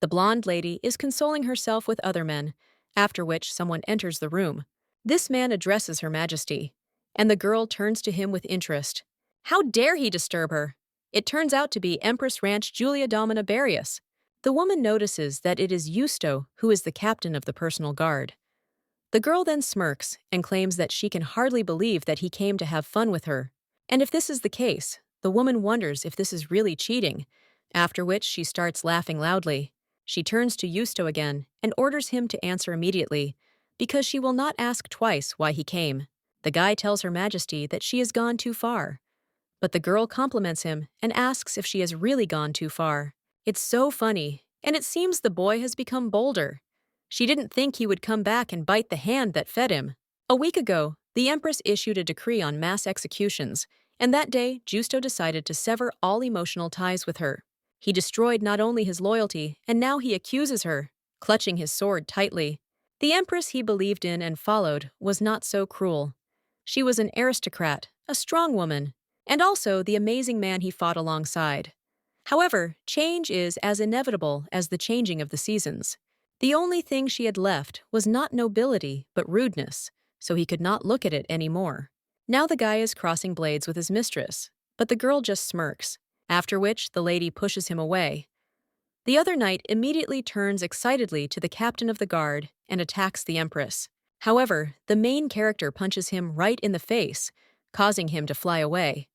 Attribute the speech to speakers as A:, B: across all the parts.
A: The blonde lady is consoling herself with other men, after which someone enters the room. This man addresses Her Majesty, and the girl turns to him with interest. How dare he disturb her? It turns out to be Empress Ranch Julia Domina Barrios. The woman notices that it is Justo who is the captain of the personal guard. The girl then smirks and claims that she can hardly believe that he came to have fun with her. And if this is the case, the woman wonders if this is really cheating, after which she starts laughing loudly. She turns to Justo again and orders him to answer immediately, because she will not ask twice why he came. The guy tells Her Majesty that she has gone too far, but the girl compliments him and asks if she has really gone too far. It's so funny, and it seems the boy has become bolder. She didn't think he would come back and bite the hand that fed him. A week ago, the Empress issued a decree on mass executions, and that day, Justo decided to sever all emotional ties with her. He destroyed not only his loyalty, and now he accuses her, clutching his sword tightly. The Empress he believed in and followed was not so cruel. She was an aristocrat, a strong woman, and also the amazing man he fought alongside. However, change is as inevitable as the changing of the seasons. The only thing she had left was not nobility, but rudeness, so he could not look at it anymore. Now the guy is crossing blades with his mistress, but the girl just smirks, after which the lady pushes him away. The other knight immediately turns excitedly to the captain of the guard and attacks the Empress. However, the main character punches him right in the face, causing him to fly away.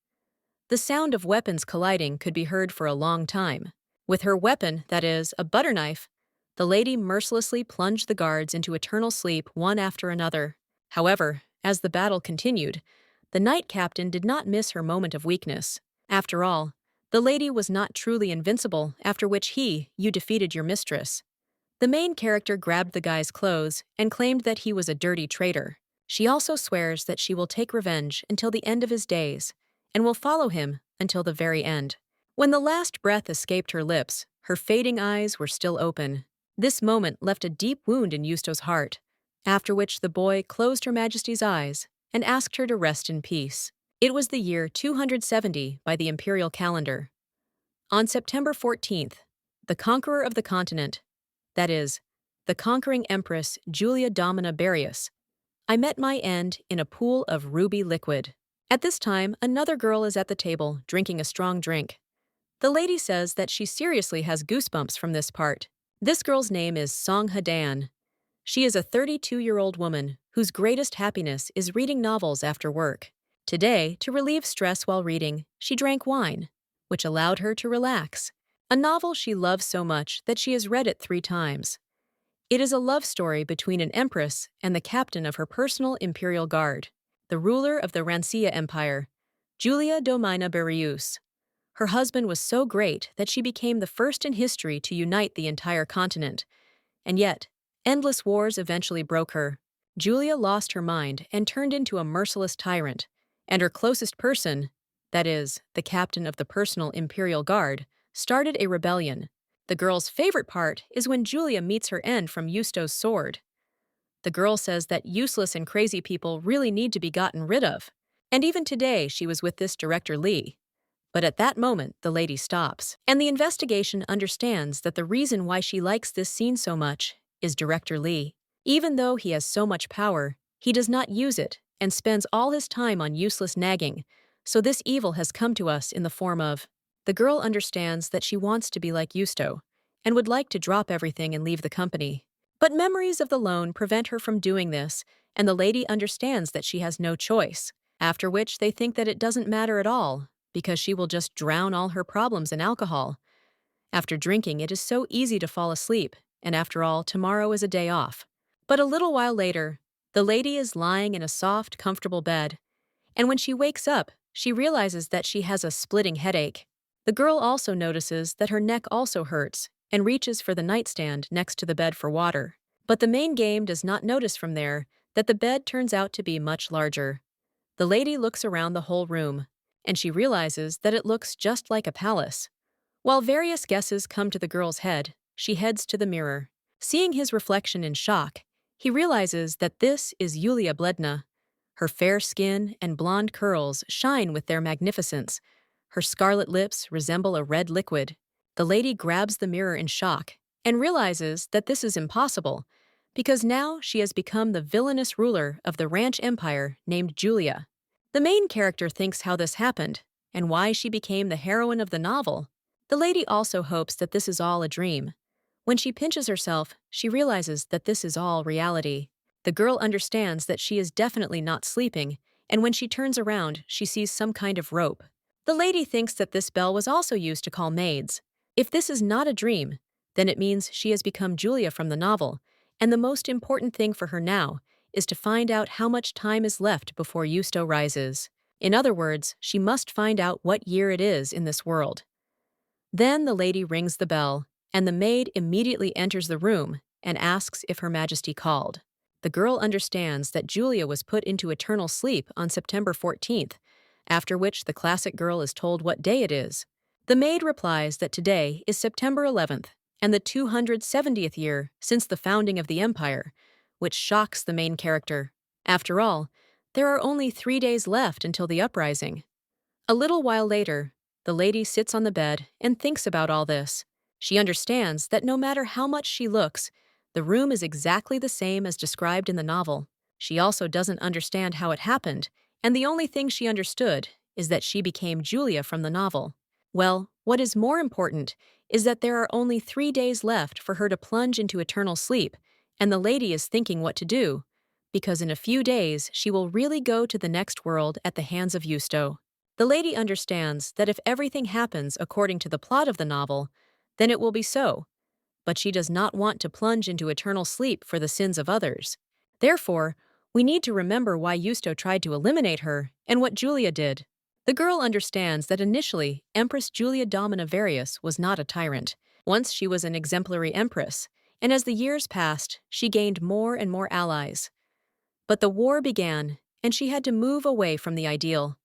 A: The sound of weapons colliding could be heard for a long time. With her weapon, that is, a butter knife, the lady mercilessly plunged the guards into eternal sleep one after another. However, as the battle continued, the knight captain did not miss her moment of weakness. After all, the lady was not truly invincible, after which you defeated your mistress. The main character grabbed the guy's clothes and claimed that he was a dirty traitor. She also swears that she will take revenge until the end of his days, and will follow him until the very end. When the last breath escaped her lips, her fading eyes were still open. This moment left a deep wound in Justo's heart, after which the boy closed Her Majesty's eyes and asked her to rest in peace. It was the year 270 by the imperial calendar. On September 14th, the conqueror of the continent, that is, the conquering Empress Julia Domina Barrios, I met my end in a pool of ruby liquid. At this time, another girl is at the table drinking a strong drink. The lady says that she seriously has goosebumps from this part. This girl's name is Song Hadan. She is a 32-year-old woman whose greatest happiness is reading novels after work. Today, to relieve stress while reading, she drank wine, which allowed her to relax. A novel she loves so much that she has read it 3 times. It is a love story between an empress and the captain of her personal imperial guard, the ruler of the Rancia Empire, Julia Domina Barrios. Her husband was so great that she became the first in history to unite the entire continent. And yet, endless wars eventually broke her. Julia lost her mind and turned into a merciless tyrant, and her closest person, that is, the captain of the personal imperial guard, started a rebellion. The girl's favorite part is when Julia meets her end from Justo's sword. The girl says that useless and crazy people really need to be gotten rid of. And even today she was with this director Lee. But at that moment, the lady stops, and the investigation understands that the reason why she likes this scene so much is Director Lee. Even though he has so much power, he does not use it and spends all his time on useless nagging, so this evil has come to us in the form of. The girl understands that she wants to be like Justo, and would like to drop everything and leave the company. But memories of the loan prevent her from doing this, and the lady understands that she has no choice, after which they think that it doesn't matter at all, because she will just drown all her problems in alcohol. After drinking, it is so easy to fall asleep, and after all, tomorrow is a day off. But a little while later, the lady is lying in a soft, comfortable bed, and when she wakes up, she realizes that she has a splitting headache. The girl also notices that her neck also hurts and reaches for the nightstand next to the bed for water. But the main game does not notice from there that the bed turns out to be much larger. The lady looks around the whole room, and she realizes that it looks just like a palace. While various guesses come to the girl's head, she heads to the mirror. Seeing his reflection in shock, he realizes that this is Yulia Bledna. Her fair skin and blonde curls shine with their magnificence. Her scarlet lips resemble a red liquid. The lady grabs the mirror in shock and realizes that this is impossible because now she has become the villainous ruler of the ranch empire named Julia. The main character thinks how this happened and why she became the heroine of the novel. The lady also hopes that this is all a dream. When she pinches herself, she realizes that this is all reality. The girl understands that she is definitely not sleeping, and when she turns around, she sees some kind of rope. The lady thinks that this bell was also used to call maids. If this is not a dream, then it means she has become Julia from the novel, and the most important thing for her now is to find out how much time is left before Yusto rises. In other words, she must find out what year it is in this world. Then the lady rings the bell, and the maid immediately enters the room and asks if Her Majesty called. The girl understands that Julia was put into eternal sleep on September 14th, after which the classic girl is told what day it is. The maid replies that today is September 11th and the 270th year since the founding of the empire, which shocks the main character. After all, there are only 3 days left until the uprising. A little while later, the lady sits on the bed and thinks about all this. She understands that no matter how much she looks, the room is exactly the same as described in the novel. She also doesn't understand how it happened, and the only thing she understood is that she became Julia from the novel. Well, what is more important is that there are only 3 days left for her to plunge into eternal sleep, and the lady is thinking what to do, because in a few days she will really go to the next world at the hands of Yusto. The lady understands that if everything happens according to the plot of the novel, then it will be so, but she does not want to plunge into eternal sleep for the sins of others. Therefore, we need to remember why Yusto tried to eliminate her and what Julia did. The girl understands that initially, Empress Julia Domina Various was not a tyrant. Once she was an exemplary empress, and as the years passed, she gained more and more allies. But the war began, and she had to move away from the ideal.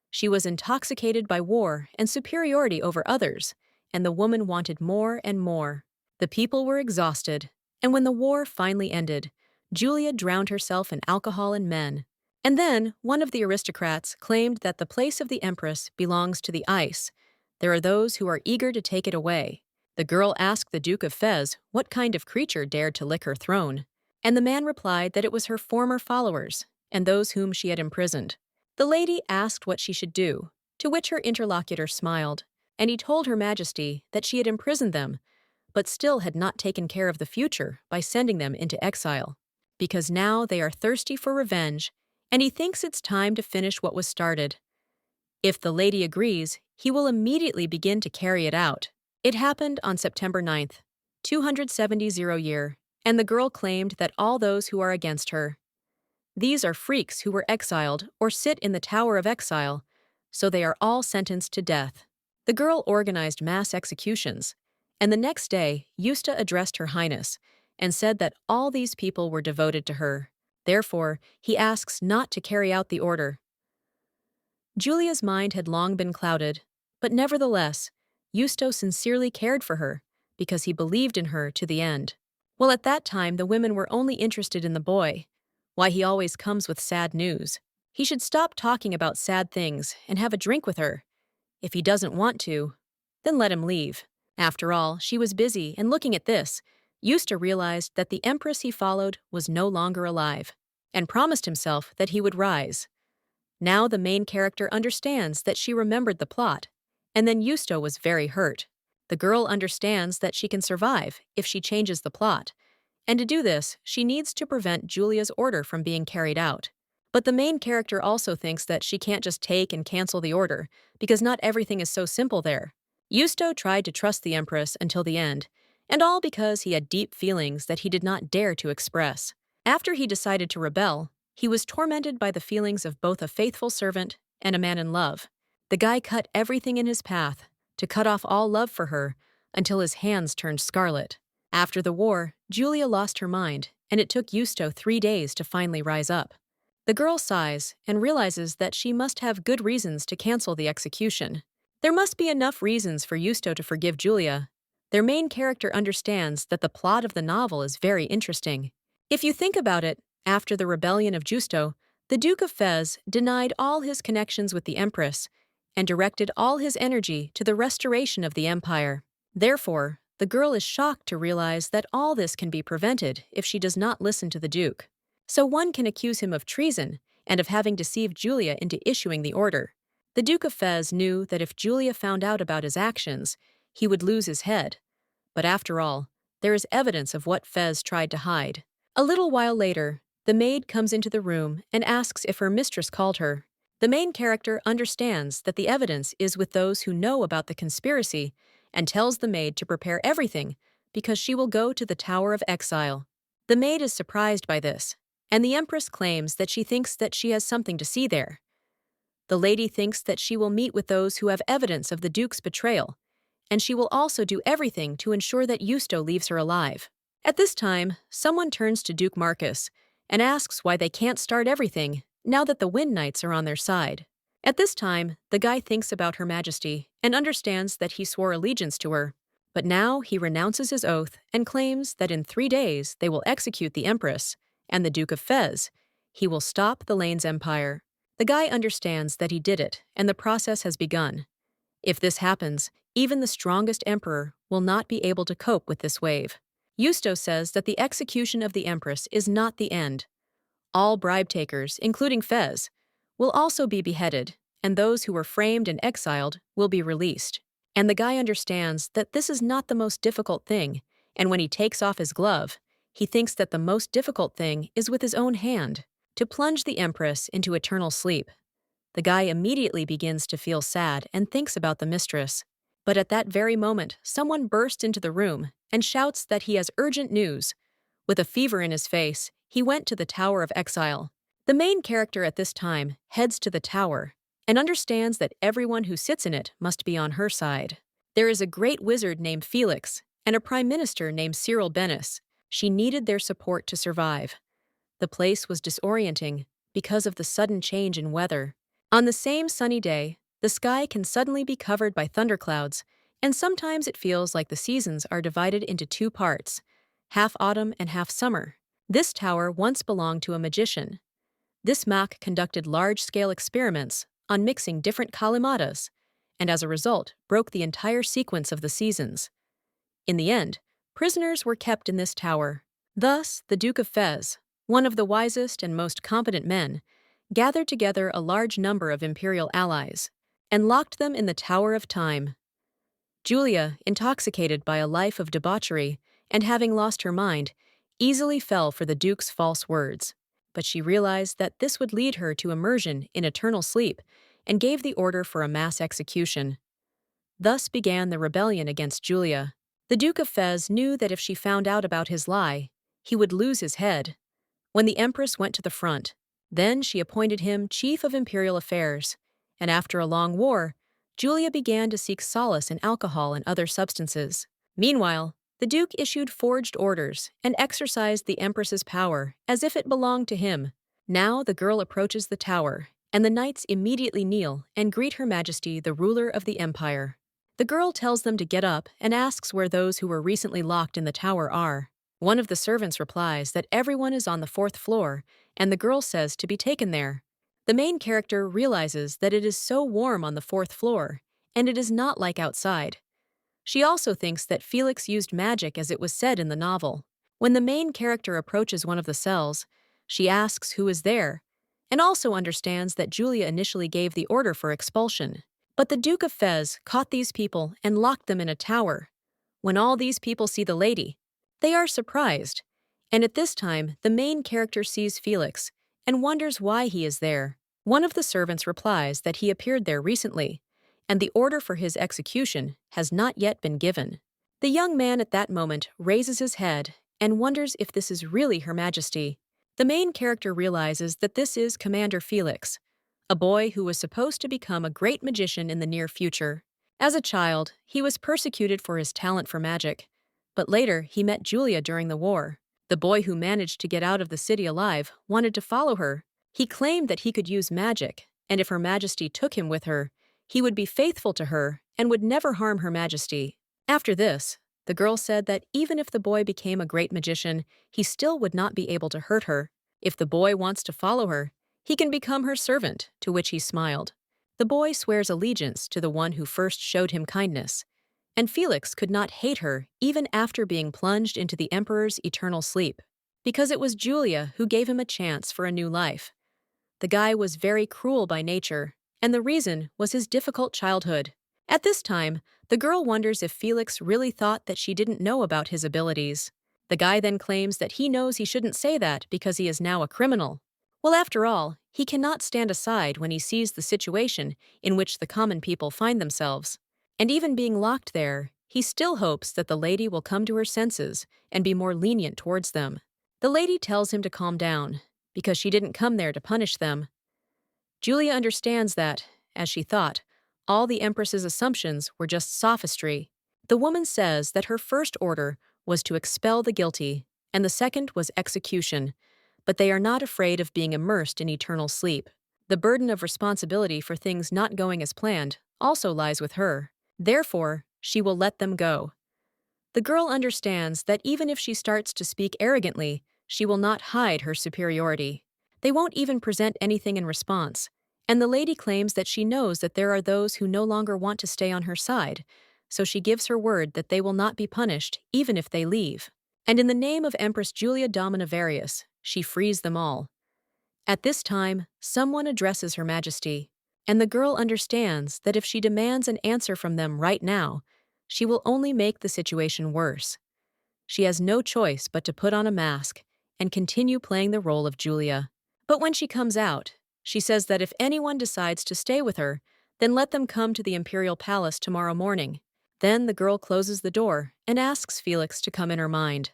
A: She was intoxicated by war and superiority over others, and the woman wanted more and more. The people were exhausted, and when the war finally ended, Julia drowned herself in alcohol and men. And then, one of the aristocrats claimed that the place of the Empress belongs to the ice. There are those who are eager to take it away. The girl asked the Duke of Fez what kind of creature dared to lick her throne, and the man replied that it was her former followers and those whom she had imprisoned. The lady asked what she should do, to which her interlocutor smiled, and he told Her Majesty that she had imprisoned them, but still had not taken care of the future by sending them into exile, because now they are thirsty for revenge, and he thinks it's time to finish what was started. If the lady agrees, he will immediately begin to carry it out. It happened on September 9th, 270 year, and the girl claimed that all those who are against her, these are freaks who were exiled or sit in the Tower of Exile, so they are all sentenced to death. The girl organized mass executions, and the next day, Yusta addressed Her Highness and said that all these people were devoted to her. Therefore, he asks not to carry out the order. Julia's mind had long been clouded, but nevertheless, Yusto sincerely cared for her because he believed in her to the end. Well, at that time, the women were only interested in the boy. Why he always comes with sad news. He should stop talking about sad things and have a drink with her. If he doesn't want to, then let him leave. After all, she was busy, and looking at this, Yusta realized that the Empress he followed was no longer alive, and promised himself that he would rise. Now the main character understands that she remembered the plot, and then Yusto was very hurt. The girl understands that she can survive if she changes the plot, and to do this, she needs to prevent Julia's order from being carried out. But the main character also thinks that she can't just take and cancel the order, because not everything is so simple there. Yusto tried to trust the Empress until the end, and all because he had deep feelings that he did not dare to express. After he decided to rebel, he was tormented by the feelings of both a faithful servant and a man in love. The guy cut everything in his path to cut off all love for her until his hands turned scarlet. After the war, Julia lost her mind, and it took Yusto 3 days to finally rise up. The girl sighs and realizes that she must have good reasons to cancel the execution. There must be enough reasons for Yusto to forgive Julia. Their main character understands that the plot of the novel is very interesting. If you think about it, after the rebellion of Justo, the Duke of Fez denied all his connections with the Empress and directed all his energy to the restoration of the empire. Therefore, The girl is shocked to realize that all this can be prevented if she does not listen to the Duke. So one can accuse him of treason and of having deceived Julia into issuing the order. The Duke of Fez knew that if Julia found out about his actions, he would lose his head. But after all, there is evidence of what Fez tried to hide. A little while later, the maid comes into the room and asks if her mistress called her. The main character understands that the evidence is with those who know about the conspiracy and tells the maid to prepare everything because she will go to the Tower of Exile. The maid is surprised by this, and the Empress claims that she thinks that she has something to see there. The lady thinks that she will meet with those who have evidence of the Duke's betrayal, and she will also do everything to ensure that Justo leaves her alive. At this time, someone turns to Duke Marcus and asks why they can't start everything now that the Wind Knights are on their side. At this time, the guy thinks about Her Majesty and understands that he swore allegiance to her. But now he renounces his oath and claims that in 3 days they will execute the Empress and the Duke of Fez. He will stop the Lane's empire. The guy understands that he did it and the process has begun. If this happens, even the strongest emperor will not be able to cope with this wave. Justo says that the execution of the Empress is not the end. All bribe takers, including Fez, will also be beheaded, and those who were framed and exiled will be released. And the guy understands that this is not the most difficult thing, and when he takes off his glove, he thinks that the most difficult thing is with his own hand, to plunge the Empress into eternal sleep. The guy immediately begins to feel sad and thinks about the mistress. But at that very moment, someone bursts into the room and shouts that he has urgent news. With a fever in his face, he went to the Tower of Exile. The main character at this time heads to the tower and understands that everyone who sits in it must be on her side. There is a great wizard named Felix and a prime minister named Cyril Benis. She needed their support to survive. The place was disorienting because of the sudden change in weather. On the same sunny day, the sky can suddenly be covered by thunderclouds, and sometimes it feels like the seasons are divided into 2 parts, half autumn and half summer. This tower once belonged to a magician. This Mac conducted large-scale experiments on mixing different kalimatas, and as a result, broke the entire sequence of the seasons. In the end, prisoners were kept in this tower. Thus, the Duke of Fez, one of the wisest and most competent men, gathered together a large number of imperial allies and locked them in the Tower of Time. Julia, intoxicated by a life of debauchery and having lost her mind, easily fell for the Duke's false words. But she realized that this would lead her to immersion in eternal sleep and gave the order for a mass execution. Thus began the rebellion against Julia. The Duke of Fez knew that if she found out about his lie, he would lose his head. When the Empress went to the front, then she appointed him chief of imperial affairs, and after a long war, Julia began to seek solace in alcohol and other substances. Meanwhile, the Duke issued forged orders and exercised the Empress's power as if it belonged to him. Now the girl approaches the tower, and the knights immediately kneel and greet Her Majesty, the ruler of the empire. The girl tells them to get up and asks where those who were recently locked in the tower are. One of the servants replies that everyone is on the 4th floor, and the girl says to be taken there. The main character realizes that it is so warm on the 4th floor, and it is not like outside. She also thinks that Felix used magic as it was said in the novel. When the main character approaches one of the cells, she asks who is there, and also understands that Julia initially gave the order for expulsion. But the Duke of Fez caught these people and locked them in a tower. When all these people see the lady, they are surprised, and at this time the main character sees Felix and wonders why he is there. One of the servants replies that he appeared there recently, and the order for his execution has not yet been given. The young man at that moment raises his head and wonders if this is really Her Majesty. The main character realizes that this is Commander Felix, a boy who was supposed to become a great magician in the near future. As a child, he was persecuted for his talent for magic, but later he met Julia during the war. The boy who managed to get out of the city alive wanted to follow her. He claimed that he could use magic, and if Her Majesty took him with her, he would be faithful to her and would never harm Her Majesty. After this, the girl said that even if the boy became a great magician, he still would not be able to hurt her. If the boy wants to follow her, he can become her servant, to which he smiled. The boy swears allegiance to the one who first showed him kindness, and Felix could not hate her even after being plunged into the Emperor's eternal sleep, because it was Julia who gave him a chance for a new life. The guy was very cruel by nature, and the reason was his difficult childhood. At this time, the girl wonders if Felix really thought that she didn't know about his abilities. The guy then claims that he knows he shouldn't say that because he is now a criminal. Well, after all, he cannot stand aside when he sees the situation in which the common people find themselves. And even being locked there, he still hopes that the lady will come to her senses and be more lenient towards them. The lady tells him to calm down, because she didn't come there to punish them. Julia understands that, as she thought, all the Empress's assumptions were just sophistry. The woman says that her first order was to expel the guilty, and the second was execution, but they are not afraid of being immersed in eternal sleep. The burden of responsibility for things not going as planned also lies with her. Therefore, she will let them go. The girl understands that even if she starts to speak arrogantly, she will not hide her superiority. They won't even present anything in response, and the lady claims that she knows that there are those who no longer want to stay on her side, so she gives her word that they will not be punished even if they leave. And in the name of Empress Julia Domina Varius, she frees them all. At this time, someone addresses Her Majesty, and the girl understands that if she demands an answer from them right now, she will only make the situation worse. She has no choice but to put on a mask and continue playing the role of Julia. But when she comes out, she says that if anyone decides to stay with her, then let them come to the Imperial Palace tomorrow morning. Then the girl closes the door and asks Felix to come in her mind.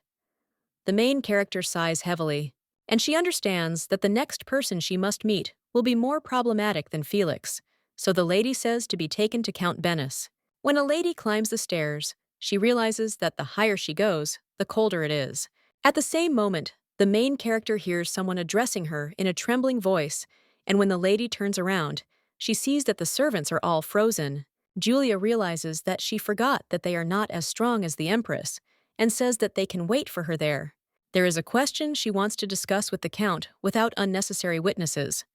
A: The main character sighs heavily, and she understands that the next person she must meet will be more problematic than Felix, so the lady says to be taken to Count Bennis. When a lady climbs the stairs, she realizes that the higher she goes, the colder it is. At the same moment, the main character hears someone addressing her in a trembling voice, and when the lady turns around, she sees that the servants are all frozen. Julia realizes that she forgot that they are not as strong as the Empress, and says that they can wait for her there. There is a question she wants to discuss with the Count without unnecessary witnesses.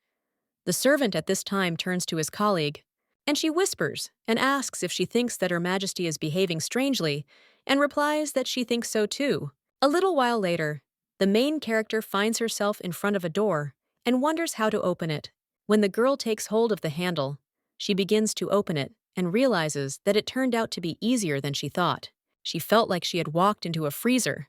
A: The servant at this time turns to his colleague, and she whispers and asks if she thinks that Her Majesty is behaving strangely, and replies that she thinks so too. A little while later, the main character finds herself in front of a door and wonders how to open it. When the girl takes hold of the handle, she begins to open it and realizes that it turned out to be easier than she thought. She felt like she had walked into a freezer.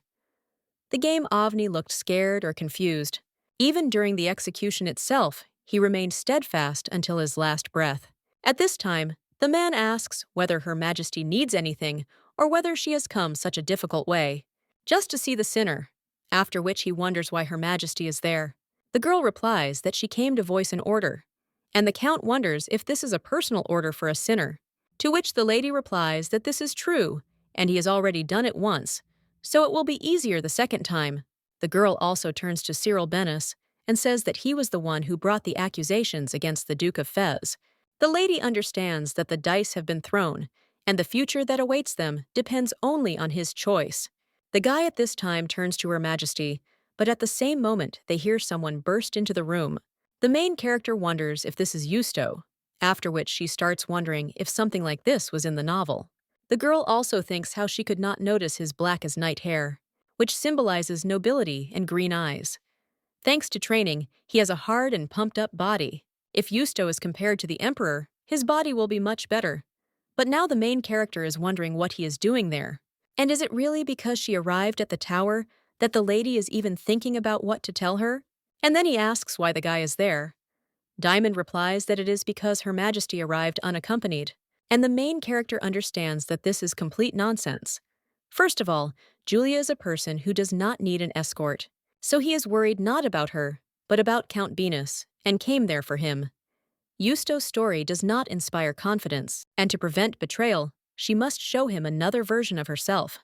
A: The game Avni looked scared or confused. Even during the execution itself, he remained steadfast until his last breath. At this time, the man asks whether Her Majesty needs anything or whether she has come such a difficult way, just to see the sinner, after which he wonders why Her Majesty is there. The girl replies that she came to voice an order, and the Count wonders if this is a personal order for a sinner, to which the lady replies that this is true, and he has already done it once, so it will be easier the second time. The girl also turns to Cyril Bennis and says that he was the one who brought the accusations against the Duke of Fez. The lady understands that the dice have been thrown, and the future that awaits them depends only on his choice. The guy at this time turns to Her Majesty, but at the same moment they hear someone burst into the room. The main character wonders if this is Justo, after which she starts wondering if something like this was in the novel. The girl also thinks how she could not notice his black-as-night hair, which symbolizes nobility and green eyes. Thanks to training, he has a hard and pumped-up body. If Justo is compared to the Emperor, his body will be much better. But now the main character is wondering what he is doing there. And is it really because she arrived at the tower that the lady is even thinking about what to tell her? And then he asks why the guy is there. Diamond replies that it is because Her Majesty arrived unaccompanied, and the main character understands that this is complete nonsense. First of all, Julia is a person who does not need an escort, so he is worried not about her, but about Count Bennis, and came there for him. Justo's story does not inspire confidence, and to prevent betrayal, she must show him another version of herself.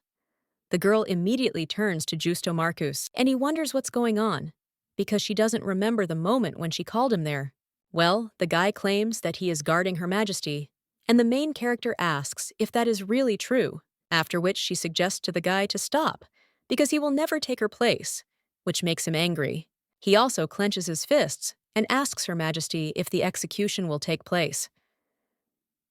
A: The girl immediately turns to Justo Marcus, and he wonders what's going on, because she doesn't remember the moment when she called him there. Well, the guy claims that he is guarding Her Majesty, and the main character asks if that is really true, after which she suggests to the guy to stop, because he will never take her place, which makes him angry. He also clenches his fists and asks Her Majesty if the execution will take place.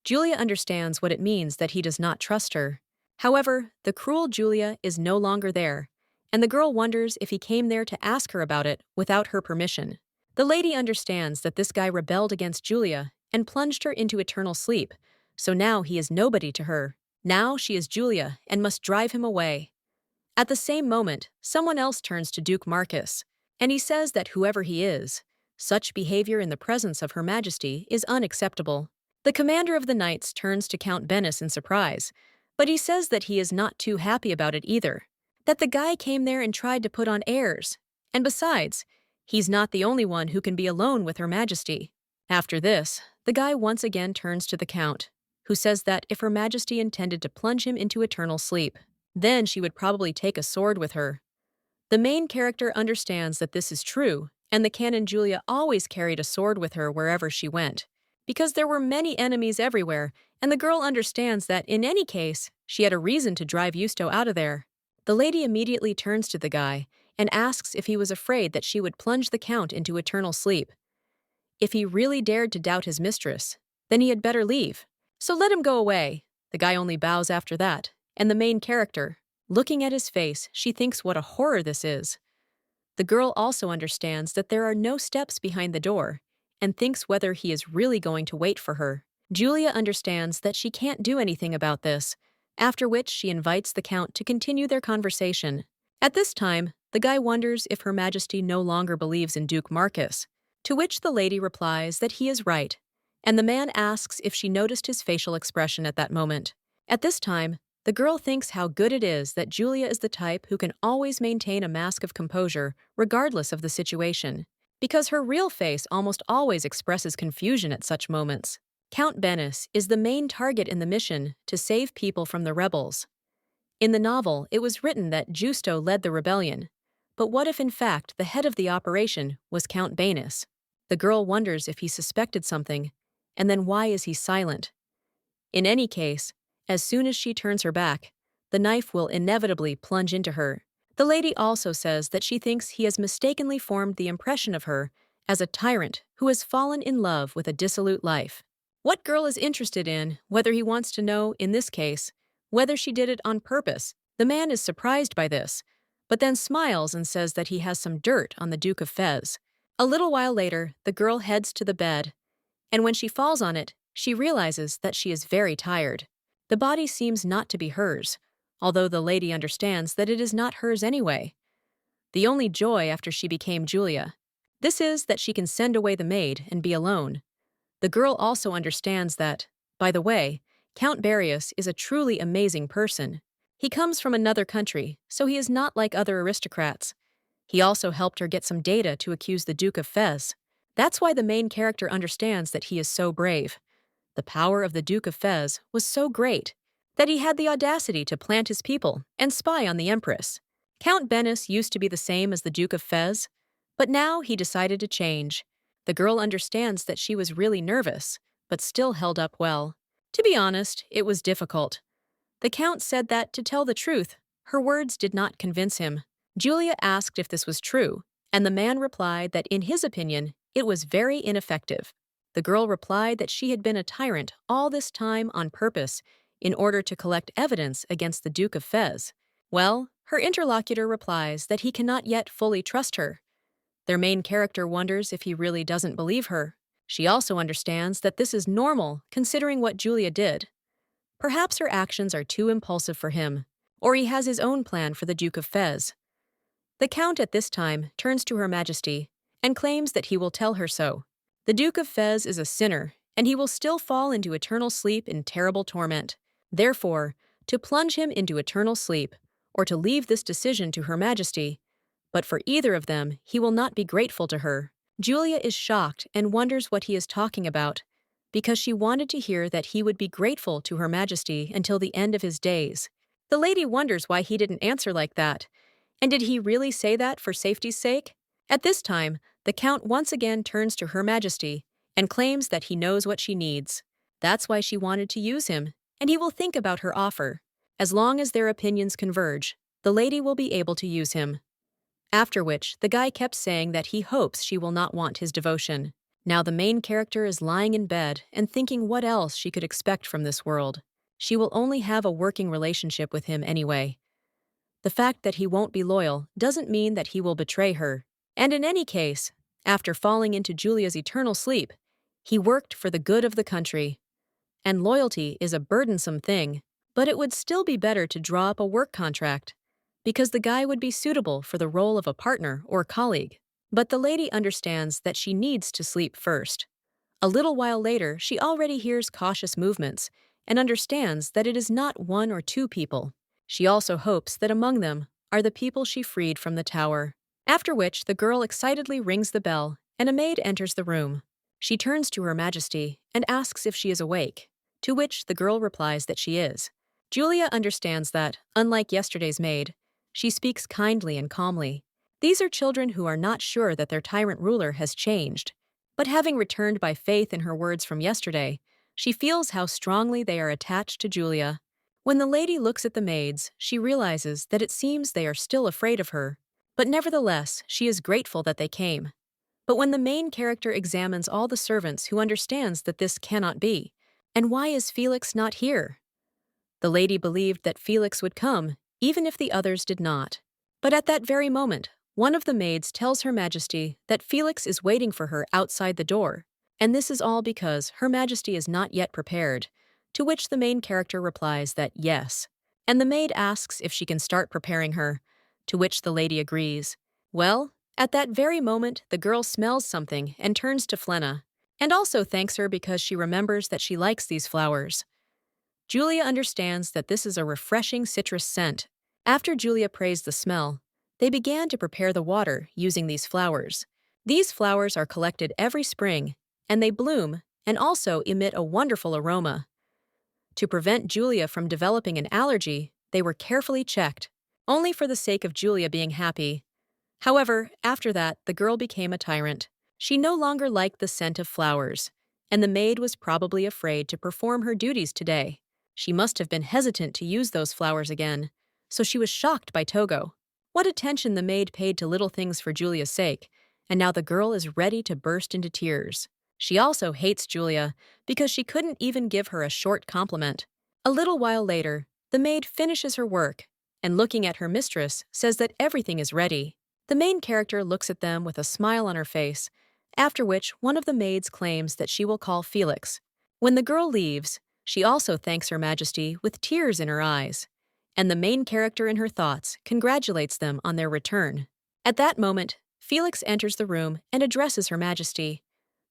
A: Julia understands what it means that he does not trust her. However, the cruel Julia is no longer there, and the girl wonders if he came there to ask her about it without her permission. The lady understands that this guy rebelled against Julia and plunged her into eternal sleep, so now he is nobody to her. Now she is Julia and must drive him away. At the same moment, someone else turns to Duke Marcus, and he says that whoever he is, such behavior in the presence of Her Majesty is unacceptable. The commander of the knights turns to Count Bennis in surprise, but he says that he is not too happy about it either, that the guy came there and tried to put on airs, and besides, he's not the only one who can be alone with Her Majesty. After this, the guy once again turns to the Count, who says that if Her Majesty intended to plunge him into eternal sleep, then she would probably take a sword with her. The main character understands that this is true, and the canon Julia always carried a sword with her wherever she went, because there were many enemies everywhere, and the girl understands that in any case, she had a reason to drive Justo out of there. The lady immediately turns to the guy and asks if he was afraid that she would plunge the Count into eternal sleep. If he really dared to doubt his mistress, then he had better leave. So let him go away. The guy only bows after that, and the main character, looking at his face, she thinks what a horror this is. The girl also understands that there are no steps behind the door, and thinks whether he is really going to wait for her. Julia understands that she can't do anything about this, after which she invites the Count to continue their conversation. At this time, the guy wonders if Her Majesty no longer believes in Duke Marcus, to which the lady replies that he is right, and the man asks if she noticed his facial expression at that moment. At this time, the girl thinks how good it is that Julia is the type who can always maintain a mask of composure regardless of the situation, because her real face almost always expresses confusion at such moments. Count Bennis is the main target in the mission to save people from the rebels. In the novel, it was written that Justo led the rebellion, but what if in fact the head of the operation was Count Bennis? The girl wonders if he suspected something, and then why is he silent? In any case, as soon as she turns her back, the knife will inevitably plunge into her. The lady also says that she thinks he has mistakenly formed the impression of her as a tyrant who has fallen in love with a dissolute life. What girl is interested in whether he wants to know, in this case, whether she did it on purpose? The man is surprised by this, but then smiles and says that he has some dirt on the Duke of Fez. A little while later, the girl heads to the bed, and when she falls on it, she realizes that she is very tired. The body seems not to be hers, although the lady understands that it is not hers anyway. The only joy after she became Julia. This is that she can send away the maid and be alone. The girl also understands that, by the way, Count Barrius is a truly amazing person. He comes from another country, so he is not like other aristocrats. He also helped her get some data to accuse the Duke of Fez. That's why the main character understands that he is so brave. The power of the Duke of Fez was so great that he had the audacity to plant his people and spy on the Empress. Count Bennis used to be the same as the Duke of Fez, but now he decided to change. The girl understands that she was really nervous, but still held up well. To be honest, it was difficult. The Count said that, to tell the truth, her words did not convince him. Julia asked if this was true, and the man replied that in his opinion, it was very ineffective. The girl replied that she had been a tyrant all this time on purpose in order to collect evidence against the Duke of Fez. Well, her interlocutor replies that he cannot yet fully trust her. Their main character wonders if he really doesn't believe her. She also understands that this is normal considering what Julia did. Perhaps her actions are too impulsive for him, or he has his own plan for the Duke of Fez. The Count at this time turns to Her Majesty and claims that he will tell her so. The Duke of Fez is a sinner, and he will still fall into eternal sleep in terrible torment. Therefore, to plunge him into eternal sleep, or to leave this decision to Her Majesty, but for either of them, he will not be grateful to her. Julia is shocked and wonders what he is talking about, because she wanted to hear that he would be grateful to Her Majesty until the end of his days. The lady wonders why he didn't answer like that, and did he really say that for safety's sake? At this time, the Count once again turns to Her Majesty and claims that he knows what she needs. That's why she wanted to use him, and he will think about her offer. As long as their opinions converge, the lady will be able to use him. After which, the guy kept saying that he hopes she will not want his devotion. Now the main character is lying in bed and thinking what else she could expect from this world. She will only have a working relationship with him anyway. The fact that he won't be loyal doesn't mean that he will betray her. And in any case, after falling into Julia's eternal sleep, he worked for the good of the country. And loyalty is a burdensome thing, but it would still be better to draw up a work contract, because the guy would be suitable for the role of a partner or colleague. But the lady understands that she needs to sleep first. A little while later, she already hears cautious movements and understands that it is not one or two people. She also hopes that among them are the people she freed from the tower. After which, the girl excitedly rings the bell, and a maid enters the room. She turns to Her Majesty and asks if she is awake, to which the girl replies that she is. Julia understands that, unlike yesterday's maid, she speaks kindly and calmly. These are children who are not sure that their tyrant ruler has changed, but having returned by faith in her words from yesterday, she feels how strongly they are attached to Julia. When the lady looks at the maids, she realizes that it seems they are still afraid of her, but nevertheless, she is grateful that they came. But when the main character examines all the servants who understands that this cannot be, and why is Felix not here? The lady believed that Felix would come, even if the others did not. But at that very moment, one of the maids tells Her Majesty that Felix is waiting for her outside the door, and this is all because Her Majesty is not yet prepared, to which the main character replies that yes, and the maid asks if she can start preparing her, to which the lady agrees. Well, at that very moment, the girl smells something and turns to Flenna, and also thanks her because she remembers that she likes these flowers. Julia understands that this is a refreshing citrus scent. After Julia praised the smell, they began to prepare the water using these flowers. These flowers are collected every spring, and they bloom and also emit a wonderful aroma. To prevent Julia from developing an allergy, they were carefully checked, only for the sake of Julia being happy. However, after that, the girl became a tyrant. She no longer liked the scent of flowers, and the maid was probably afraid to perform her duties today. She must have been hesitant to use those flowers again, so she was shocked by Togo. What attention the maid paid to little things for Julia's sake, and now the girl is ready to burst into tears. She also hates Julia because she couldn't even give her a short compliment. A little while later, the maid finishes her work, and looking at her mistress, says that everything is ready. The main character looks at them with a smile on her face, after which one of the maids claims that she will call Felix. When the girl leaves, she also thanks Her Majesty with tears in her eyes, and the main character in her thoughts congratulates them on their return. At that moment, Felix enters the room and addresses Her Majesty.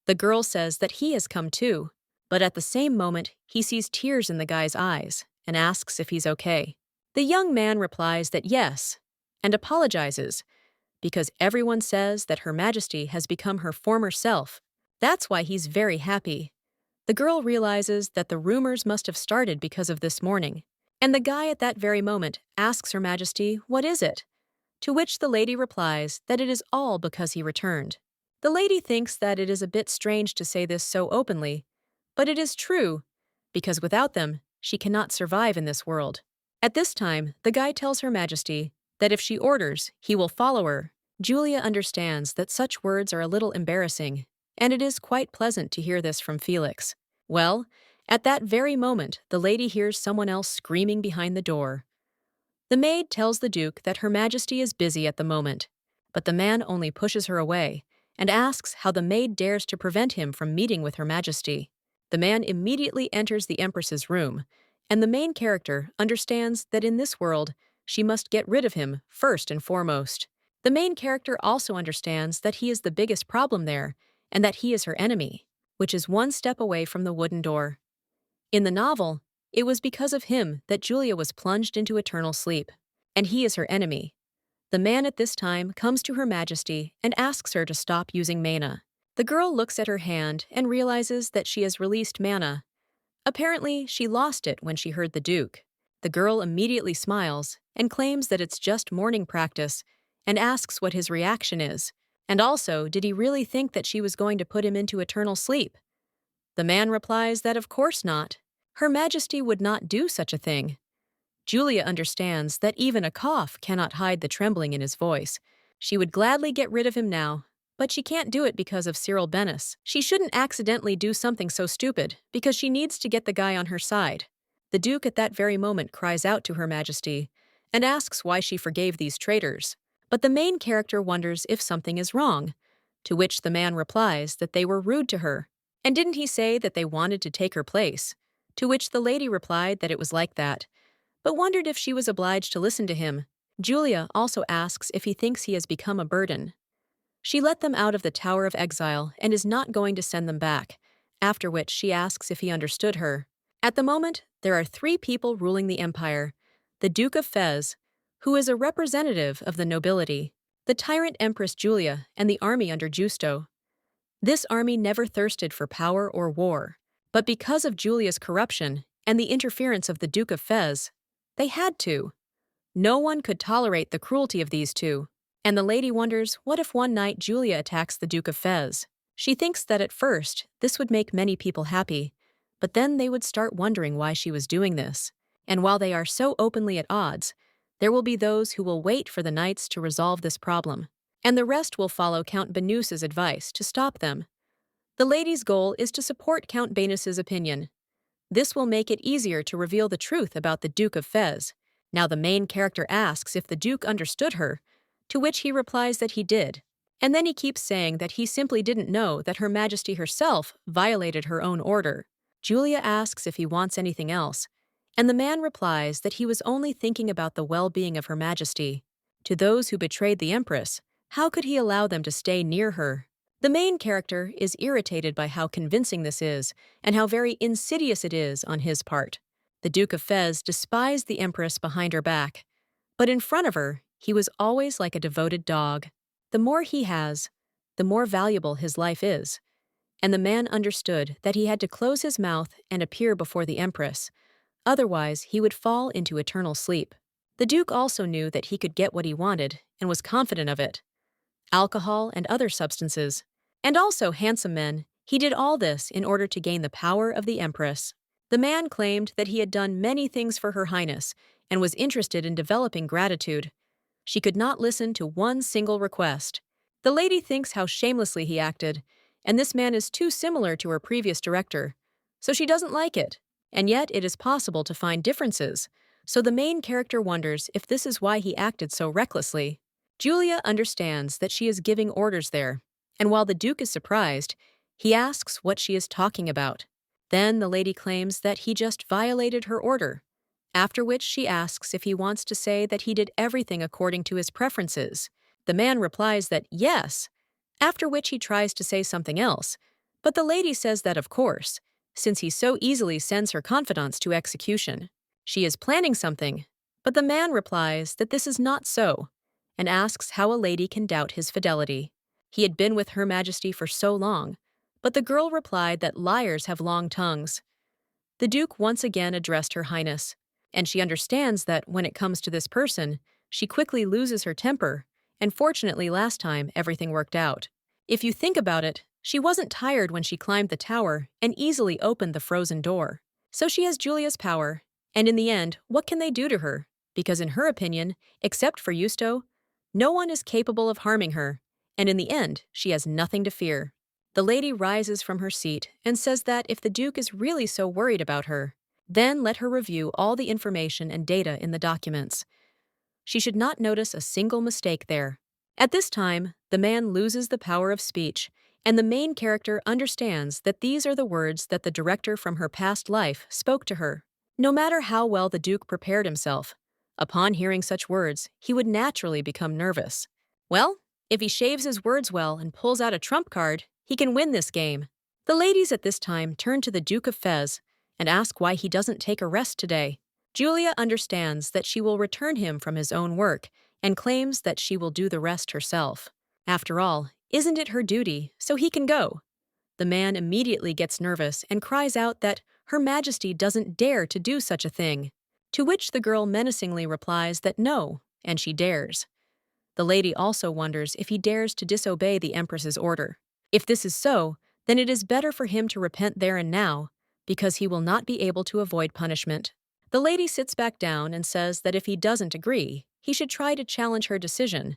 A: The girl says that he has come too, but at the same moment, he sees tears in the guy's eyes and asks if he's okay. The young man replies that yes, and apologizes, because everyone says that Her Majesty has become her former self. That's why he's very happy. The girl realizes that the rumors must have started because of this morning, and the guy at that very moment asks Her Majesty, "What is it?" To which the lady replies that it is all because he returned. The lady thinks that it is a bit strange to say this so openly, but it is true, because without them, she cannot survive in this world. At this time, the guy tells Her Majesty that if she orders, he will follow her. Julia understands that such words are a little embarrassing, and it is quite pleasant to hear this from Felix. Well, at that very moment, the lady hears someone else screaming behind the door. The maid tells the Duke that Her Majesty is busy at the moment, but the man only pushes her away and asks how the maid dares to prevent him from meeting with Her Majesty. The man immediately enters the Empress's room, and the main character understands that in this world, she must get rid of him first and foremost. The main character also understands that he is the biggest problem there, and that he is her enemy, which is one step away from the wooden door. In the novel, it was because of him that Julia was plunged into eternal sleep, and he is her enemy. The man at this time comes to Her Majesty and asks her to stop using mana. The girl looks at her hand and realizes that she has released mana. Apparently, she lost it when she heard the Duke. The girl immediately smiles and claims that it's just morning practice and asks what his reaction is, and also did he really think that she was going to put him into eternal sleep. The man replies that of course not. Her Majesty would not do such a thing. Julia understands that even a cough cannot hide the trembling in his voice. She would gladly get rid of him now, But she can't do it because of Cyril Bennis. She shouldn't accidentally do something so stupid, because she needs to get the guy on her side. The Duke at that very moment cries out to Her Majesty and asks why she forgave these traitors. But the main character wonders if something is wrong, to which the man replies that they were rude to her. And didn't he say that they wanted to take her place? To which the lady replied that it was like that, but wondered if she was obliged to listen to him. Julia also asks if he thinks he has become a burden. She let them out of the Tower of Exile and is not going to send them back, after which she asks if he understood her. At the moment, there are 3 people ruling the empire: the Duke of Fez, who is a representative of the nobility, the tyrant Empress Julia, and the army under Justo. This army never thirsted for power or war, but because of Julia's corruption and the interference of the Duke of Fez, they had to. No one could tolerate the cruelty of these two, and the lady wonders what if one night Julia attacks the Duke of Fez. She thinks that at first this would make many people happy, but then they would start wondering why she was doing this. And while they are so openly at odds, there will be those who will wait for the knights to resolve this problem, and the rest will follow Count Banus's advice to stop them. The lady's goal is to support Count Banus's opinion. This will make it easier to reveal the truth about the Duke of Fez. Now the main character asks if the Duke understood her, to which he replies that he did. And then he keeps saying that he simply didn't know that Her Majesty herself violated her own order. Julia asks if he wants anything else, and the man replies that he was only thinking about the well-being of Her Majesty. To those who betrayed the Empress, how could he allow them to stay near her? The main character is irritated by how convincing this is, and how very insidious it is on his part. The Duke of Fez despised the Empress behind her back, but in front of her, he was always like a devoted dog. The more he has, the more valuable his life is, and the man understood that he had to close his mouth and appear before the Empress, otherwise he would fall into eternal sleep. The Duke also knew that he could get what he wanted and was confident of it: alcohol and other substances, and also handsome men. He did all this in order to gain the power of the Empress. The man claimed that he had done many things for Her Highness and was interested in developing gratitude. She could not listen to one single request. The lady thinks how shamelessly he acted, and this man is too similar to her previous director, so she doesn't like it. And yet it is possible to find differences, so the main character wonders if this is why he acted so recklessly. Julia understands that she is giving orders there, and while the Duke is surprised, he asks what she is talking about. Then the lady claims that he just violated her order, after which she asks if he wants to say that he did everything according to his preferences. The man replies that yes, after which he tries to say something else, but the lady says that of course, since he so easily sends her confidants to execution. She is planning something, but the man replies that this is not so, and asks how a lady can doubt his fidelity. He had been with Her Majesty for so long, but the girl replied that liars have long tongues. The Duke once again addressed Her Highness, and she understands that when it comes to this person, she quickly loses her temper, and fortunately last time everything worked out. If you think about it, she wasn't tired when she climbed the tower and easily opened the frozen door. So she has Julia's power, and in the end, what can they do to her? Because in her opinion, except for Justo, no one is capable of harming her, and in the end, she has nothing to fear. The lady rises from her seat and says that if the Duke is really so worried about her, then let her review all the information and data in the documents. She should not notice a single mistake there. At this time, the man loses the power of speech, and the main character understands that these are the words that the director from her past life spoke to her. No matter how well the Duke prepared himself, upon hearing such words, he would naturally become nervous. Well, if he shaves his words well and pulls out a trump card, he can win this game. The ladies at this time turn to the Duke of Fez and ask why he doesn't take a rest today. Julia understands that she will return him from his own work and claims that she will do the rest herself. After all, isn't it her duty, so he can go? The man immediately gets nervous and cries out that Her Majesty doesn't dare to do such a thing, to which the girl menacingly replies that no, and she dares. The lady also wonders if he dares to disobey the Empress's order. If this is so, then it is better for him to repent there and now, because he will not be able to avoid punishment. The lady sits back down and says that if he doesn't agree, he should try to challenge her decision,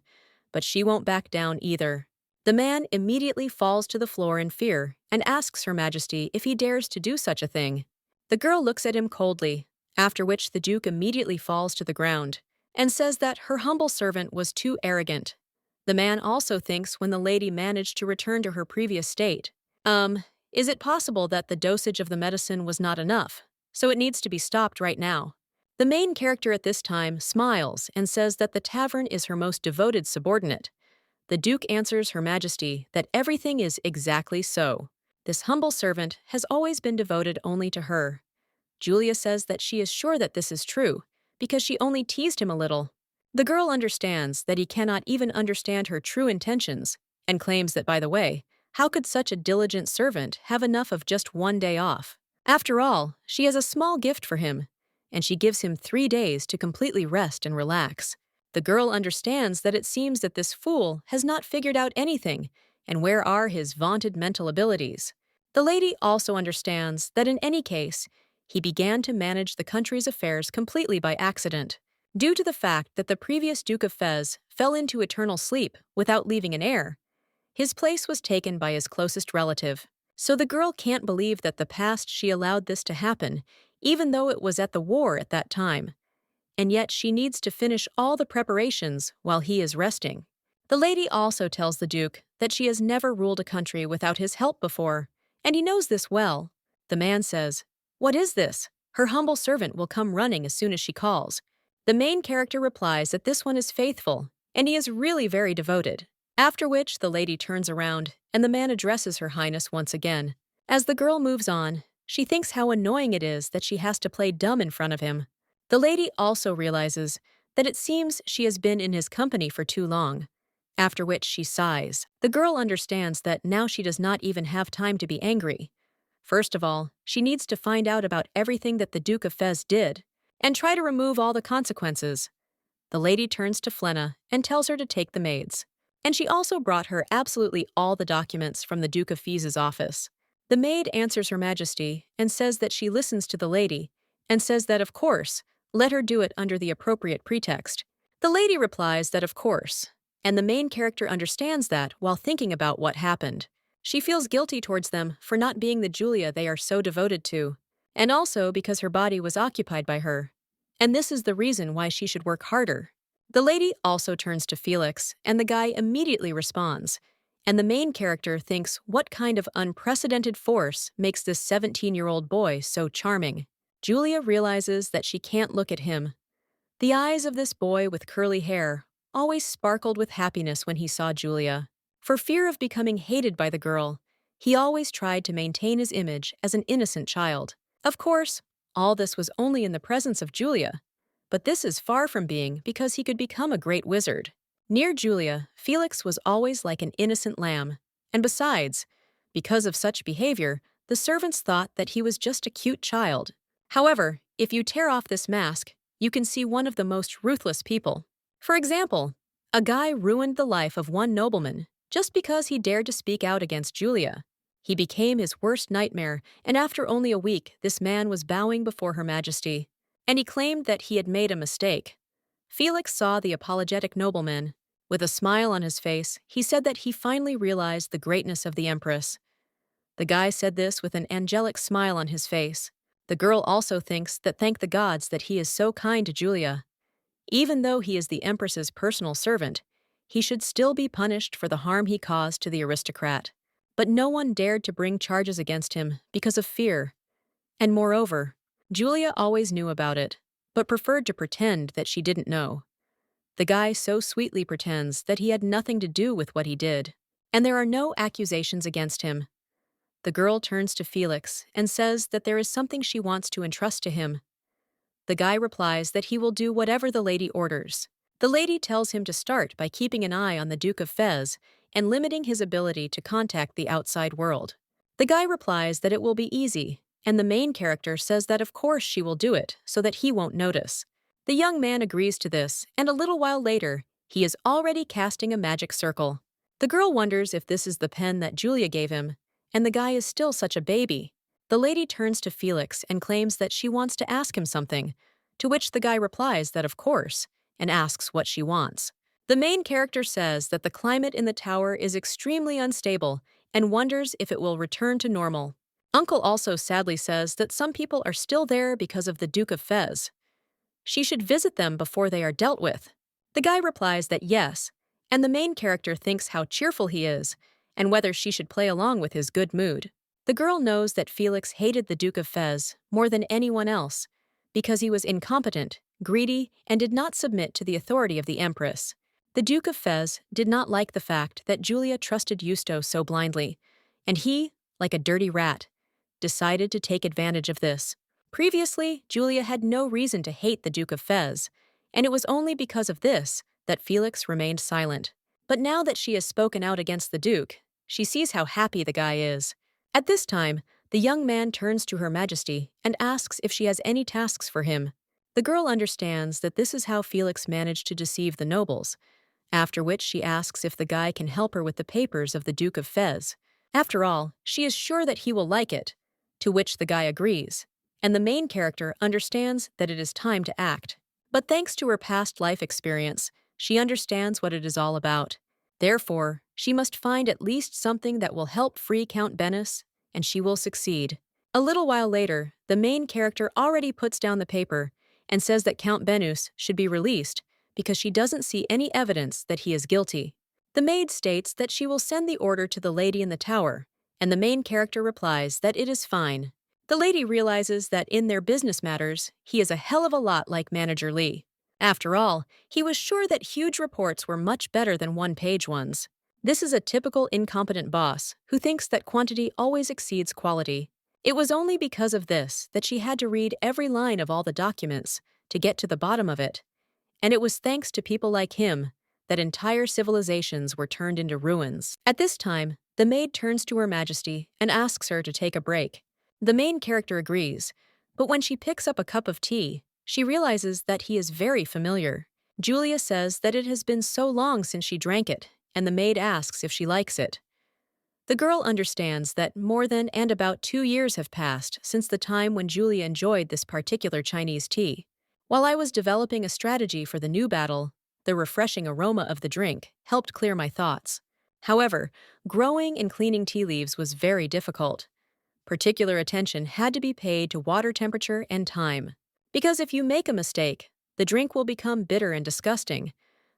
A: but she won't back down either. The man immediately falls to the floor in fear and asks Her Majesty if he dares to do such a thing. The girl looks at him coldly, after which the Duke immediately falls to the ground and says that her humble servant was too arrogant. The man also thinks when the lady managed to return to her previous state. Is it possible that the dosage of the medicine was not enough, so it needs to be stopped right now? The main character at this time smiles and says that the tavern is her most devoted subordinate. The Duke answers Her Majesty that everything is exactly so. This humble servant has always been devoted only to her. Julia says that she is sure that this is true, because she only teased him a little. The girl understands that he cannot even understand her true intentions, and claims that, by the way, how could such a diligent servant have enough of just one day off? After all, she has a small gift for him, and she gives him 3 days to completely rest and relax. The girl understands that it seems that this fool has not figured out anything, and where are his vaunted mental abilities? The lady also understands that in any case, he began to manage the country's affairs completely by accident, due to the fact that the previous Duke of Fez fell into eternal sleep without leaving an heir. His place was taken by his closest relative, so the girl can't believe that the past she allowed this to happen, even though it was at the war at that time. And yet she needs to finish all the preparations while he is resting. The lady also tells the Duke that she has never ruled a country without his help before, and he knows this well. The man says, "What is this? Her humble servant will come running as soon as she calls." The main character replies that this one is faithful, and he is really very devoted. After which, the lady turns around, and the man addresses Her Highness once again. As the girl moves on, she thinks how annoying it is that she has to play dumb in front of him. The lady also realizes that it seems she has been in his company for too long, after which she sighs. The girl understands that now she does not even have time to be angry. First of all, she needs to find out about everything that the Duke of Fez did, and try to remove all the consequences. The lady turns to Flenna and tells her to take the maids. And she also brought her absolutely all the documents from the Duke of Fez's office. The maid answers Her Majesty and says that she listens to the lady, and says that, of course, let her do it under the appropriate pretext. The lady replies that of course, and the main character understands that while thinking about what happened. She feels guilty towards them for not being the Julia they are so devoted to, and also because her body was occupied by her. And this is the reason why she should work harder. The lady also turns to Felix, and the guy immediately responds, and the main character thinks what kind of unprecedented force makes this 17-year-old boy so charming. Julia realizes that she can't look at him. The eyes of this boy with curly hair always sparkled with happiness when he saw Julia. For fear of becoming hated by the girl, he always tried to maintain his image as an innocent child. Of course, all this was only in the presence of Julia, but this is far from being because he could become a great wizard. Near Julia, Felix was always like an innocent lamb, and besides, because of such behavior, the servants thought that he was just a cute child. However, if you tear off this mask, you can see one of the most ruthless people. For example, a guy ruined the life of one nobleman just because he dared to speak out against Julia. He became his worst nightmare, and after only a week, this man was bowing before Her Majesty, and he claimed that he had made a mistake. Felix saw the apologetic nobleman. With a smile on his face, he said that he finally realized the greatness of the Empress. The guy said this with an angelic smile on his face. The girl also thinks that thank the gods that he is so kind to Julia. Even though he is the Empress's personal servant, he should still be punished for the harm he caused to the aristocrat. But no one dared to bring charges against him because of fear. And moreover, Julia always knew about it, but preferred to pretend that she didn't know. The guy so sweetly pretends that he had nothing to do with what he did, and there are no accusations against him. The girl turns to Felix and says that there is something she wants to entrust to him. The guy replies that he will do whatever the lady orders. The lady tells him to start by keeping an eye on the Duke of Fez and limiting his ability to contact the outside world. The guy replies that it will be easy, and the main character says that of course she will do it so that he won't notice. The young man agrees to this, and a little while later, he is already casting a magic circle. The girl wonders if this is the pen that Julia gave him, and the guy is still such a baby. The lady turns to Felix and claims that she wants to ask him something, to which the guy replies that of course, and asks what she wants. The main character says that the climate in the tower is extremely unstable and wonders if it will return to normal. Uncle also sadly says that some people are still there because of the Duke of Fez. She should visit them before they are dealt with. The guy replies that yes, and the main character thinks how cheerful he is and whether she should play along with his good mood. The girl knows that Felix hated the Duke of Fez more than anyone else because he was incompetent, greedy, and did not submit to the authority of the Empress. The Duke of Fez did not like the fact that Julia trusted Justo so blindly, and he, like a dirty rat, decided to take advantage of this. Previously, Julia had no reason to hate the Duke of Fez, and it was only because of this that Felix remained silent. But now that she has spoken out against the Duke, she sees how happy the guy is. At this time, the young man turns to Her Majesty and asks if she has any tasks for him. The girl understands that this is how Felix managed to deceive the nobles, after which she asks if the guy can help her with the papers of the Duke of Fez. After all, she is sure that he will like it, to which the guy agrees, and the main character understands that it is time to act. But thanks to her past life experience, she understands what it is all about. Therefore, she must find at least something that will help free Count Benis, and she will succeed. A little while later, the main character already puts down the paper and says that Count Benus should be released because she doesn't see any evidence that he is guilty. The maid states that she will send the order to the lady in the tower, and the main character replies that it is fine. The lady realizes that in their business matters, he is a hell of a lot like Manager Lee. After all, he was sure that huge reports were much better than one-page ones. This is a typical incompetent boss who thinks that quantity always exceeds quality. It was only because of this that she had to read every line of all the documents to get to the bottom of it. And it was thanks to people like him that entire civilizations were turned into ruins. At this time, the maid turns to Her Majesty and asks her to take a break. The main character agrees, but when she picks up a cup of tea, she realizes that he is very familiar. Julia says that it has been so long since she drank it, and the maid asks if she likes it. The girl understands that more than and about 2 years have passed since the time when Julia enjoyed this particular Chinese tea. While I was developing a strategy for the new battle, the refreshing aroma of the drink helped clear my thoughts. However, growing and cleaning tea leaves was very difficult. Particular attention had to be paid to water temperature and time. Because if you make a mistake, the drink will become bitter and disgusting.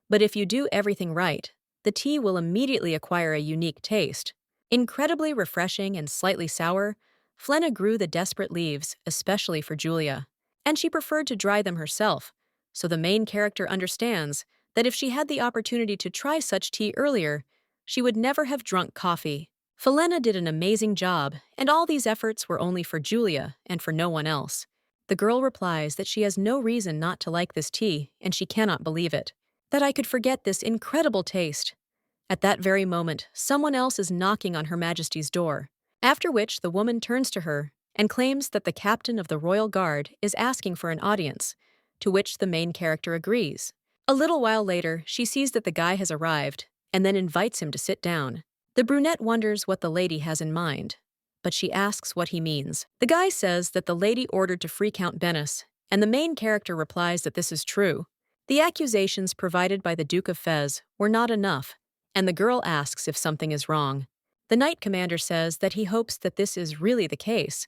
A: But if you do everything right, the tea will immediately acquire a unique taste. Incredibly refreshing and slightly sour, Flenna grew the desperate leaves, especially for Julia, and she preferred to dry them herself, so the main character understands that if she had the opportunity to try such tea earlier, she would never have drunk coffee. Flenna did an amazing job, and all these efforts were only for Julia and for no one else. The girl replies that she has no reason not to like this tea, and she cannot believe it. That I could forget this incredible taste. At that very moment, someone else is knocking on Her Majesty's door, after which the woman turns to her and claims that the captain of the royal guard is asking for an audience, to which the main character agrees. A little while later, she sees that the guy has arrived, and then invites him to sit down. The brunette wonders what the lady has in mind, but she asks what he means. The guy says that the lady ordered to free Count Benis, and the main character replies that this is true. The accusations provided by the Duke of Fez were not enough, and the girl asks if something is wrong. The knight commander says that he hopes that this is really the case,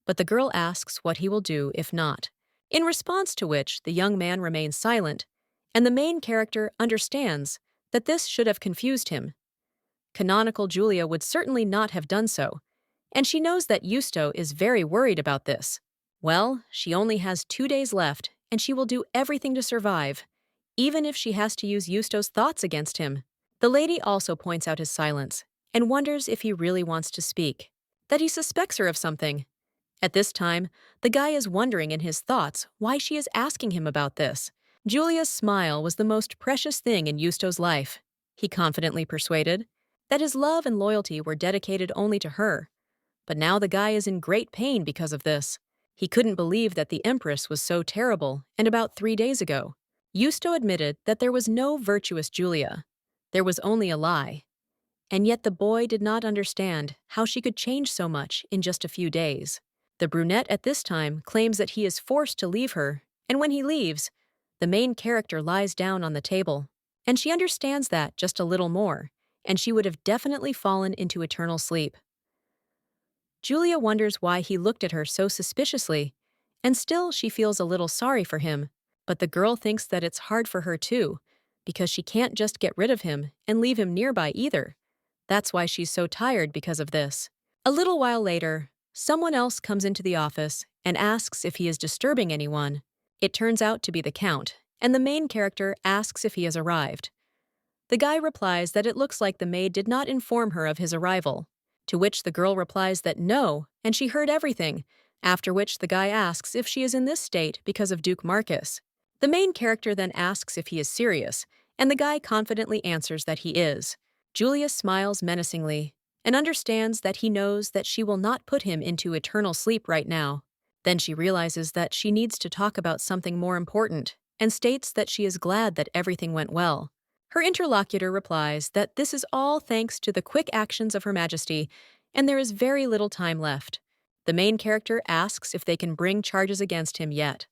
A: but the girl asks what he will do if not. In response to which, the young man remains silent, and the main character understands that this should have confused him. Canonical Julia would certainly not have done so, and she knows that Justo is very worried about this. Well, she only has 2 days left, and she will do everything to survive, even if she has to use Justo's thoughts against him. The lady also points out his silence, and wonders if he really wants to speak, that he suspects her of something. At this time, the guy is wondering in his thoughts why she is asking him about this. Julia's smile was the most precious thing in Justo's life, he confidently persuaded, that his love and loyalty were dedicated only to her. But now the guy is in great pain because of this. He couldn't believe that the Empress was so terrible, and about 3 days ago, Justo admitted that there was no virtuous Julia. There was only a lie. And yet the boy did not understand how she could change so much in just a few days. The brunette at this time claims that he is forced to leave her, and when he leaves, the main character lies down on the table and she understands that just a little more, and she would have definitely fallen into eternal sleep. Julia wonders why he looked at her so suspiciously, and still she feels a little sorry for him, but the girl thinks that it's hard for her too, because she can't just get rid of him and leave him nearby either. That's why she's so tired because of this. A little while later, someone else comes into the office and asks if he is disturbing anyone. It turns out to be the Count, and the main character asks if he has arrived. The guy replies that it looks like the maid did not inform her of his arrival, to which the girl replies that no, and she heard everything, after which the guy asks if she is in this state because of Duke Marcus. The main character then asks if he is serious, and the guy confidently answers that he is. Julia smiles menacingly and understands that he knows that she will not put him into eternal sleep right now. Then she realizes that she needs to talk about something more important and states that she is glad that everything went well. Her interlocutor replies that this is all thanks to the quick actions of Her Majesty, and there is very little time left. The main character asks if they can bring charges against him yet.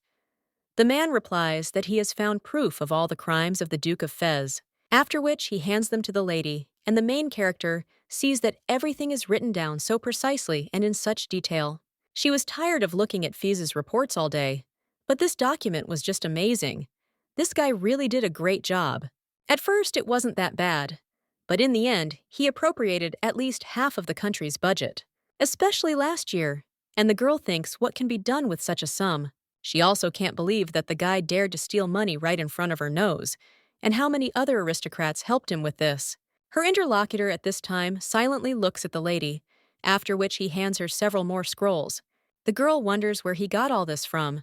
A: The man replies that he has found proof of all the crimes of the Duke of Fez, after which he hands them to the lady, and the main character sees that everything is written down so precisely and in such detail. She was tired of looking at Fez's reports all day, but this document was just amazing. This guy really did a great job. At first, it wasn't that bad, but in the end, he appropriated at least half of the country's budget, especially last year, and the girl thinks what can be done with such a sum. She also can't believe that the guy dared to steal money right in front of her nose, and how many other aristocrats helped him with this. Her interlocutor at this time silently looks at the lady, after which he hands her several more scrolls. The girl wonders where he got all this from,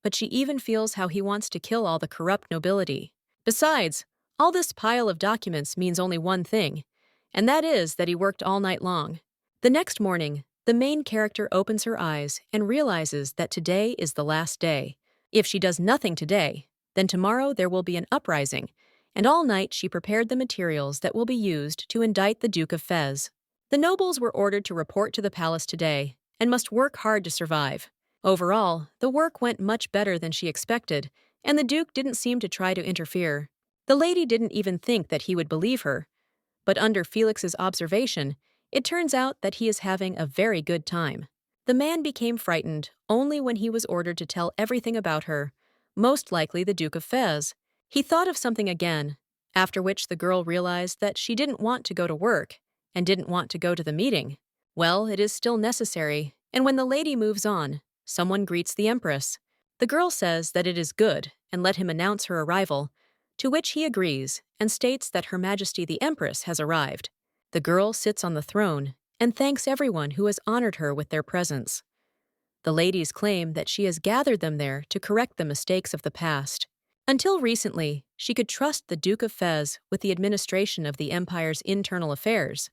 A: but she even feels how he wants to kill all the corrupt nobility. Besides, all this pile of documents means only one thing, and that is that he worked all night long. The next morning, the main character opens her eyes and realizes that today is the last day. If she does nothing today, then tomorrow there will be an uprising, and all night she prepared the materials that will be used to indict the Duke of Fez. The nobles were ordered to report to the palace today and must work hard to survive. Overall, the work went much better than she expected, and the Duke didn't seem to try to interfere. The lady didn't even think that he would believe her, but under Felix's observation, it turns out that he is having a very good time. The man became frightened only when he was ordered to tell everything about her, most likely the Duke of Fez. He thought of something again, after which the girl realized that she didn't want to go to work and didn't want to go to the meeting. Well, it is still necessary, and when the lady moves on, someone greets the Empress. The girl says that it is good and let him announce her arrival, to which he agrees and states that Her Majesty the Empress has arrived. The girl sits on the throne and thanks everyone who has honored her with their presence. The ladies claim that she has gathered them there to correct the mistakes of the past. Until recently, she could trust the Duke of Fez with the administration of the empire's internal affairs.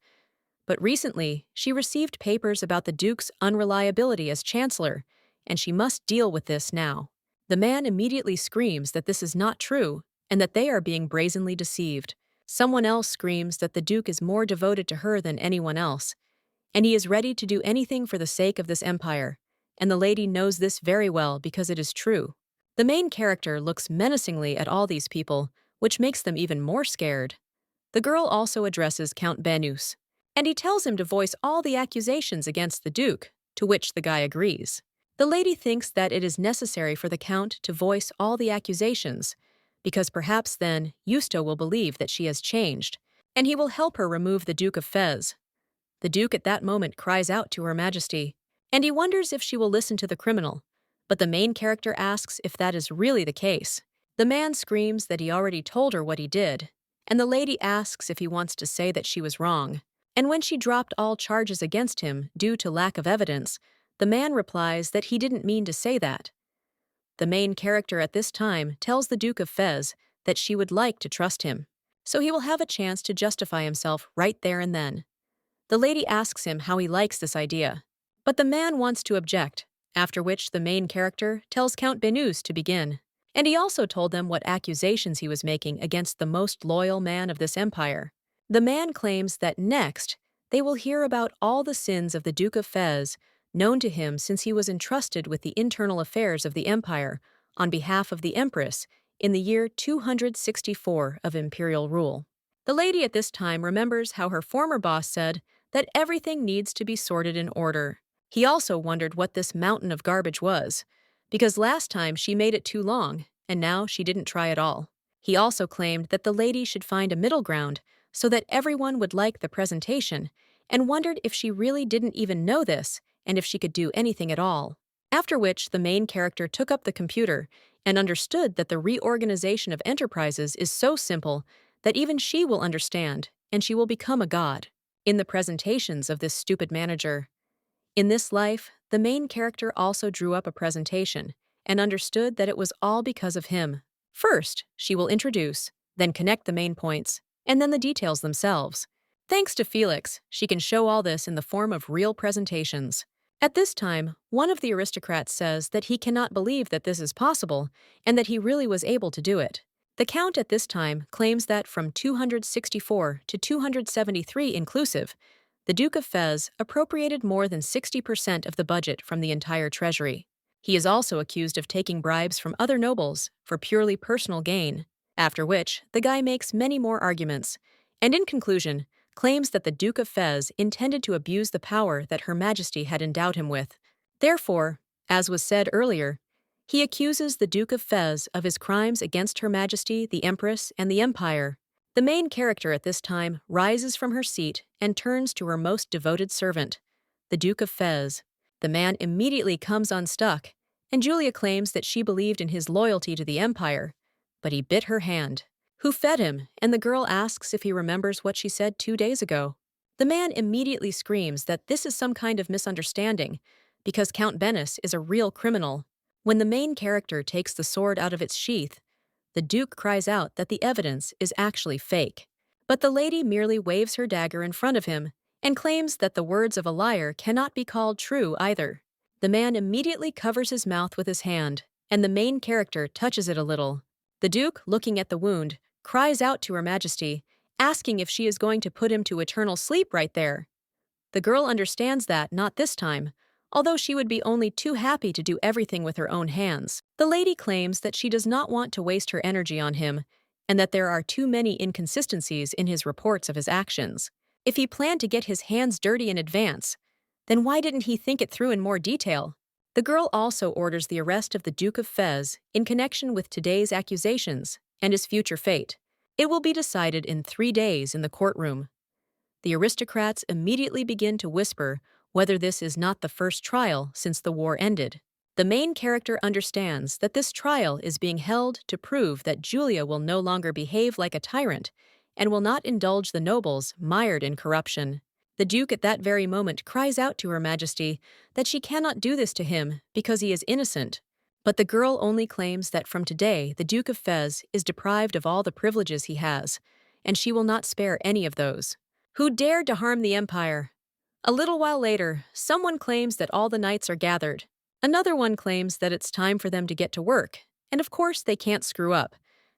A: But recently, she received papers about the Duke's unreliability as chancellor, and she must deal with this now. The man immediately screams that this is not true and that they are being brazenly deceived. Someone else screams that the Duke is more devoted to her than anyone else, and he is ready to do anything for the sake of this empire, and the lady knows this very well because it is true. The main character looks menacingly at all these people, which makes them even more scared. The girl also addresses Count Banus, and he tells him to voice all the accusations against the Duke, to which the guy agrees. The lady thinks that it is necessary for the Count to voice all the accusations, because perhaps then Justo will believe that she has changed, and he will help her remove the Duke of Fez. The Duke at that moment cries out to Her Majesty, and he wonders if she will listen to the criminal, but the main character asks if that is really the case. The man screams that he already told her what he did, and the lady asks if he wants to say that she was wrong. And when she dropped all charges against him due to lack of evidence, the man replies that he didn't mean to say that. The main character at this time tells the Duke of Fez that she would like to trust him, so he will have a chance to justify himself right there and then. The lady asks him how he likes this idea, but the man wants to object, after which the main character tells Count Banus to begin. And he also told them what accusations he was making against the most loyal man of this empire. The man claims that next, they will hear about all the sins of the Duke of Fez, known to him since he was entrusted with the internal affairs of the empire on behalf of the Empress in the year 264 of imperial rule. The lady at this time remembers how her former boss said that everything needs to be sorted in order. He also wondered what this mountain of garbage was, because last time she made it too long, and now she didn't try at all. He also claimed that the lady should find a middle ground so that everyone would like the presentation, and wondered if she really didn't even know this and if she could do anything at all. After which, the main character took up the computer and understood that the reorganization of enterprises is so simple that even she will understand, and she will become a god. In the presentations of this stupid manager. In this life, the main character also drew up a presentation and understood that it was all because of him. First, she will introduce, then connect the main points, and then the details themselves. Thanks to Felix, she can show all this in the form of real presentations. At this time, one of the aristocrats says that he cannot believe that this is possible and that he really was able to do it. The count at this time claims that from 264 to 273 inclusive, the Duke of Fez appropriated more than 60% of the budget from the entire treasury. He is also accused of taking bribes from other nobles for purely personal gain, after which the guy makes many more arguments, and in conclusion, claims that the Duke of Fez intended to abuse the power that Her Majesty had endowed him with. Therefore, as was said earlier, he accuses the Duke of Fez of his crimes against Her Majesty, the Empress, and the Empire. The main character at this time rises from her seat and turns to her most devoted servant, the Duke of Fez. The man immediately comes unstuck, and Julia claims that she believed in his loyalty to the Empire, but he bit her hand. Who fed him? And the girl asks if he remembers what she said 2 days ago. The man immediately screams that this is some kind of misunderstanding, because Count Benis is a real criminal. When the main character takes the sword out of its sheath, the Duke cries out that the evidence is actually fake. But the lady merely waves her dagger in front of him and claims that the words of a liar cannot be called true either. The man immediately covers his mouth with his hand, and the main character touches it a little. The Duke, looking at the wound, cries out to Her Majesty, asking if she is going to put him to eternal sleep right there. The girl understands that not this time, although she would be only too happy to do everything with her own hands. The lady claims that she does not want to waste her energy on him, and that there are too many inconsistencies in his reports of his actions. If he planned to get his hands dirty in advance, then why didn't he think it through in more detail? The girl also orders the arrest of the Duke of Fez in connection with today's accusations and his future fate. It will be decided in 3 days in the courtroom. The aristocrats immediately begin to whisper whether this is not the first trial since the war ended. The main character understands that this trial is being held to prove that Julia will no longer behave like a tyrant and will not indulge the nobles mired in corruption. The Duke at that very moment cries out to Her Majesty that she cannot do this to him because he is innocent. But the girl only claims that from today the Duke of Fez is deprived of all the privileges he has, and she will not spare any of those. Who dared to harm the Empire? A little while later, someone claims that all the knights are gathered. Another one claims that it's time for them to get to work, and of course they can't screw up,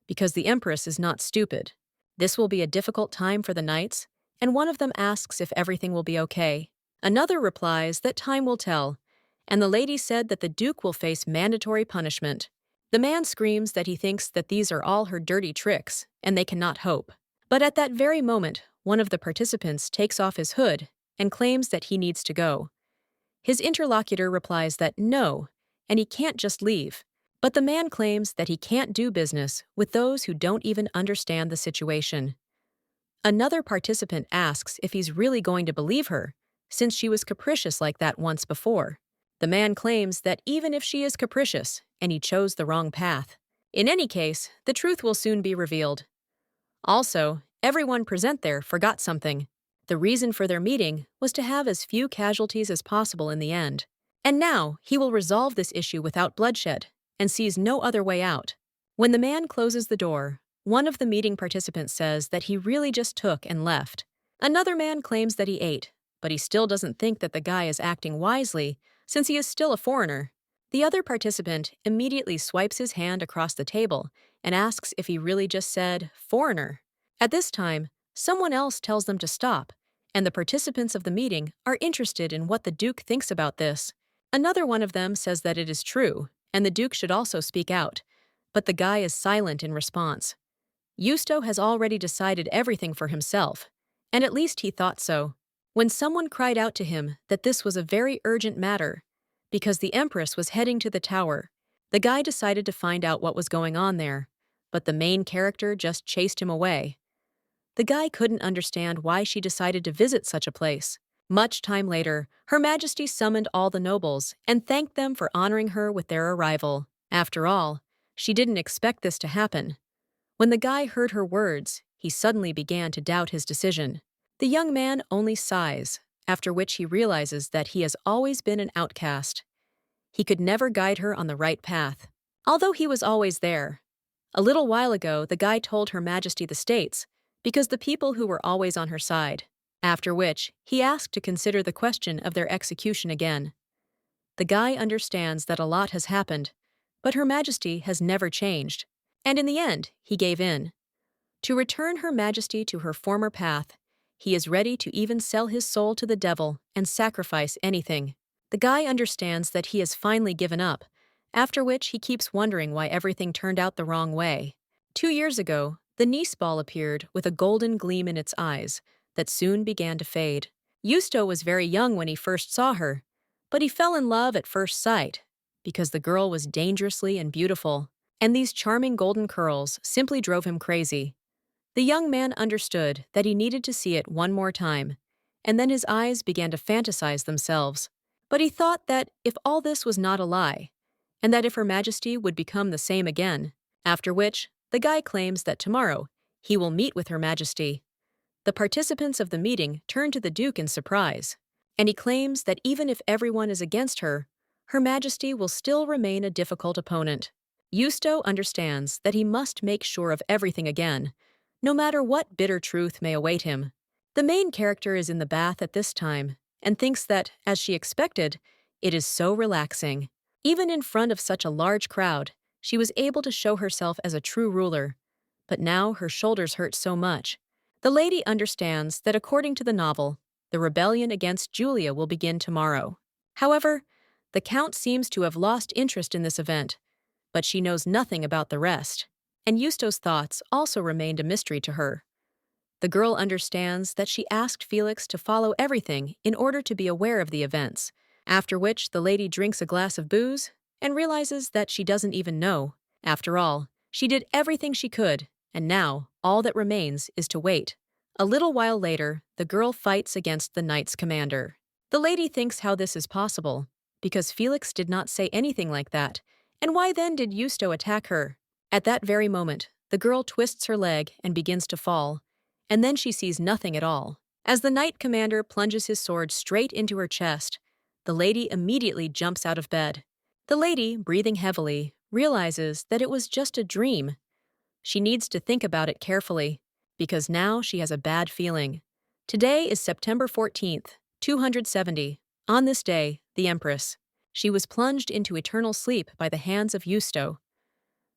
A: because the Empress is not stupid. This will be a difficult time for the knights, and one of them asks if everything will be okay. Another replies that time will tell, and the lady said that the Duke will face mandatory punishment. The man screams that he thinks that these are all her dirty tricks, and they cannot hope. But at that very moment, one of the participants takes off his hood and claims that he needs to go. His interlocutor replies that no, and he can't just leave. But the man claims that he can't do business with those who don't even understand the situation. Another participant asks if he's really going to believe her, since she was capricious like that once before. The man claims that even if she is capricious, and he chose the wrong path. In any case, the truth will soon be revealed. Also, everyone present there forgot something. The reason for their meeting was to have as few casualties as possible in the end. And now, he will resolve this issue without bloodshed, and sees no other way out. When the man closes the door, one of the meeting participants says that he really just took and left. Another man claims that he ate, but he still doesn't think that the guy is acting wisely, since he is still a foreigner. The other participant immediately swipes his hand across the table and asks if he really just said, "foreigner." At this time, someone else tells them to stop, and the participants of the meeting are interested in what the Duke thinks about this. Another one of them says that it is true, and the Duke should also speak out, but the guy is silent in response. Yusto has already decided everything for himself, and at least he thought so. When someone cried out to him that this was a very urgent matter, because the Empress was heading to the tower, the guy decided to find out what was going on there, but the main character just chased him away. The guy couldn't understand why she decided to visit such a place. Much time later, Her Majesty summoned all the nobles and thanked them for honoring her with their arrival. After all, she didn't expect this to happen. When the guy heard her words, he suddenly began to doubt his decision. The young man only sighs, after which he realizes that he has always been an outcast. He could never guide her on the right path, although he was always there. A little while ago, the guy told Her Majesty the States, because the people who were always on her side, after which he asked to consider the question of their execution again. The guy understands that a lot has happened, but Her Majesty has never changed, and in the end, he gave in. To return Her Majesty to her former path, he is ready to even sell his soul to the devil and sacrifice anything. The guy understands that he has finally given up, after which he keeps wondering why everything turned out the wrong way. 2 years ago, the Nice ball appeared with a golden gleam in its eyes that soon began to fade. Yusto was very young when he first saw her, but he fell in love at first sight because the girl was dangerously and beautiful, and these charming golden curls simply drove him crazy. The young man understood that he needed to see it one more time, and then his eyes began to fantasize themselves. But he thought that if all this was not a lie, and that if Her Majesty would become the same again, after which the guy claims that tomorrow he will meet with Her Majesty. The participants of the meeting turn to the Duke in surprise, and he claims that even if everyone is against her, Her Majesty will still remain a difficult opponent. Yusto understands that he must make sure of everything again, no matter what bitter truth may await him. The main character is in the bath at this time and thinks that, as she expected, it is so relaxing. Even in front of such a large crowd, she was able to show herself as a true ruler. But now her shoulders hurt so much. The lady understands that according to the novel, the rebellion against Julia will begin tomorrow. However, the Count seems to have lost interest in this event, but she knows nothing about the rest, and Yusto's thoughts also remained a mystery to her. The girl understands that she asked Felix to follow everything in order to be aware of the events, after which the lady drinks a glass of booze and realizes that she doesn't even know. After all, she did everything she could, and now all that remains is to wait. A little while later, the girl fights against the knight's commander. The lady thinks how this is possible, because Felix did not say anything like that, and why then did Yusto attack her? At that very moment, the girl twists her leg and begins to fall, and then she sees nothing at all. As the knight commander plunges his sword straight into her chest, the lady immediately jumps out of bed. The lady, breathing heavily, realizes that it was just a dream. She needs to think about it carefully, because now she has a bad feeling. Today is September 14th, 270. On this day, the Empress. She was plunged into eternal sleep by the hands of Yusto.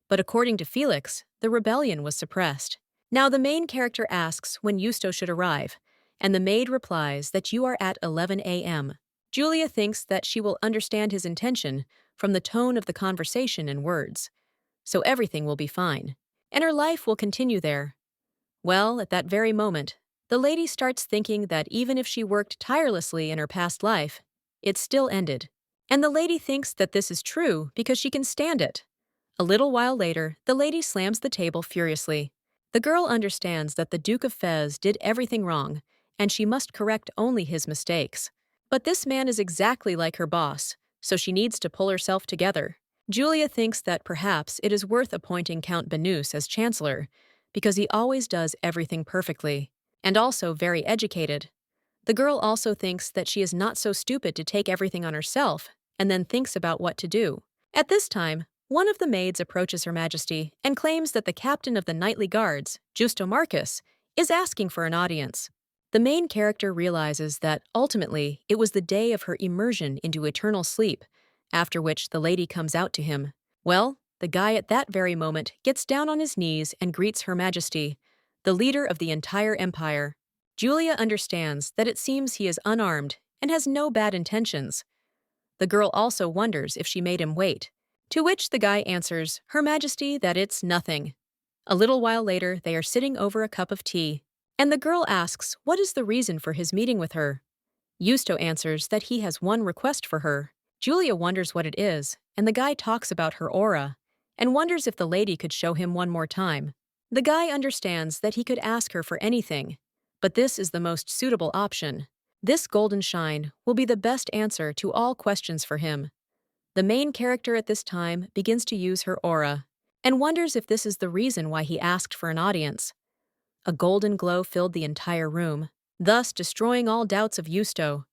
A: But according to Felix, the rebellion was suppressed. Now the main character asks when Yusto should arrive, and the maid replies that you are at 11 a.m. Julia thinks that she will understand his intention from the tone of the conversation and words, so everything will be fine, and her life will continue there. Well, at that very moment, the lady starts thinking that even if she worked tirelessly in her past life, it still ended. And the lady thinks that this is true because she can stand it. A little while later, the lady slams the table furiously. The girl understands that the Duke of Fez did everything wrong, and she must correct only his mistakes. But this man is exactly like her boss, so she needs to pull herself together. Julia thinks that perhaps it is worth appointing Count Banus as Chancellor, because he always does everything perfectly, and also very educated. The girl also thinks that she is not so stupid to take everything on herself, and then thinks about what to do. At this time, one of the maids approaches Her Majesty and claims that the captain of the knightly guards, Justo Marcus, is asking for an audience. The main character realizes that, ultimately, it was the day of her immersion into eternal sleep, after which the lady comes out to him. Well, the guy at that very moment gets down on his knees and greets Her Majesty, the leader of the entire empire. Julia understands that it seems he is unarmed and has no bad intentions. The girl also wonders if she made him wait. To which the guy answers, Her Majesty, that it's nothing. A little while later, they are sitting over a cup of tea, and the girl asks what is the reason for his meeting with her. Yusto answers that he has one request for her. Julia wonders what it is, and the guy talks about her aura, and wonders if the lady could show him one more time. The guy understands that he could ask her for anything, but this is the most suitable option. This golden shine will be the best answer to all questions for him. The main character at this time begins to use her aura, and wonders if this is the reason why he asked for an audience. A golden glow filled the entire room, thus destroying all doubts of Yusto.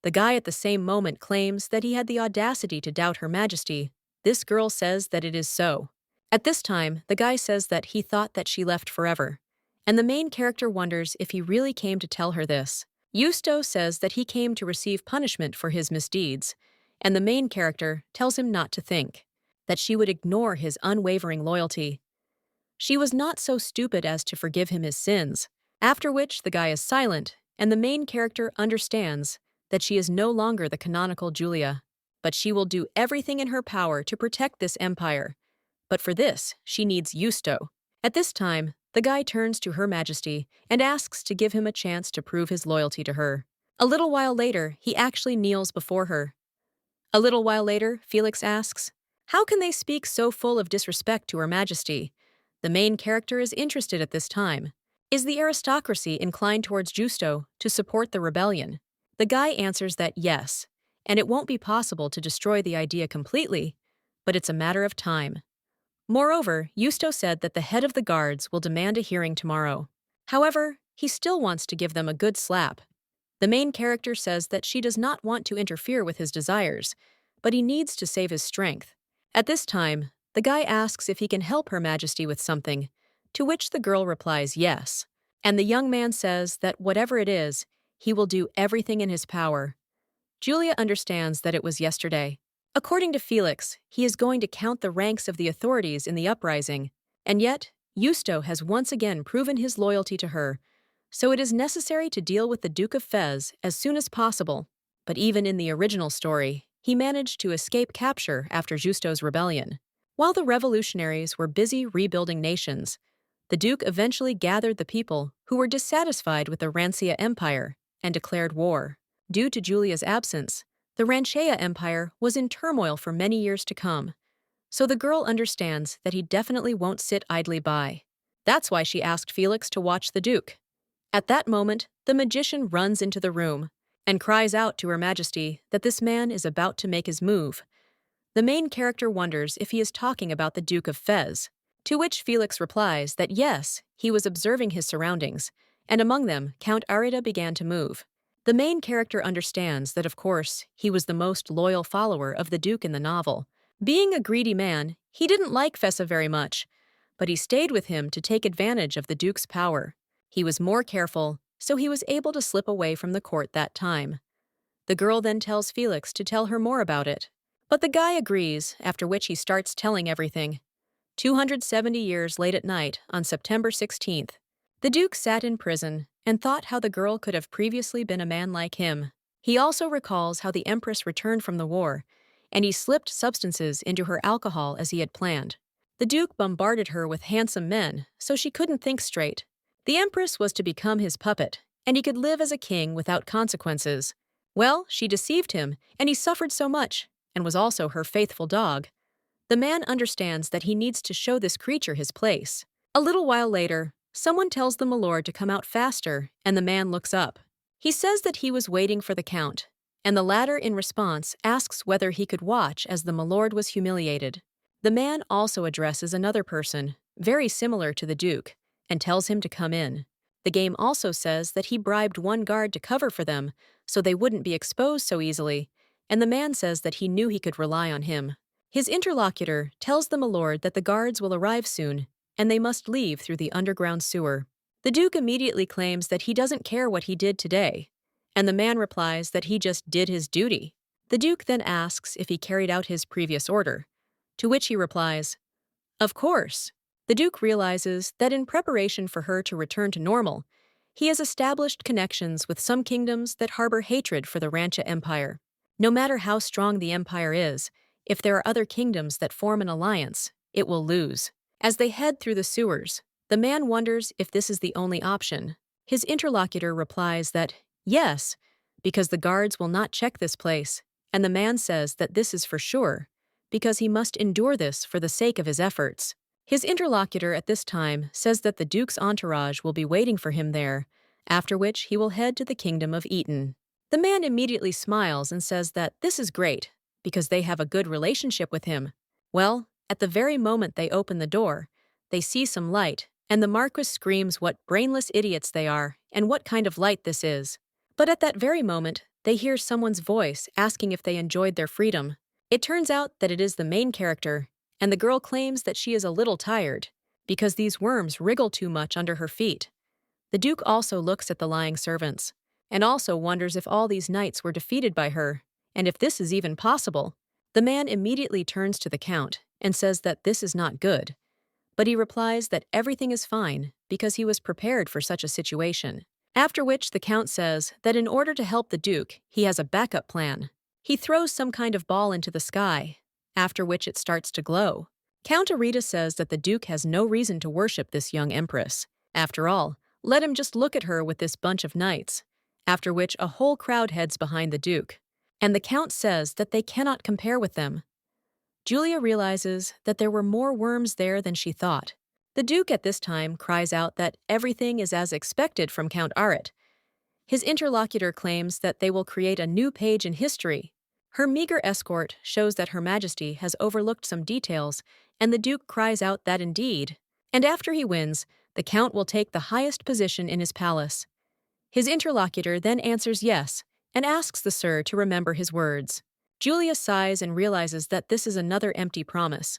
A: The guy at the same moment claims that he had the audacity to doubt Her Majesty. This girl says that it is so. At this time, the guy says that he thought that she left forever, and the main character wonders if he really came to tell her this. Yusto says that he came to receive punishment for his misdeeds, and the main character tells him not to think, that she would ignore his unwavering loyalty. She was not so stupid as to forgive him his sins, after which the guy is silent, and the main character understands that she is no longer the canonical Julia, but she will do everything in her power to protect this empire. But for this, she needs Yusto. At this time, the guy turns to Her Majesty and asks to give him a chance to prove his loyalty to her. A little while later, he actually kneels before her. A little while later, Felix asks, How can they speak so full of disrespect to Her Majesty? The main character is interested at this time. Is the aristocracy inclined towards Justo to support the rebellion? The guy answers that yes, and it won't be possible to destroy the idea completely, but it's a matter of time. Moreover, Yusto said that the head of the guards will demand a hearing tomorrow. However, he still wants to give them a good slap. The main character says that she does not want to interfere with his desires, but he needs to save his strength. At this time, the guy asks if he can help Her Majesty with something, to which the girl replies yes, and the young man says that whatever it is, he will do everything in his power. Julia understands that it was yesterday. According to Felix, he is going to count the ranks of the authorities in the uprising, and yet, Yusto has once again proven his loyalty to her, so it is necessary to deal with the Duke of Fez as soon as possible. But even in the original story, he managed to escape capture after Justo's rebellion. While the revolutionaries were busy rebuilding nations, the Duke eventually gathered the people who were dissatisfied with the Rancia Empire and declared war. Due to Julia's absence, the Rancia Empire was in turmoil for many years to come, so the girl understands that he definitely won't sit idly by. That's why she asked Felix to watch the Duke. At that moment, the magician runs into the room and cries out to Her Majesty that this man is about to make his move. The main character wonders if he is talking about the Duke of Fez, to which Felix replies that yes, he was observing his surroundings, and among them, Count Arida began to move. The main character understands that, of course, he was the most loyal follower of the Duke in the novel. Being a greedy man, he didn't like Fessa very much, but he stayed with him to take advantage of the Duke's power. He was more careful, so he was able to slip away from the court that time. The girl then tells Felix to tell her more about it. But the guy agrees, after which he starts telling everything. 270 years late at night, on September 16th, the Duke sat in prison and thought how the girl could have previously been a man like him. He also recalls how the Empress returned from the war, and he slipped substances into her alcohol as he had planned. The Duke bombarded her with handsome men, so she couldn't think straight. The Empress was to become his puppet, and he could live as a king without consequences. Well, she deceived him, and he suffered so much, and was also her faithful dog. The man understands that he needs to show this creature his place. A little while later, someone tells the milord to come out faster, and the man looks up. He says that he was waiting for the count, and the latter in response asks whether he could watch as the milord was humiliated. The man also addresses another person, very similar to the Duke, and tells him to come in. The game also says that he bribed one guard to cover for them, so they wouldn't be exposed so easily, and the man says that he knew he could rely on him. His interlocutor tells the milord that the guards will arrive soon, and they must leave through the underground sewer. The Duke immediately claims that he doesn't care what he did today, and the man replies that he just did his duty. The Duke then asks if he carried out his previous order, to which he replies, "Of course." The Duke realizes that in preparation for her to return to normal, he has established connections with some kingdoms that harbor hatred for the Rancia Empire. No matter how strong the empire is, If there are other kingdoms that form an alliance, it will lose. As they head through the sewers, the man wonders if this is the only option. His interlocutor replies that, yes, because the guards will not check this place, and the man says that this is for sure, because he must endure this for the sake of his efforts. His interlocutor at this time says that the Duke's entourage will be waiting for him there, after which he will head to the kingdom of Eton. The man immediately smiles and says that this is great, because they have a good relationship with him. Well, at the very moment they open the door, they see some light, and the Marquis screams what brainless idiots they are and what kind of light this is. But at that very moment, they hear someone's voice asking if they enjoyed their freedom. It turns out that it is the main character, and the girl claims that she is a little tired, because these worms wriggle too much under her feet. The Duke also looks at the lying servants, and also wonders if all these knights were defeated by her, and if this is even possible. The man immediately turns to the Count and says that this is not good, but he replies that everything is fine because he was prepared for such a situation. After which the Count says that in order to help the Duke, he has a backup plan. He throws some kind of ball into the sky, after which it starts to glow. Count Arita says that the Duke has no reason to worship this young Empress. After all, let him just look at her with this bunch of knights, after which a whole crowd heads behind the Duke, and the Count says that they cannot compare with them. Julia realizes that there were more worms there than she thought. The Duke at this time cries out that everything is as expected from Count Arit. His interlocutor claims that they will create a new page in history. Her meager escort shows that Her Majesty has overlooked some details, and the Duke cries out that indeed. And after he wins, the Count will take the highest position in his palace. His interlocutor then answers yes, and asks the Sir to remember his words. Julia sighs and realizes that this is another empty promise.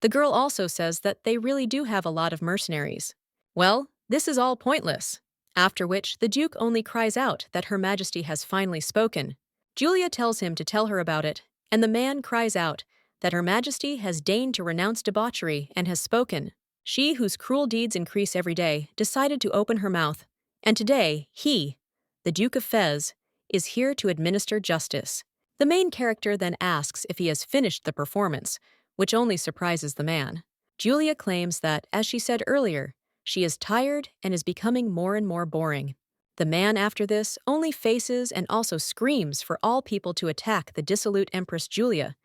A: The girl also says that they really do have a lot of mercenaries. Well, this is all pointless. After which, the Duke only cries out that Her Majesty has finally spoken. Julia tells him to tell her about it, and the man cries out that Her Majesty has deigned to renounce debauchery and has spoken. She, whose cruel deeds increase every day, decided to open her mouth, and today he, the Duke of Fez, is here to administer justice. The main character then asks if he has finished the performance, which only surprises the man. Julia claims that, as she said earlier, she is tired and is becoming more and more boring. The man after this only faces and also screams for all people to attack the dissolute Empress Julia,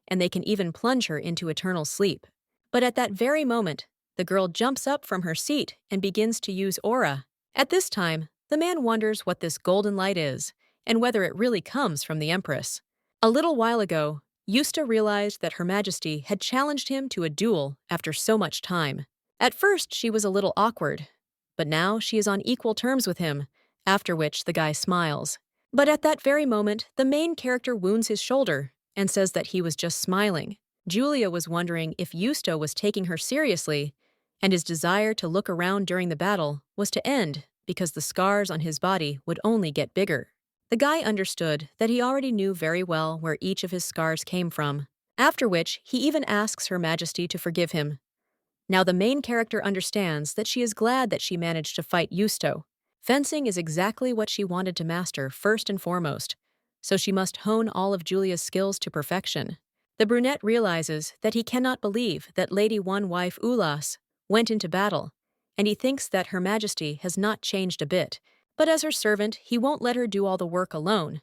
A: and they can even plunge her into eternal sleep. But at that very moment, the girl jumps up from her seat and begins to use aura. At this time, the man wonders what this golden light is, and whether it really comes from the Empress. A little while ago, Yusta realized that Her Majesty had challenged him to a duel after so much time. At first, she was a little awkward, but now she is on equal terms with him, after which the guy smiles. But at that very moment, the main character wounds his shoulder and says that he was just smiling. Julia was wondering if Yusta was taking her seriously, and his desire to look around during the battle was to end because the scars on his body would only get bigger. The guy understood that he already knew very well where each of his scars came from, after which he even asks Her Majesty to forgive him. Now the main character understands that she is glad that she managed to fight Yusto. Fencing is exactly what she wanted to master first and foremost, so she must hone all of Julia's skills to perfection. The brunette realizes that he cannot believe that Lady One-Wife Ulas went into battle, and he thinks that Her Majesty has not changed a bit, but as her servant, he won't let her do all the work alone.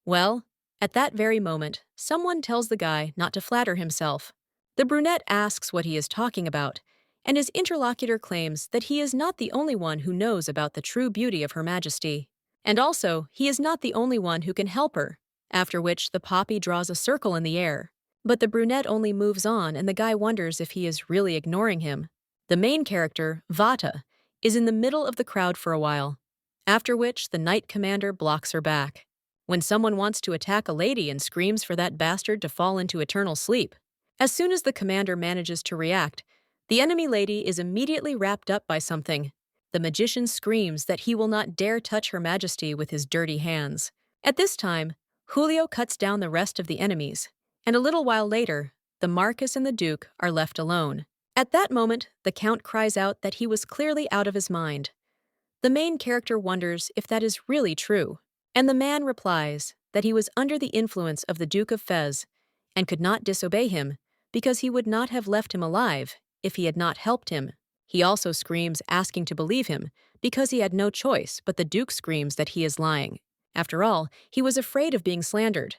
A: Well, at that very moment, someone tells the guy not to flatter himself. The brunette asks what he is talking about, and his interlocutor claims that he is not the only one who knows about the true beauty of Her Majesty. And also, he is not the only one who can help her, after which the poppy draws a circle in the air. But the brunette only moves on, and the guy wonders if he is really ignoring him. The main character, Vata, is in the middle of the crowd for a while, after which the knight commander blocks her back. When someone wants to attack a lady and screams for that bastard to fall into eternal sleep, as soon as the commander manages to react, the enemy lady is immediately wrapped up by something. The magician screams that he will not dare touch Her Majesty with his dirty hands. At this time, Julio cuts down the rest of the enemies, and a little while later, the Marquis and the Duke are left alone. At that moment, the Count cries out that he was clearly out of his mind. The main character wonders if that is really true, and the man replies that he was under the influence of the Duke of Fez, and could not disobey him because he would not have left him alive if he had not helped him. He also screams asking to believe him because he had no choice, but the Duke screams that he is lying. After all, he was afraid of being slandered.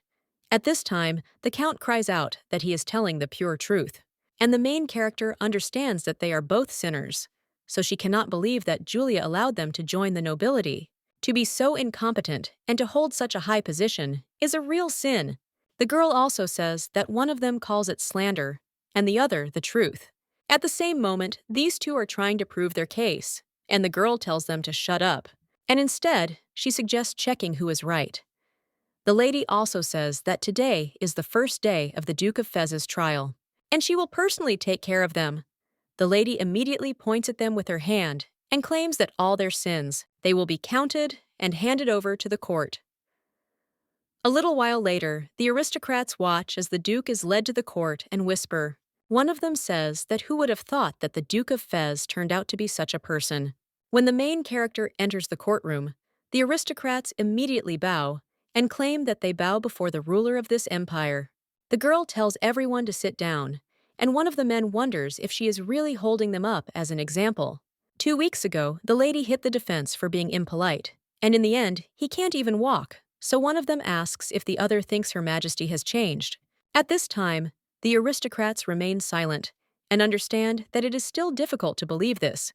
A: At this time, the Count cries out that he is telling the pure truth, and the main character understands that they are both sinners, so she cannot believe that Julia allowed them to join the nobility. To be so incompetent and to hold such a high position is a real sin. The girl also says that one of them calls it slander, and the other the truth. At the same moment, these two are trying to prove their case, and the girl tells them to shut up, and instead, she suggests checking who is right. The lady also says that today is the first day of the Duke of Fez's trial, and she will personally take care of them. The lady immediately points at them with her hand and claims that all their sins, they will be counted and handed over to the court. A little while later, the aristocrats watch as the Duke is led to the court and whisper. One of them says that who would have thought that the Duke of Fez turned out to be such a person. When the main character enters the courtroom, the aristocrats immediately bow and claim that they bow before the ruler of this empire. The girl tells everyone to sit down, and one of the men wonders if she is really holding them up as an example. 2 weeks ago, the lady hit the defense for being impolite, and in the end, he can't even walk, so one of them asks if the other thinks Her Majesty has changed. At this time, the aristocrats remain silent and understand that it is still difficult to believe this,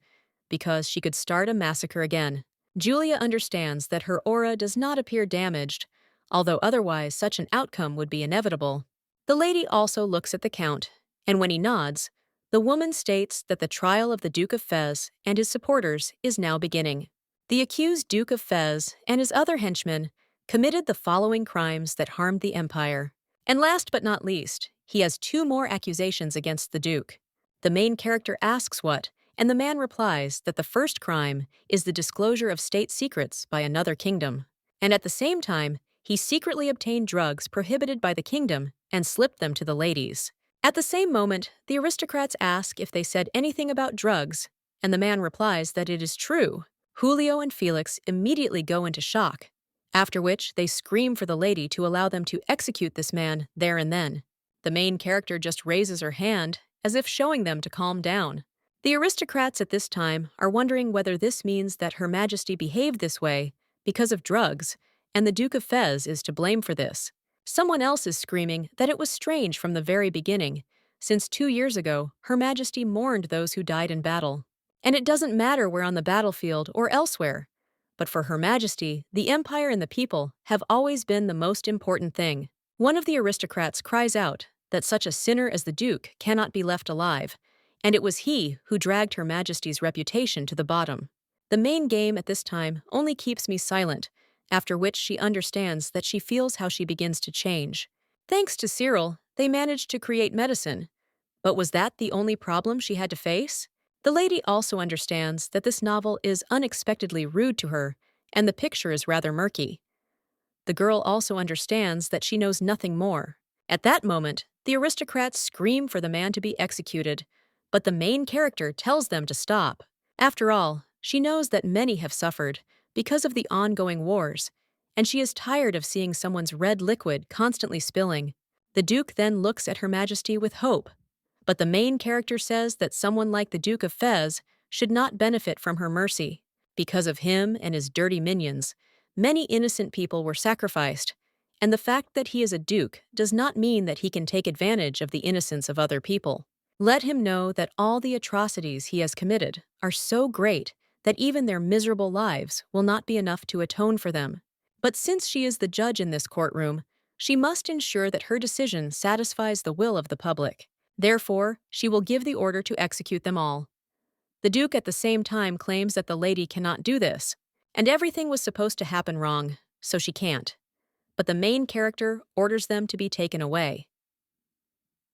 A: because she could start a massacre again. Julia understands that her aura does not appear damaged, although otherwise such an outcome would be inevitable. The lady also looks at the Count, and when he nods, the woman states that the trial of the Duke of Fez and his supporters is now beginning. The accused Duke of Fez and his other henchmen committed the following crimes that harmed the empire. And last but not least, he has 2 more accusations against the Duke. The main character asks what, and the man replies that the first crime is the disclosure of state secrets by another kingdom, and at the same time, he secretly obtained drugs prohibited by the kingdom and slipped them to the ladies. At the same moment, the aristocrats ask if they said anything about drugs, and the man replies that it is true. Julio and Felix immediately go into shock, after which they scream for the lady to allow them to execute this man there and then. The main character just raises her hand, as if showing them to calm down. The aristocrats at this time are wondering whether this means that Her Majesty behaved this way because of drugs, and the Duke of Fez is to blame for this. Someone else is screaming that it was strange from the very beginning, since 2 years ago, Her Majesty mourned those who died in battle. And it doesn't matter where on the battlefield or elsewhere, but for Her Majesty, the empire and the people have always been the most important thing. One of the aristocrats cries out that such a sinner as the Duke cannot be left alive, and it was he who dragged Her Majesty's reputation to the bottom. The main game at this time only keeps me silent, after which she understands that she feels how she begins to change. Thanks to Cyril, they managed to create medicine. But was that the only problem she had to face? The lady also understands that this novel is unexpectedly rude to her, and the picture is rather murky. The girl also understands that she knows nothing more. At that moment, the aristocrats scream for the man to be executed, but the main character tells them to stop. After all, she knows that many have suffered because of the ongoing wars, and she is tired of seeing someone's red liquid constantly spilling. The Duke then looks at Her Majesty with hope, but the main character says that someone like the Duke of Fez should not benefit from her mercy. Because of him and his dirty minions, many innocent people were sacrificed, and the fact that he is a duke does not mean that he can take advantage of the innocence of other people. Let him know that all the atrocities he has committed are so great that even their miserable lives will not be enough to atone for them. But since she is the judge in this courtroom, she must ensure that her decision satisfies the will of the public. Therefore, she will give the order to execute them all. The Duke at the same time claims that the lady cannot do this, and everything was supposed to happen wrong, so she can't. But the main character orders them to be taken away.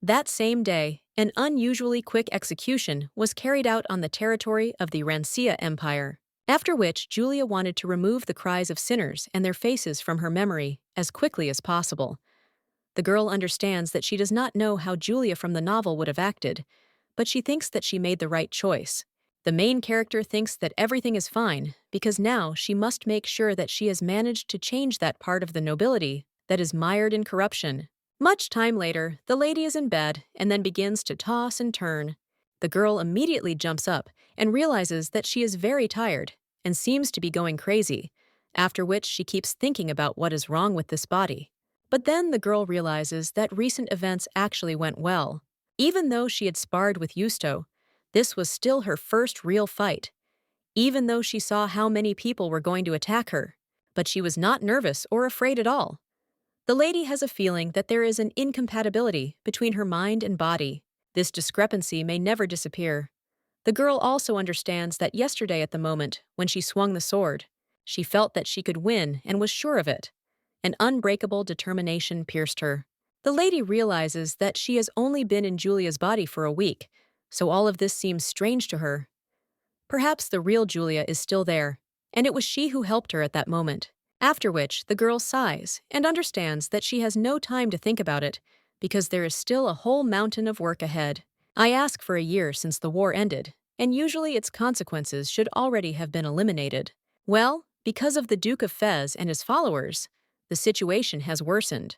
A: That same day, an unusually quick execution was carried out on the territory of the Rancia Empire, after which Julia wanted to remove the cries of sinners and their faces from her memory as quickly as possible. The girl understands that she does not know how Julia from the novel would have acted, but she thinks that she made the right choice. The main character thinks that everything is fine because now she must make sure that she has managed to change that part of the nobility that is mired in corruption. Much time later, the lady is in bed and then begins to toss and turn. The girl immediately jumps up and realizes that she is very tired and seems to be going crazy, after which she keeps thinking about what is wrong with this body. But then the girl realizes that recent events actually went well. Even though she had sparred with Yusto, this was still her first real fight, even though she saw how many people were going to attack her. But she was not nervous or afraid at all. The lady has a feeling that there is an incompatibility between her mind and body. This discrepancy may never disappear. The girl also understands that yesterday at the moment, when she swung the sword, she felt that she could win and was sure of it. An unbreakable determination pierced her. The lady realizes that she has only been in Julia's body for a week, so all of this seems strange to her. Perhaps the real Julia is still there, and it was she who helped her at that moment. After which, the girl sighs and understands that she has no time to think about it, because there is still a whole mountain of work ahead. I ask for a year since the war ended, and usually its consequences should already have been eliminated. Well, because of the Duke of Fez and his followers, the situation has worsened.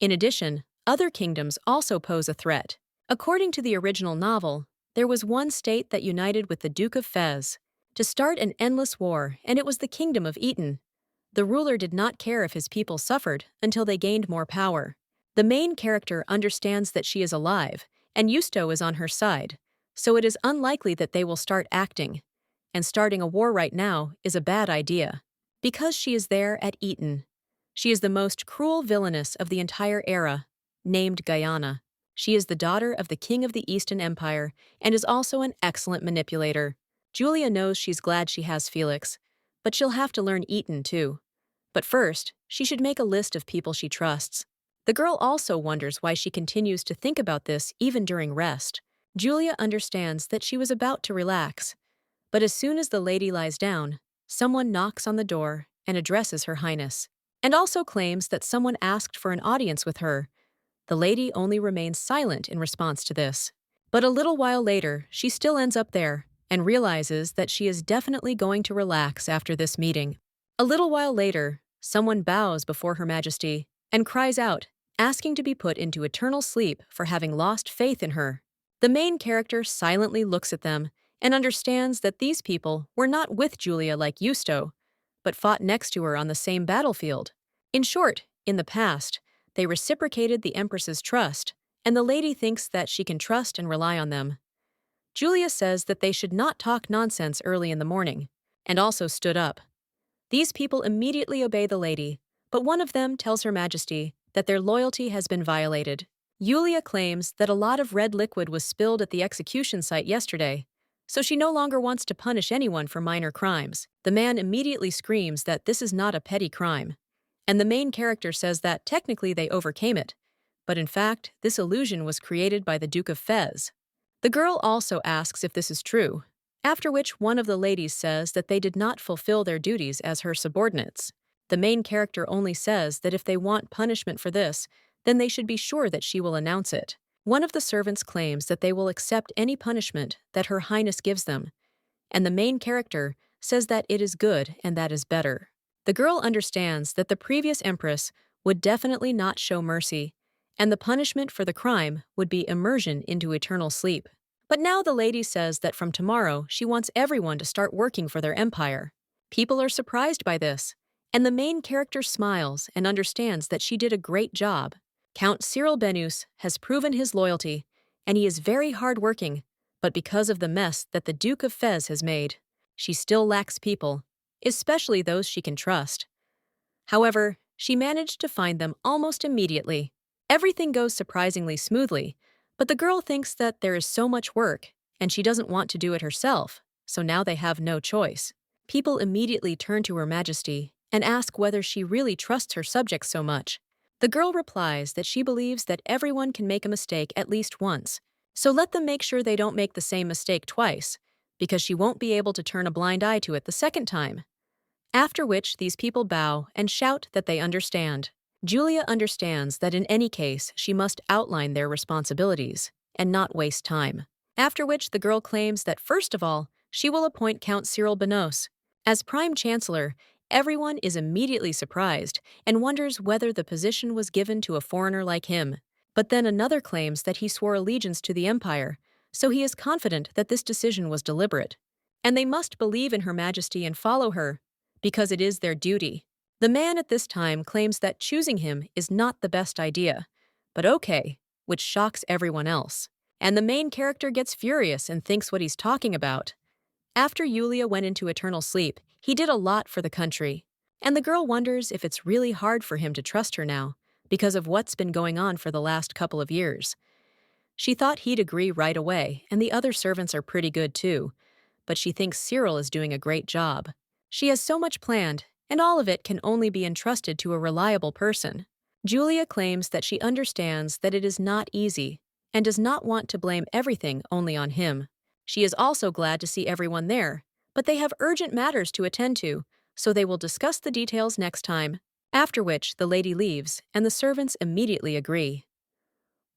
A: In addition, other kingdoms also pose a threat. According to the original novel, there was one state that united with the Duke of Fez to start an endless war, and it was the Kingdom of Eton. The ruler did not care if his people suffered until they gained more power. The main character understands that she is alive, and Yusto is on her side, so it is unlikely that they will start acting. And starting a war right now is a bad idea. Because she is there at Eton. She is the most cruel villainess of the entire era, named Guyana. She is the daughter of the King of the Eastern Empire and is also an excellent manipulator. Julia knows she's glad she has Felix, but she'll have to learn Eton too. But first, she should make a list of people she trusts. The girl also wonders why she continues to think about this even during rest. Julia understands that she was about to relax, but as soon as the lady lies down, someone knocks on the door and addresses Her Highness, and also claims that someone asked for an audience with her. The lady only remains silent in response to this. But a little while later, she still ends up there and realizes that she is definitely going to relax after this meeting. A little while later, someone bows before Her Majesty and cries out, asking to be put into eternal sleep for having lost faith in her. The main character silently looks at them and understands that these people were not with Julia like Yusto, but fought next to her on the same battlefield. In short, in the past, they reciprocated the Empress's trust, and the lady thinks that she can trust and rely on them. Julia says that they should not talk nonsense early in the morning, and also stood up. These people immediately obey the lady, but one of them tells Her Majesty that their loyalty has been violated. Julia claims that a lot of red liquid was spilled at the execution site yesterday, so she no longer wants to punish anyone for minor crimes. The man immediately screams that this is not a petty crime, and the main character says that technically they overcame it, but in fact, this illusion was created by the Duke of Fez. The girl also asks if this is true, after which one of the ladies says that they did not fulfill their duties as her subordinates. The main character only says that if they want punishment for this, then they should be sure that she will announce it. One of the servants claims that they will accept any punishment that Her Highness gives them, and the main character says that it is good and that is better. The girl understands that the previous Empress would definitely not show mercy, and the punishment for the crime would be immersion into eternal sleep. But now the lady says that from tomorrow she wants everyone to start working for their empire. People are surprised by this, and the main character smiles and understands that she did a great job. Count Cyril Benus has proven his loyalty, and he is very hardworking, but because of the mess that the Duke of Fez has made, she still lacks people, especially those she can trust. However, she managed to find them almost immediately. Everything goes surprisingly smoothly, but the girl thinks that there is so much work, and she doesn't want to do it herself, so now they have no choice. People immediately turn to Her Majesty and ask whether she really trusts her subjects so much. The girl replies that she believes that everyone can make a mistake at least once, so let them make sure they don't make the same mistake twice, because she won't be able to turn a blind eye to it the second time. After which these people bow and shout that they understand. Julia understands that in any case she must outline their responsibilities and not waste time. After which the girl claims that first of all, she will appoint Count Cyril Benos as Prime Chancellor Everyone is immediately surprised and wonders whether the position was given to a foreigner like him. But then another claims that he swore allegiance to the empire, so he is confident that this decision was deliberate. And they must believe in Her Majesty and follow her, because it is their duty. The man at this time claims that choosing him is not the best idea, but okay, which shocks everyone else. And the main character gets furious and thinks what he's talking about. After Yulia went into eternal sleep, he did a lot for the country. And the girl wonders if it's really hard for him to trust her now, because of what's been going on for the last couple of years. She thought he'd agree right away, and the other servants are pretty good too, but she thinks Cyril is doing a great job. She has so much planned, and all of it can only be entrusted to a reliable person. Julia claims that she understands that it is not easy, and does not want to blame everything only on him. She is also glad to see everyone there, but they have urgent matters to attend to, so they will discuss the details next time. After which, the lady leaves, and the servants immediately agree.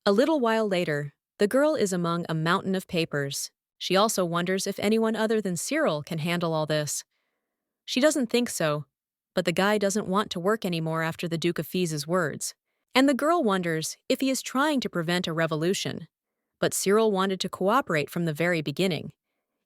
A: A little while later, the girl is among a mountain of papers. She also wonders if anyone other than Cyril can handle all this. She doesn't think so, but the guy doesn't want to work anymore after the Duke of Fee's words. And the girl wonders if he is trying to prevent a revolution. But Cyril wanted to cooperate from the very beginning.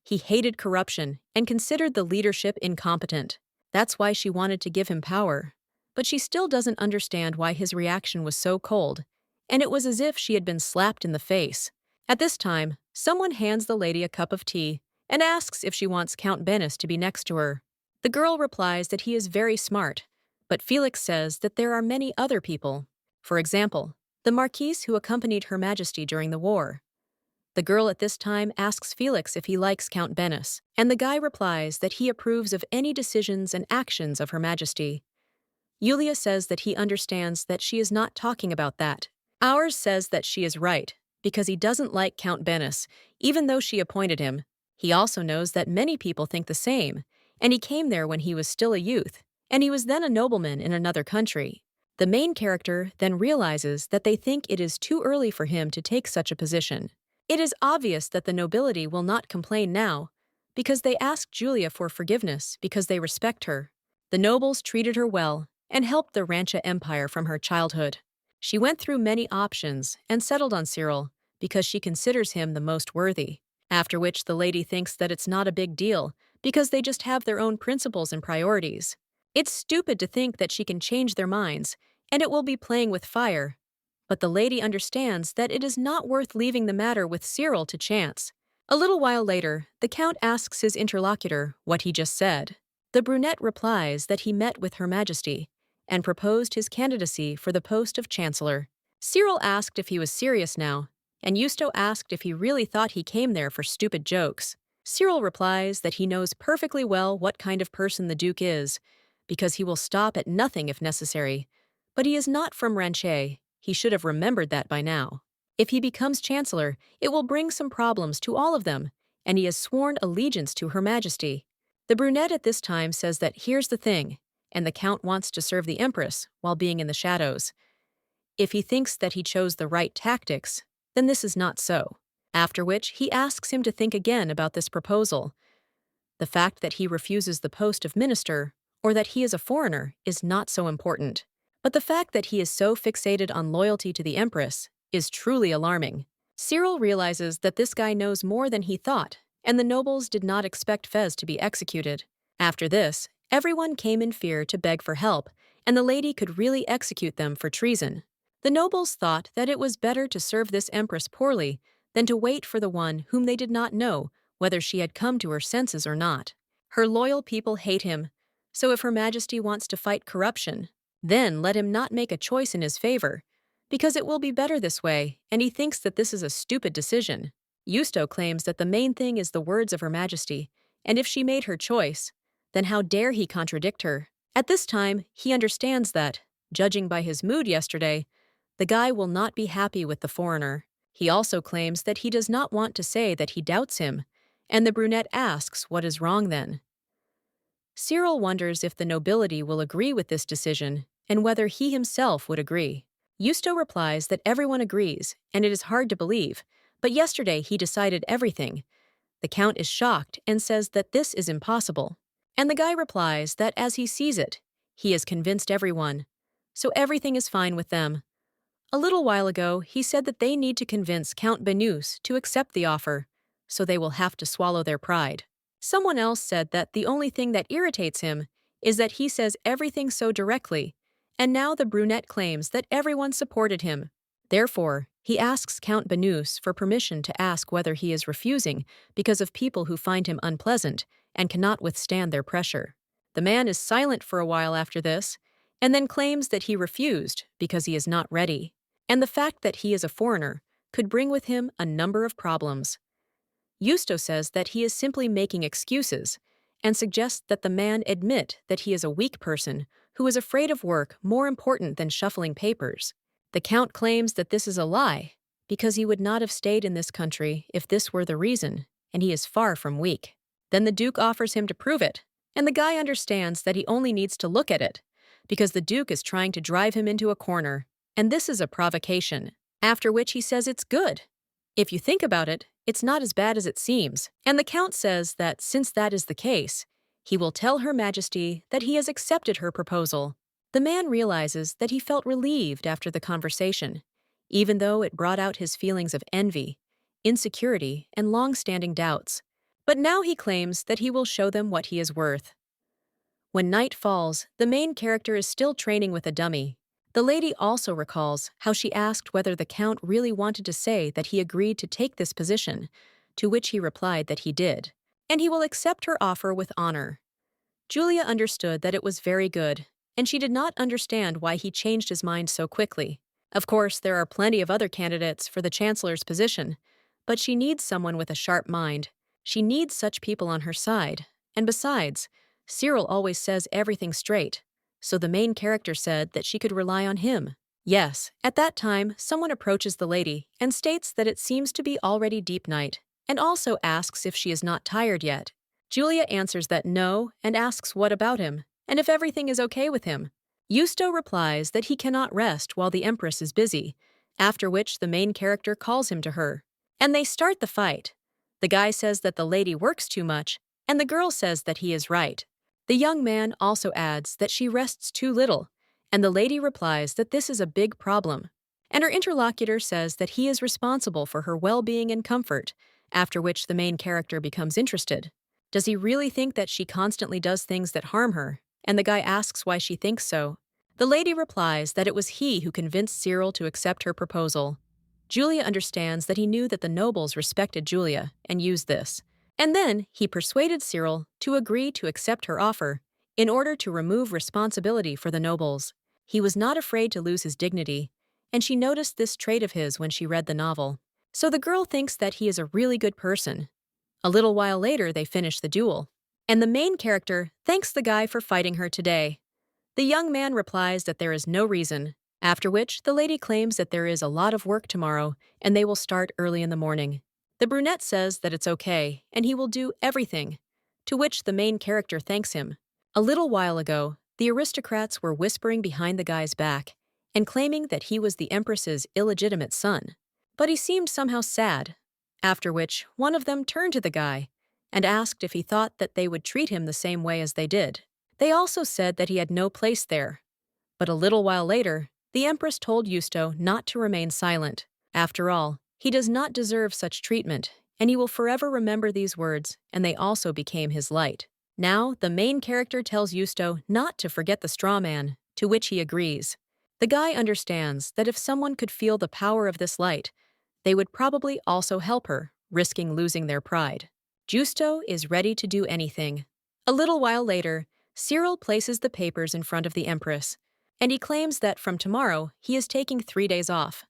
A: He hated corruption and considered the leadership incompetent. That's why she wanted to give him power. But she still doesn't understand why his reaction was so cold, and it was as if she had been slapped in the face. At this time, someone hands the lady a cup of tea and asks if she wants Count Bennis to be next to her. The girl replies that he is very smart, but Felix says that there are many other people. For example, the Marquise who accompanied Her Majesty during the war. The girl at this time asks Felix if he likes Count Bennis, and the guy replies that he approves of any decisions and actions of Her Majesty. Yulia says that he understands that she is not talking about that. Ours says that she is right, because he doesn't like Count Bennis, even though she appointed him. He also knows that many people think the same, and he came there when he was still a youth, and he was then a nobleman in another country. The main character then realizes that they think it is too early for him to take such a position. It is obvious that the nobility will not complain now, because they asked Julia for forgiveness because they respect her. The nobles treated her well and helped the Rancha Empire from her childhood. She went through many options and settled on Cyril because she considers him the most worthy. After which the lady thinks that it's not a big deal because they just have their own principles and priorities. It's stupid to think that she can change their minds, and it will be playing with fire. But the lady understands that it is not worth leaving the matter with Cyril to chance. A little while later, the Count asks his interlocutor what he just said. The brunette replies that he met with Her Majesty and proposed his candidacy for the post of Chancellor. Cyril asked if he was serious now, and Justo asked if he really thought he came there for stupid jokes. Cyril replies that he knows perfectly well what kind of person the Duke is, because he will stop at nothing if necessary. But he is not from Ranche. He should have remembered that by now. If he becomes Chancellor, it will bring some problems to all of them, and he has sworn allegiance to Her Majesty. The brunette at this time says that here's the thing, and the Count wants to serve the Empress while being in the shadows. If he thinks that he chose the right tactics, then this is not so. After which, he asks him to think again about this proposal. The fact that he refuses the post of minister, or that he is a foreigner, is not so important. But the fact that he is so fixated on loyalty to the Empress is truly alarming. Cyril realizes that this guy knows more than he thought, and the nobles did not expect Fez to be executed. After this, everyone came in fear to beg for help, and the lady could really execute them for treason. The nobles thought that it was better to serve this Empress poorly than to wait for the one whom they did not know whether she had come to her senses or not. Her loyal people hate him, so if Her Majesty wants to fight corruption, then let him not make a choice in his favor, because it will be better this way, and he thinks that this is a stupid decision. Justo claims that the main thing is the words of Her Majesty, and if she made her choice, then how dare he contradict her? At this time, he understands that, judging by his mood yesterday, the guy will not be happy with the foreigner. He also claims that he does not want to say that he doubts him, and the brunette asks what is wrong then. Cyril wonders if the nobility will agree with this decision and whether he himself would agree. Justo replies that everyone agrees, and it is hard to believe, but yesterday he decided everything. The Count is shocked and says that this is impossible. And the guy replies that as he sees it, he has convinced everyone, so everything is fine with them. A little while ago, he said that they need to convince Count Benus to accept the offer, so they will have to swallow their pride. Someone else said that the only thing that irritates him is that he says everything so directly, and now the brunette claims that everyone supported him. Therefore, he asks Count Benus for permission to ask whether he is refusing because of people who find him unpleasant and cannot withstand their pressure. The man is silent for a while after this, and then claims that he refused because he is not ready, and the fact that he is a foreigner could bring with him a number of problems. Justo says that he is simply making excuses and suggests that the man admit that he is a weak person who is afraid of work more important than shuffling papers. The Count claims that this is a lie because he would not have stayed in this country if this were the reason, and he is far from weak. Then the Duke offers him to prove it, and the guy understands that he only needs to look at it because the Duke is trying to drive him into a corner, and this is a provocation, after which he says it's good. If you think about it, it's not as bad as it seems, and the Count says that since that is the case, he will tell Her Majesty that he has accepted her proposal. The man realizes that he felt relieved after the conversation, even though it brought out his feelings of envy, insecurity, and long-standing doubts. But now he claims that he will show them what he is worth. When night falls, the main character is still training with a dummy. The lady also recalls how she asked whether the Count really wanted to say that he agreed to take this position, to which he replied that he did, and he will accept her offer with honor. Julia understood that it was very good, and she did not understand why he changed his mind so quickly. Of course, there are plenty of other candidates for the Chancellor's position, but she needs someone with a sharp mind. She needs such people on her side, and besides, Cyril always says everything straight, so the main character said that she could rely on him. Yes, at that time, someone approaches the lady and states that it seems to be already deep night, and also asks if she is not tired yet. Julia answers that no, and asks what about him, and if everything is okay with him. Justo replies that he cannot rest while the Empress is busy, after which the main character calls him to her, and they start the fight. The guy says that the lady works too much, and the girl says that he is right. The young man also adds that she rests too little, and the lady replies that this is a big problem. And her interlocutor says that he is responsible for her well-being and comfort, after which the main character becomes interested. Does he really think that she constantly does things that harm her? And the guy asks why she thinks so. The lady replies that it was he who convinced Cyril to accept her proposal. Julia understands that he knew that the nobles respected Julia and used this. And then he persuaded Cyril to agree to accept her offer in order to remove responsibility for the nobles. He was not afraid to lose his dignity, and she noticed this trait of his when she read the novel. So the girl thinks that he is a really good person. A little while later, they finish the duel, and the main character thanks the guy for fighting her today. The young man replies that there is no reason, after which the lady claims that there is a lot of work tomorrow and they will start early in the morning. The brunette says that it's okay, and he will do everything, to which the main character thanks him. A little while ago, the aristocrats were whispering behind the guy's back and claiming that he was the Empress's illegitimate son. But he seemed somehow sad, after which one of them turned to the guy and asked if he thought that they would treat him the same way as they did. They also said that he had no place there. But a little while later, the Empress told Justo not to remain silent. After all, he does not deserve such treatment, and he will forever remember these words, and they also became his light. Now, the main character tells Justo not to forget the straw man, to which he agrees. The guy understands that if someone could feel the power of this light, they would probably also help her, risking losing their pride. Justo is ready to do anything. A little while later, Cyril places the papers in front of the Empress, and he claims that from tomorrow he is taking 3 days off.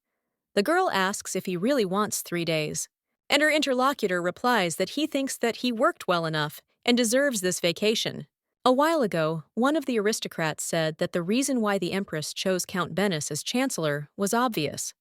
A: The girl asks if he really wants 3 days, and her interlocutor replies that he thinks that he worked well enough and deserves this vacation. A while ago, one of the aristocrats said that the reason why the Empress chose Count Benus as chancellor was obvious.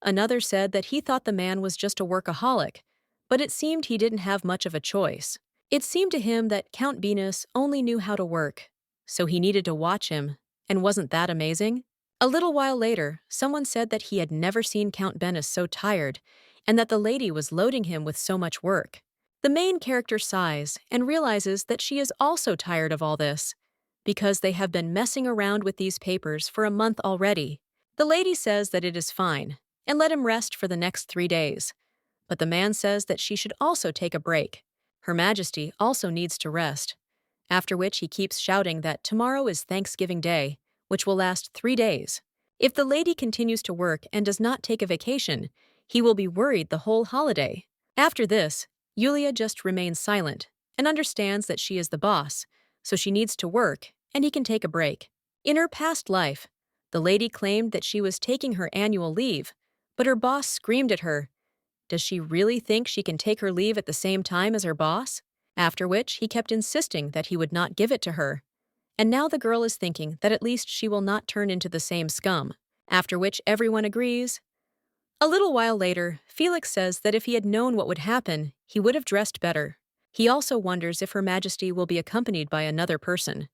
A: Another said that he thought the man was just a workaholic, but it seemed he didn't have much of a choice. It seemed to him that Count Benus only knew how to work, so he needed to watch him, and wasn't that amazing? A little while later, someone said that he had never seen Count Benus so tired, and that the lady was loading him with so much work. The main character sighs and realizes that she is also tired of all this, because they have been messing around with these papers for a month already. The lady says that it is fine, and let him rest for the next 3 days. But the man says that she should also take a break. Her Majesty also needs to rest. After which he keeps shouting that tomorrow is Thanksgiving Day, which will last 3 days. If the lady continues to work and does not take a vacation, he will be worried the whole holiday. After this, Yulia just remains silent and understands that she is the boss, so she needs to work and he can take a break. In her past life, the lady claimed that she was taking her annual leave, but her boss screamed at her. Does she really think she can take her leave at the same time as her boss? After which he kept insisting that he would not give it to her. And now the girl is thinking that at least she will not turn into the same scum, after which everyone agrees. A little while later, Felix says that if he had known what would happen, he would have dressed better. He also wonders if Her Majesty will be accompanied by another person.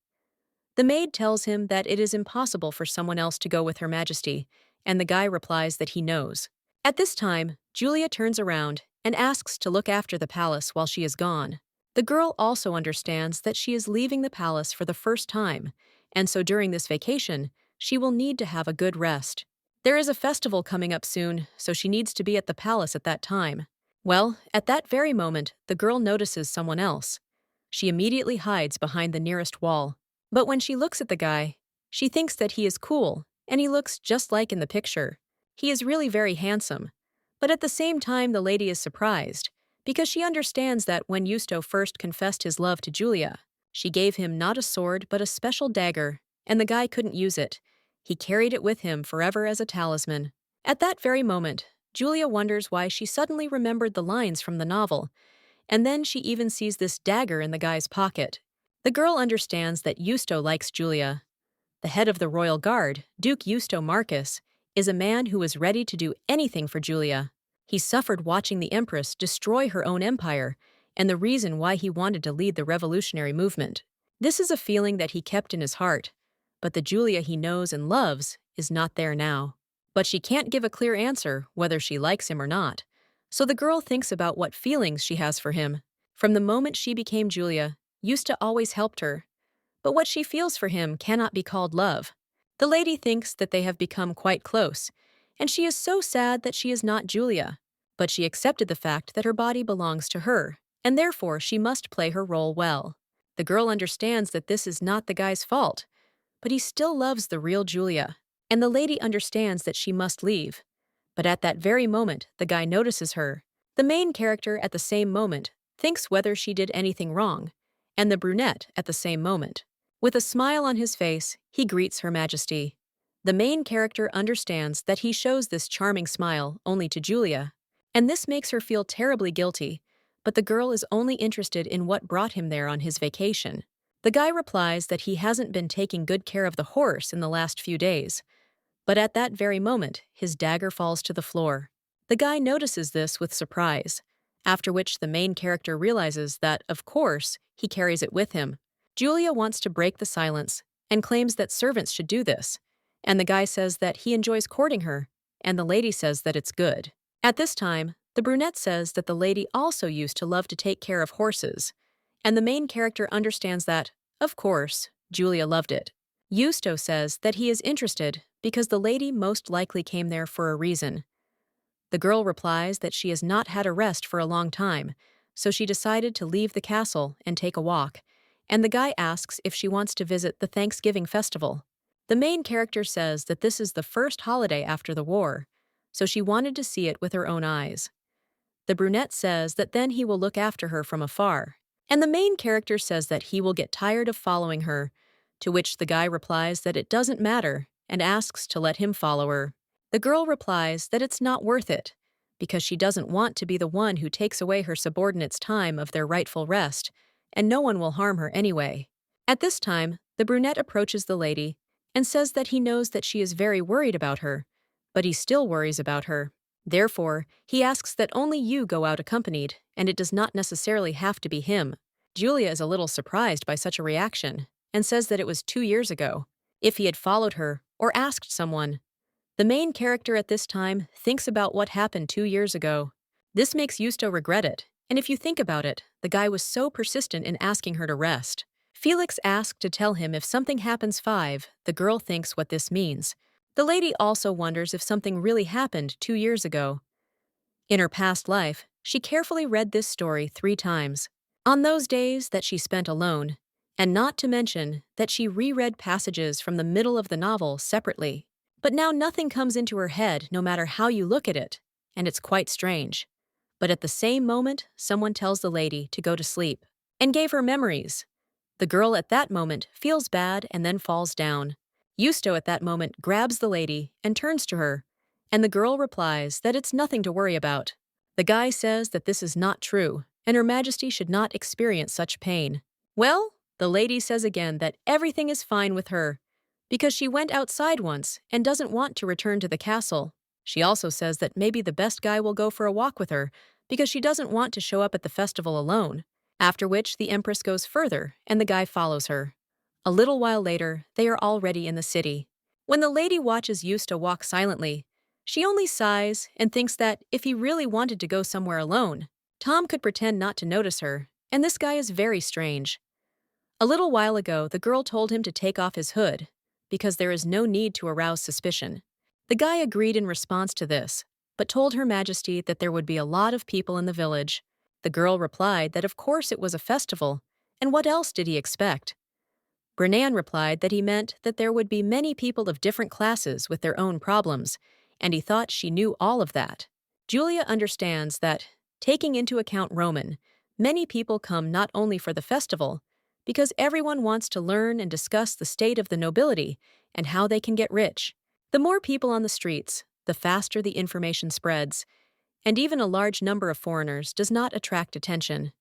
A: The maid tells him that it is impossible for someone else to go with Her Majesty, and the guy replies that he knows. At this time, Julia turns around and asks to look after the palace while she is gone. The girl also understands that she is leaving the palace for the first time, and so during this vacation, she will need to have a good rest. There is a festival coming up soon, so she needs to be at the palace at that time. Well, at that very moment, the girl notices someone else. She immediately hides behind the nearest wall. But when she looks at the guy, she thinks that he is cool, and he looks just like in the picture. He is really very handsome. But at the same time, the lady is surprised, because she understands that when Yusto first confessed his love to Julia, she gave him not a sword but a special dagger, and the guy couldn't use it. He carried it with him forever as a talisman. At that very moment, Julia wonders why she suddenly remembered the lines from the novel, and then she even sees this dagger in the guy's pocket. The girl understands that Yusto likes Julia. The head of the royal guard, Duke Yusto Marcus, is a man who is ready to do anything for Julia. He suffered watching the Empress destroy her own empire, and the reason why he wanted to lead the revolutionary movement. This is a feeling that he kept in his heart, but the Julia he knows and loves is not there now. But she can't give a clear answer whether she likes him or not, so the girl thinks about what feelings she has for him. From the moment she became Julia, Yusta always helped her, but what she feels for him cannot be called love. The lady thinks that they have become quite close, and she is so sad that she is not Julia, but she accepted the fact that her body belongs to her, and therefore she must play her role well. The girl understands that this is not the guy's fault, but he still loves the real Julia, and the lady understands that she must leave. But at that very moment, the guy notices her. The main character at the same moment thinks whether she did anything wrong, and the brunette at the same moment. With a smile on his face, he greets Her Majesty. The main character understands that he shows this charming smile only to Julia, and this makes her feel terribly guilty, but the girl is only interested in what brought him there on his vacation. The guy replies that he hasn't been taking good care of the horse in the last few days, but at that very moment, his dagger falls to the floor. The guy notices this with surprise, after which the main character realizes that, of course, he carries it with him. Julia wants to break the silence and claims that servants should do this, and the guy says that he enjoys courting her, and the lady says that it's good. At this time, the brunette says that the lady also used to love to take care of horses, and the main character understands that, of course, Julia loved it. Yusto says that he is interested because the lady most likely came there for a reason. The girl replies that she has not had a rest for a long time, so she decided to leave the castle and take a walk, and the guy asks if she wants to visit the Thanksgiving festival. The main character says that this is the first holiday after the war, so she wanted to see it with her own eyes. The brunette says that then he will look after her from afar, and the main character says that he will get tired of following her, to which the guy replies that it doesn't matter and asks to let him follow her. The girl replies that it's not worth it, because she doesn't want to be the one who takes away her subordinates' time of their rightful rest, and no one will harm her anyway. At this time, the brunette approaches the lady and says that he knows that she is very worried about her, but he still worries about her. Therefore, he asks that only you go out accompanied, and it does not necessarily have to be him. Julia is a little surprised by such a reaction, and says that it was 2 years ago, if he had followed her or asked someone. The main character at this time thinks about what happened 2 years ago. This makes Yusto regret it, And if you think about it, the guy was so persistent in asking her to rest. Felix asked to tell him if something happens 5, the girl thinks what this means. The lady also wonders if something really happened 2 years ago. In her past life, she carefully read this story 3 times. On those days that she spent alone, and not to mention that she reread passages from the middle of the novel separately. But now nothing comes into her head no matter how you look at it, and it's quite strange. But at the same moment, someone tells the lady to go to sleep, and gave her memories. The girl at that moment feels bad and then falls down. Yusto at that moment grabs the lady and turns to her, and the girl replies that it's nothing to worry about. The guy says that this is not true, and Her Majesty should not experience such pain. Well, the lady says again that everything is fine with her, because she went outside once and doesn't want to return to the castle. She also says that maybe the best guy will go for a walk with her, because she doesn't want to show up at the festival alone. After which, the Empress goes further, and the guy follows her. A little while later, they are already in the city. When the lady watches Yusta walk silently, she only sighs and thinks that if he really wanted to go somewhere alone, Tom could pretend not to notice her, and this guy is very strange. A little while ago, the girl told him to take off his hood, because there is no need to arouse suspicion. The guy agreed in response to this, but told Her Majesty that there would be a lot of people in the village. The girl replied that of course it was a festival, and what else did he expect? Bernan replied that he meant that there would be many people of different classes with their own problems, and he thought she knew all of that. Julia understands that, taking into account Roman, many people come not only for the festival, because everyone wants to learn and discuss the state of the nobility and how they can get rich. The more people on the streets, the faster the information spreads, and even a large number of foreigners does not attract attention.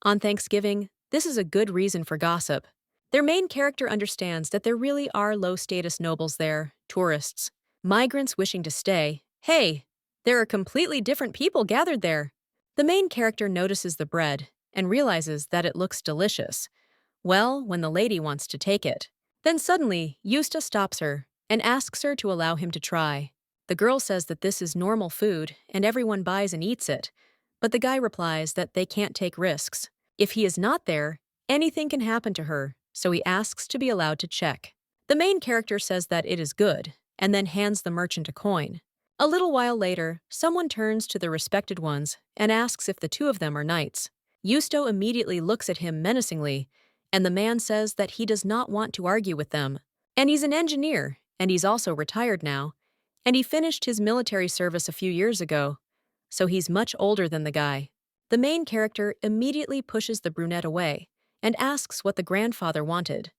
A: On Thanksgiving, this is a good reason for gossip. Their main character understands that there really are low-status nobles there, tourists, migrants wishing to stay. Hey, there are completely different people gathered there. The main character notices the bread and realizes that it looks delicious. Well, when the lady wants to take it. Then suddenly, Yusta stops her and asks her to allow him to try. The girl says that this is normal food and everyone buys and eats it, but the guy replies that they can't take risks. If he is not there, anything can happen to her, so he asks to be allowed to check. The main character says that it is good, and then hands the merchant a coin. A little while later, someone turns to the respected ones and asks if the two of them are knights. Yusto immediately looks at him menacingly, and the man says that he does not want to argue with them. And he's an engineer, and he's also retired now, and he finished his military service a few years ago, so he's much older than the guy. The main character immediately pushes the brunette away and asks what the grandfather wanted.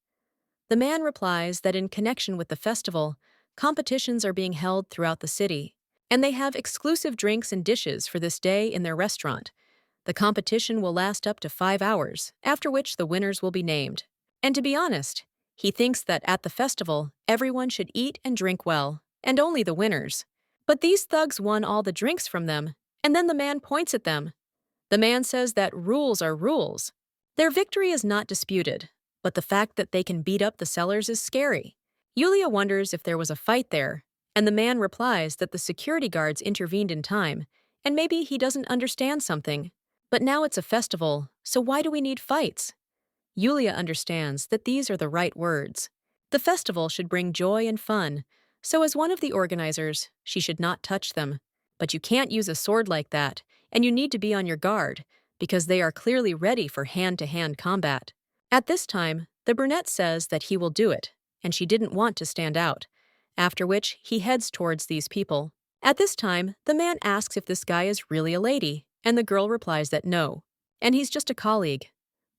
A: The man replies that in connection with the festival, competitions are being held throughout the city, and they have exclusive drinks and dishes for this day in their restaurant. The competition will last up to 5 hours, after which the winners will be named. And to be honest, he thinks that at the festival, everyone should eat and drink well, and only the winners. But these thugs won all the drinks from them, and then the man points at them. The man says that rules are rules. Their victory is not disputed, but the fact that they can beat up the sellers is scary. Yulia wonders if there was a fight there, and the man replies that the security guards intervened in time, and maybe he doesn't understand something. But now it's a festival, so why do we need fights? Yulia understands that these are the right words. The festival should bring joy and fun, so as one of the organizers, she should not touch them. But you can't use a sword like that, and you need to be on your guard, because they are clearly ready for hand-to-hand combat. At this time, the brunette says that he will do it, and she didn't want to stand out, after which he heads towards these people. At this time, the man asks if this guy is really a lady, and the girl replies that no, and he's just a colleague.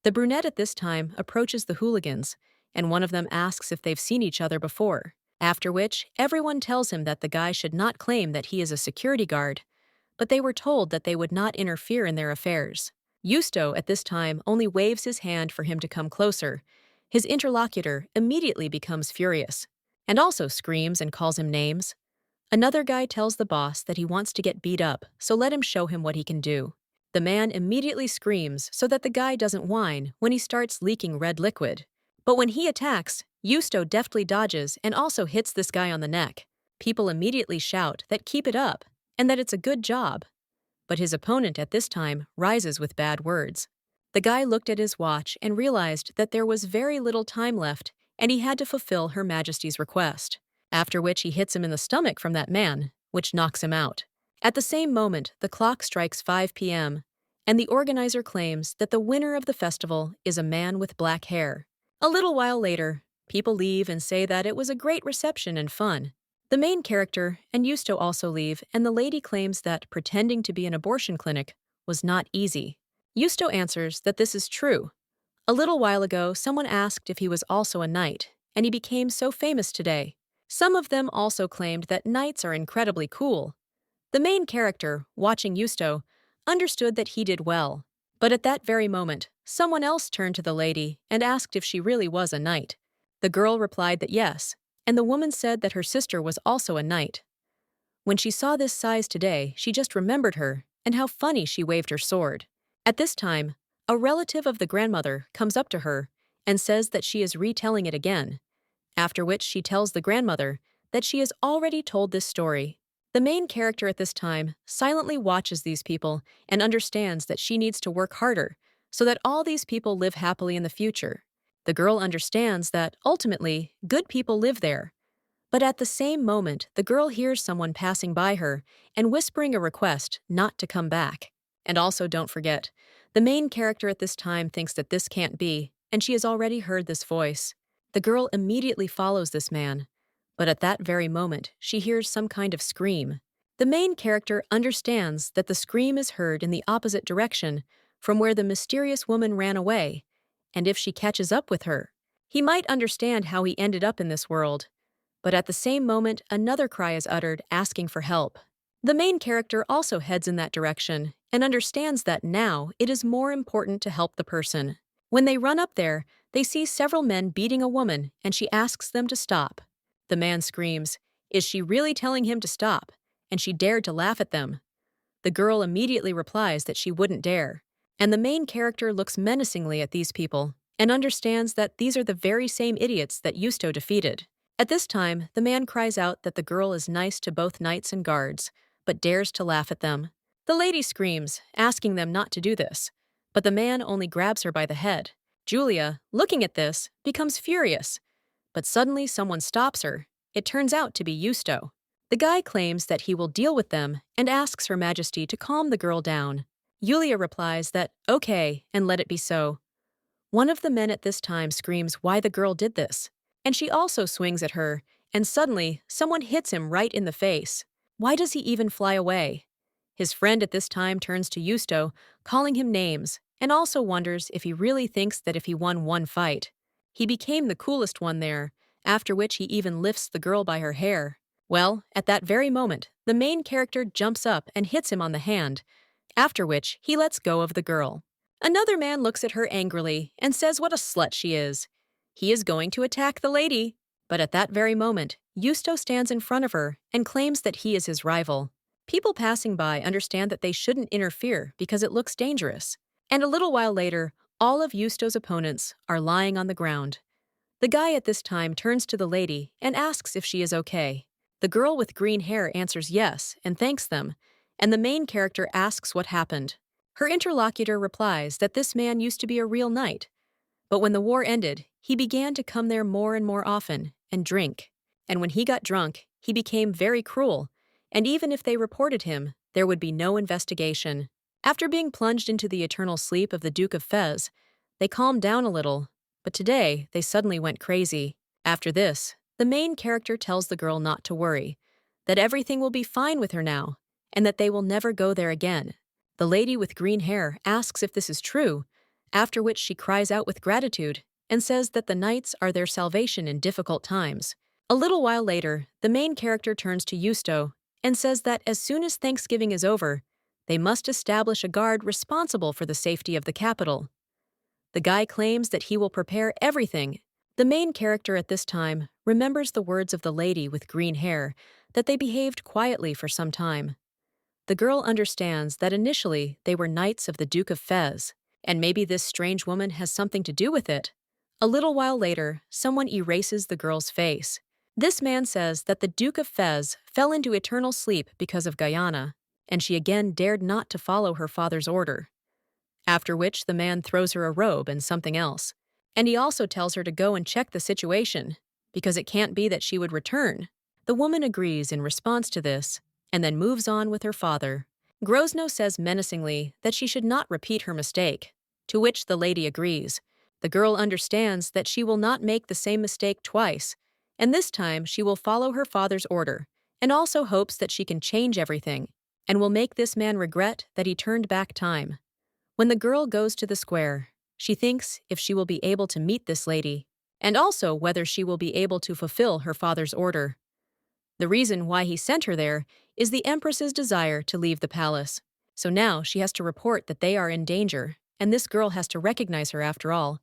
A: The brunette at this time approaches the hooligans, and one of them asks if they've seen each other before, after which everyone tells him that the guy should not claim that he is a security guard, but they were told that they would not interfere in their affairs. Yusto at this time only waves his hand for him to come closer. His interlocutor immediately becomes furious, and also screams and calls him names. Another guy tells the boss that he wants to get beat up, so let him show him what he can do. The man immediately screams so that the guy doesn't whine when he starts leaking red liquid. But when he attacks, Yusto deftly dodges and also hits this guy on the neck. People immediately shout that keep it up, and that it's a good job. but his opponent at this time rises with bad words. The guy looked at his watch and realized that there was very little time left and he had to fulfill Her Majesty's request, after which he hits him in the stomach from that man, which knocks him out. At the same moment, the clock strikes 5 p.m., and the organizer claims that the winner of the festival is a man with black hair. A little while later, people leave and say that it was a great reception and fun. The main character and Yusto also leave, and the lady claims that pretending to be an abortion clinic was not easy. Yusto answers that this is true. A little while ago, someone asked if he was also a knight, and he became so famous today. Some of them also claimed that knights are incredibly cool. The main character, watching Yusto, understood that he did well. But at that very moment, someone else turned to the lady and asked if she really was a knight. The girl replied that yes, and the woman said that her sister was also a knight. When she saw this size today, she just remembered her and how funny she waved her sword. At this time, a relative of the grandmother comes up to her and says that she is retelling it again, after which she tells the grandmother that she has already told this story. The main character at this time silently watches these people and understands that she needs to work harder so that all these people live happily in the future. The girl understands that, ultimately, good people live there. But at the same moment, the girl hears someone passing by her and whispering a request not to come back. And also, don't forget, the main character at this time thinks that this can't be, and she has already heard this voice. The girl immediately follows this man, but at that very moment, she hears some kind of scream. The main character understands that the scream is heard in the opposite direction from where the mysterious woman ran away, and if she catches up with her, he might understand how he ended up in this world. But at the same moment, another cry is uttered, asking for help. The main character also heads in that direction and understands that now it is more important to help the person. When they run up there, they see several men beating a woman, and she asks them to stop. The man screams, "Is she really telling him to stop?" And she dared to laugh at them. The girl immediately replies that she wouldn't dare, and the main character looks menacingly at these people and understands that these are the very same idiots that Yusto defeated. At this time, the man cries out that the girl is nice to both knights and guards, but dares to laugh at them. The lady screams, asking them not to do this, but the man only grabs her by the head. Julia, looking at this, becomes furious, but suddenly someone stops her. It turns out to be Yusto. The guy claims that he will deal with them and asks Her Majesty to calm the girl down. Julia replies that, okay, and let it be so. One of the men at this time screams why the girl did this, and she also swings at her, and suddenly someone hits him right in the face. Why does he even fly away? His friend at this time turns to Yusto, calling him names, and also wonders if he really thinks that if he won one fight, he became the coolest one there, after which he even lifts the girl by her hair. Well, at that very moment, the main character jumps up and hits him on the hand, after which he lets go of the girl. Another man looks at her angrily and says what a slut she is. He is going to attack the lady, but at that very moment, Yusto stands in front of her and claims that he is his rival. People passing by understand that they shouldn't interfere because it looks dangerous. And a little while later, all of Yusto's opponents are lying on the ground. The guy at this time turns to the lady and asks if she is okay. The girl with green hair answers yes and thanks them, and the main character asks what happened. Her interlocutor replies that this man used to be a real knight, but when the war ended, he began to come there more and more often and drink. And when he got drunk, he became very cruel, and even if they reported him, there would be no investigation. After being plunged into the eternal sleep of the Duke of Fez, they calmed down a little, but today they suddenly went crazy. After this, the main character tells the girl not to worry, that everything will be fine with her now, and that they will never go there again. The lady with green hair asks if this is true, after which she cries out with gratitude and says that the knights are their salvation in difficult times. A little while later, the main character turns to Yusto and says that as soon as Thanksgiving is over, they must establish a guard responsible for the safety of the capital. The guy claims that he will prepare everything. The main character at this time remembers the words of the lady with green hair, that they behaved quietly for some time. The girl understands that initially they were knights of the Duke of Fez, and maybe this strange woman has something to do with it. A little while later, someone erases the girl's face. This man says that the Duke of Fez fell into eternal sleep because of Guyana, and she again dared not to follow her father's order. After which the man throws her a robe and something else. And he also tells her to go and check the situation, because it can't be that she would return. The woman agrees in response to this, and then moves on with her father. Grosno says menacingly that she should not repeat her mistake, to which the lady agrees. The girl understands that she will not make the same mistake twice, and this time she will follow her father's order, and also hopes that she can change everything, and will make this man regret that he turned back time. When the girl goes to the square, she thinks if she will be able to meet this lady, and also whether she will be able to fulfill her father's order. The reason why he sent her there is the Empress's desire to leave the palace. So now she has to report that they are in danger, and this girl has to recognize her after all.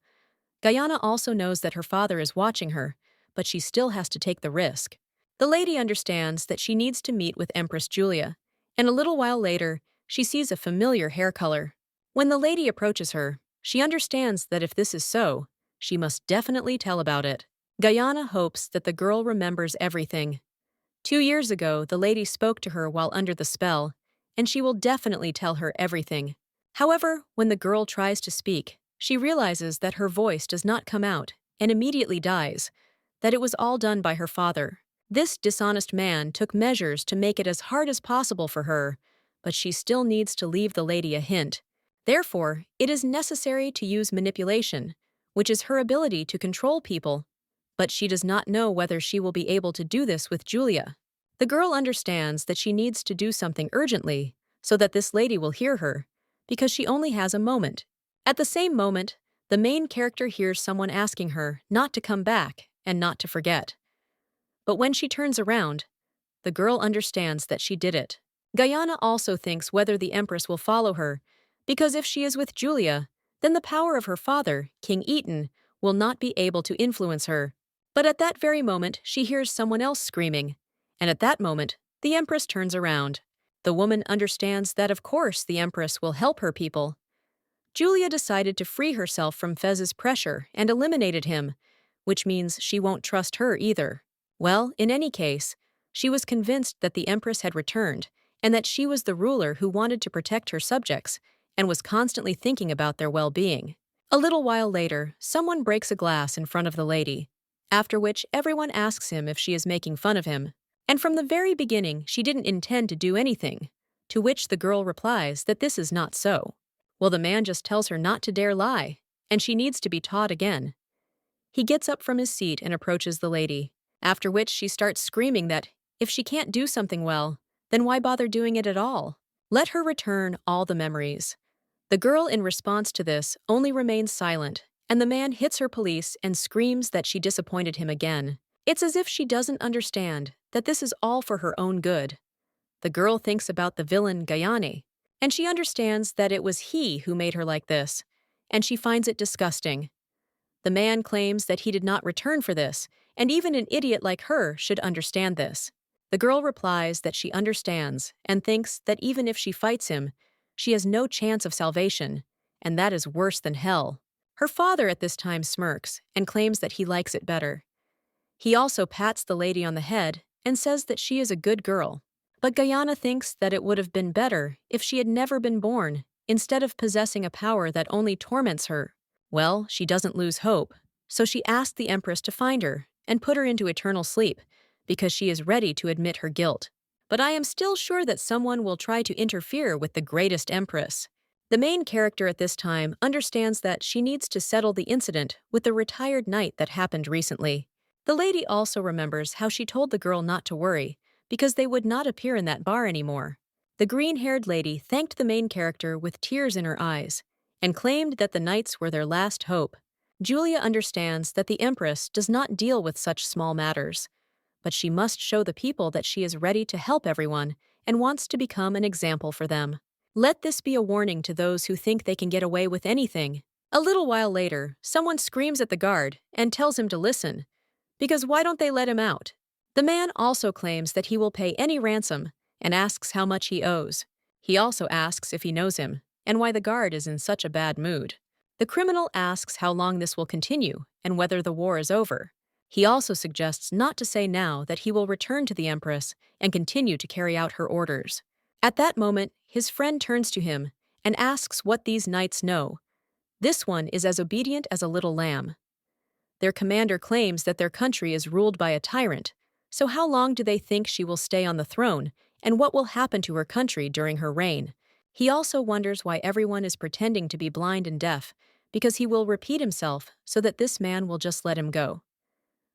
A: Guyana also knows that her father is watching her, but she still has to take the risk. The lady understands that she needs to meet with Empress Julia, and a little while later, she sees a familiar hair color. When the lady approaches her, she understands that if this is so, she must definitely tell about it. Guyana hopes that the girl remembers everything. 2 years ago, the lady spoke to her while under the spell, and she will definitely tell her everything. However, when the girl tries to speak, she realizes that her voice does not come out and immediately dies, that it was all done by her father. This dishonest man took measures to make it as hard as possible for her, but she still needs to leave the lady a hint. Therefore, it is necessary to use manipulation, which is her ability to control people, but she does not know whether she will be able to do this with Julia. The girl understands that she needs to do something urgently so that this lady will hear her, because she only has a moment. At the same moment, the main character hears someone asking her not to come back and not to forget. But when she turns around, the girl understands that she did it. Guyana also thinks whether the Empress will follow her, because if she is with Julia, then the power of her father, King Eaton, will not be able to influence her. But at that very moment, she hears someone else screaming, and at that moment, the Empress turns around. The woman understands that of course the Empress will help her people. Julia decided to free herself from Fez's pressure and eliminated him, which means she won't trust her either. Well, in any case, she was convinced that the Empress had returned, and that she was the ruler who wanted to protect her subjects, and was constantly thinking about their well-being. A little while later, someone breaks a glass in front of the lady, after which everyone asks him if she is making fun of him. And from the very beginning, she didn't intend to do anything, to which the girl replies that this is not so. Well, the man just tells her not to dare lie, and she needs to be taught again. He gets up from his seat and approaches the lady, after which she starts screaming that if she can't do something well, then why bother doing it at all? Let her return all the memories. The girl, in response to this, only remains silent, and the man hits her police and screams that she disappointed him again. It's as if she doesn't understand that this is all for her own good. The girl thinks about the villain Gayane, and she understands that it was he who made her like this, and she finds it disgusting. The man claims that he did not return for this, and even an idiot like her should understand this. The girl replies that she understands and thinks that even if she fights him, she has no chance of salvation, and that is worse than hell. Her father at this time smirks and claims that he likes it better. He also pats the lady on the head and says that she is a good girl. But Guyana thinks that it would have been better if she had never been born, instead of possessing a power that only torments her. Well, she doesn't lose hope, so she asked the Empress to find her and put her into eternal sleep, because she is ready to admit her guilt. But I am still sure that someone will try to interfere with the greatest Empress. The main character at this time understands that she needs to settle the incident with the retired knight that happened recently. The lady also remembers how she told the girl not to worry, because they would not appear in that bar anymore. The green-haired lady thanked the main character with tears in her eyes, and claimed that the knights were their last hope. Julia understands that the Empress does not deal with such small matters, but she must show the people that she is ready to help everyone and wants to become an example for them. Let this be a warning to those who think they can get away with anything. A little while later, someone screams at the guard and tells him to listen, because why don't they let him out? The man also claims that he will pay any ransom and asks how much he owes. He also asks if he knows him and why the guard is in such a bad mood. The criminal asks how long this will continue and whether the war is over. He also suggests not to say now that he will return to the Empress and continue to carry out her orders. At that moment, his friend turns to him and asks what these knights know. This one is as obedient as a little lamb. Their commander claims that their country is ruled by a tyrant, so how long do they think she will stay on the throne, and what will happen to her country during her reign? He also wonders why everyone is pretending to be blind and deaf, because he will repeat himself so that this man will just let him go.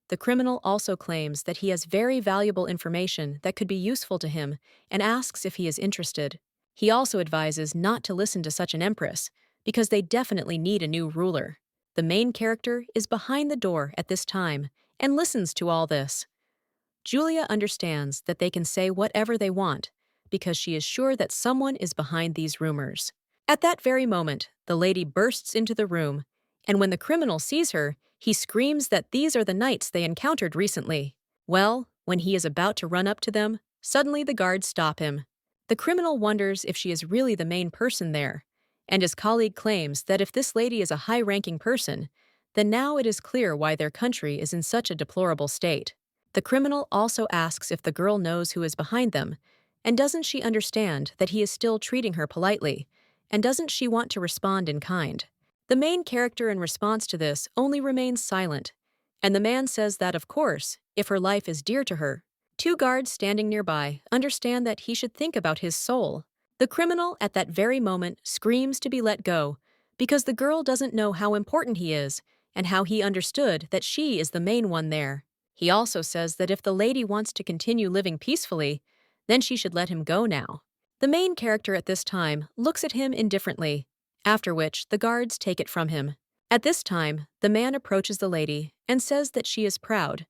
A: The criminal also claims that he has very valuable information that could be useful to him and asks if he is interested. He also advises not to listen to such an empress, because they definitely need a new ruler. The main character is behind the door at this time and listens to all this. Julia understands that they can say whatever they want, because she is sure that someone is behind these rumors. At that very moment, the lady bursts into the room, and when the criminal sees her, he screams that these are the knights they encountered recently. Well, when he is about to run up to them, suddenly the guards stop him. The criminal wonders if she is really the main person there, and his colleague claims that if this lady is a high-ranking person, then now it is clear why their country is in such a deplorable state. The criminal also asks if the girl knows who is behind them, and doesn't she understand that he is still treating her politely, and doesn't she want to respond in kind? The main character in response to this only remains silent, and the man says that, of course, if her life is dear to her. Two guards standing nearby understand that he should think about his soul. The criminal at that very moment screams to be let go, because the girl doesn't know how important he is and how he understood that she is the main one there. He also says that if the lady wants to continue living peacefully, then she should let him go now. The main character at this time looks at him indifferently, after which the guards take it from him. At this time, the man approaches the lady and says that she is proud,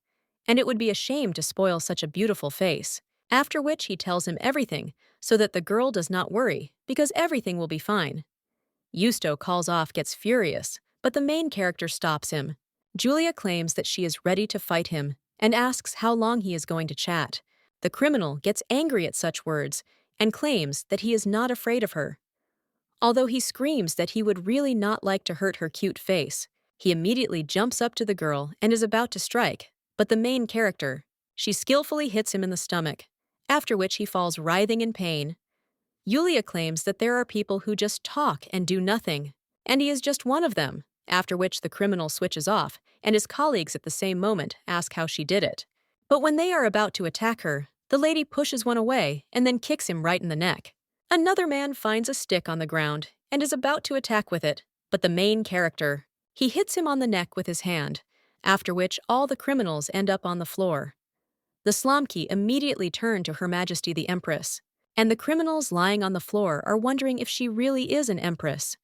A: and it would be a shame to spoil such a beautiful face, after which he tells him everything so that the girl does not worry, because everything will be fine. Yusto calls off gets furious, but the main character stops him. Julia claims that she is ready to fight him and asks how long he is going to chat. The criminal gets angry at such words and claims that he is not afraid of her. Although he screams that he would really not like to hurt her cute face, he immediately jumps up to the girl and is about to strike, but the main character, she skillfully hits him in the stomach, after which he falls writhing in pain. Julia claims that there are people who just talk and do nothing, and he is just one of them, after which the criminal switches off, and his colleagues at the same moment ask how she did it. But when they are about to attack her, the lady pushes one away and then kicks him right in the neck. Another man finds a stick on the ground and is about to attack with it, but the main character, he hits him on the neck with his hand, after which all the criminals end up on the floor. The Slomki immediately turn to Her Majesty the Empress, and the criminals lying on the floor are wondering if she really is an empress.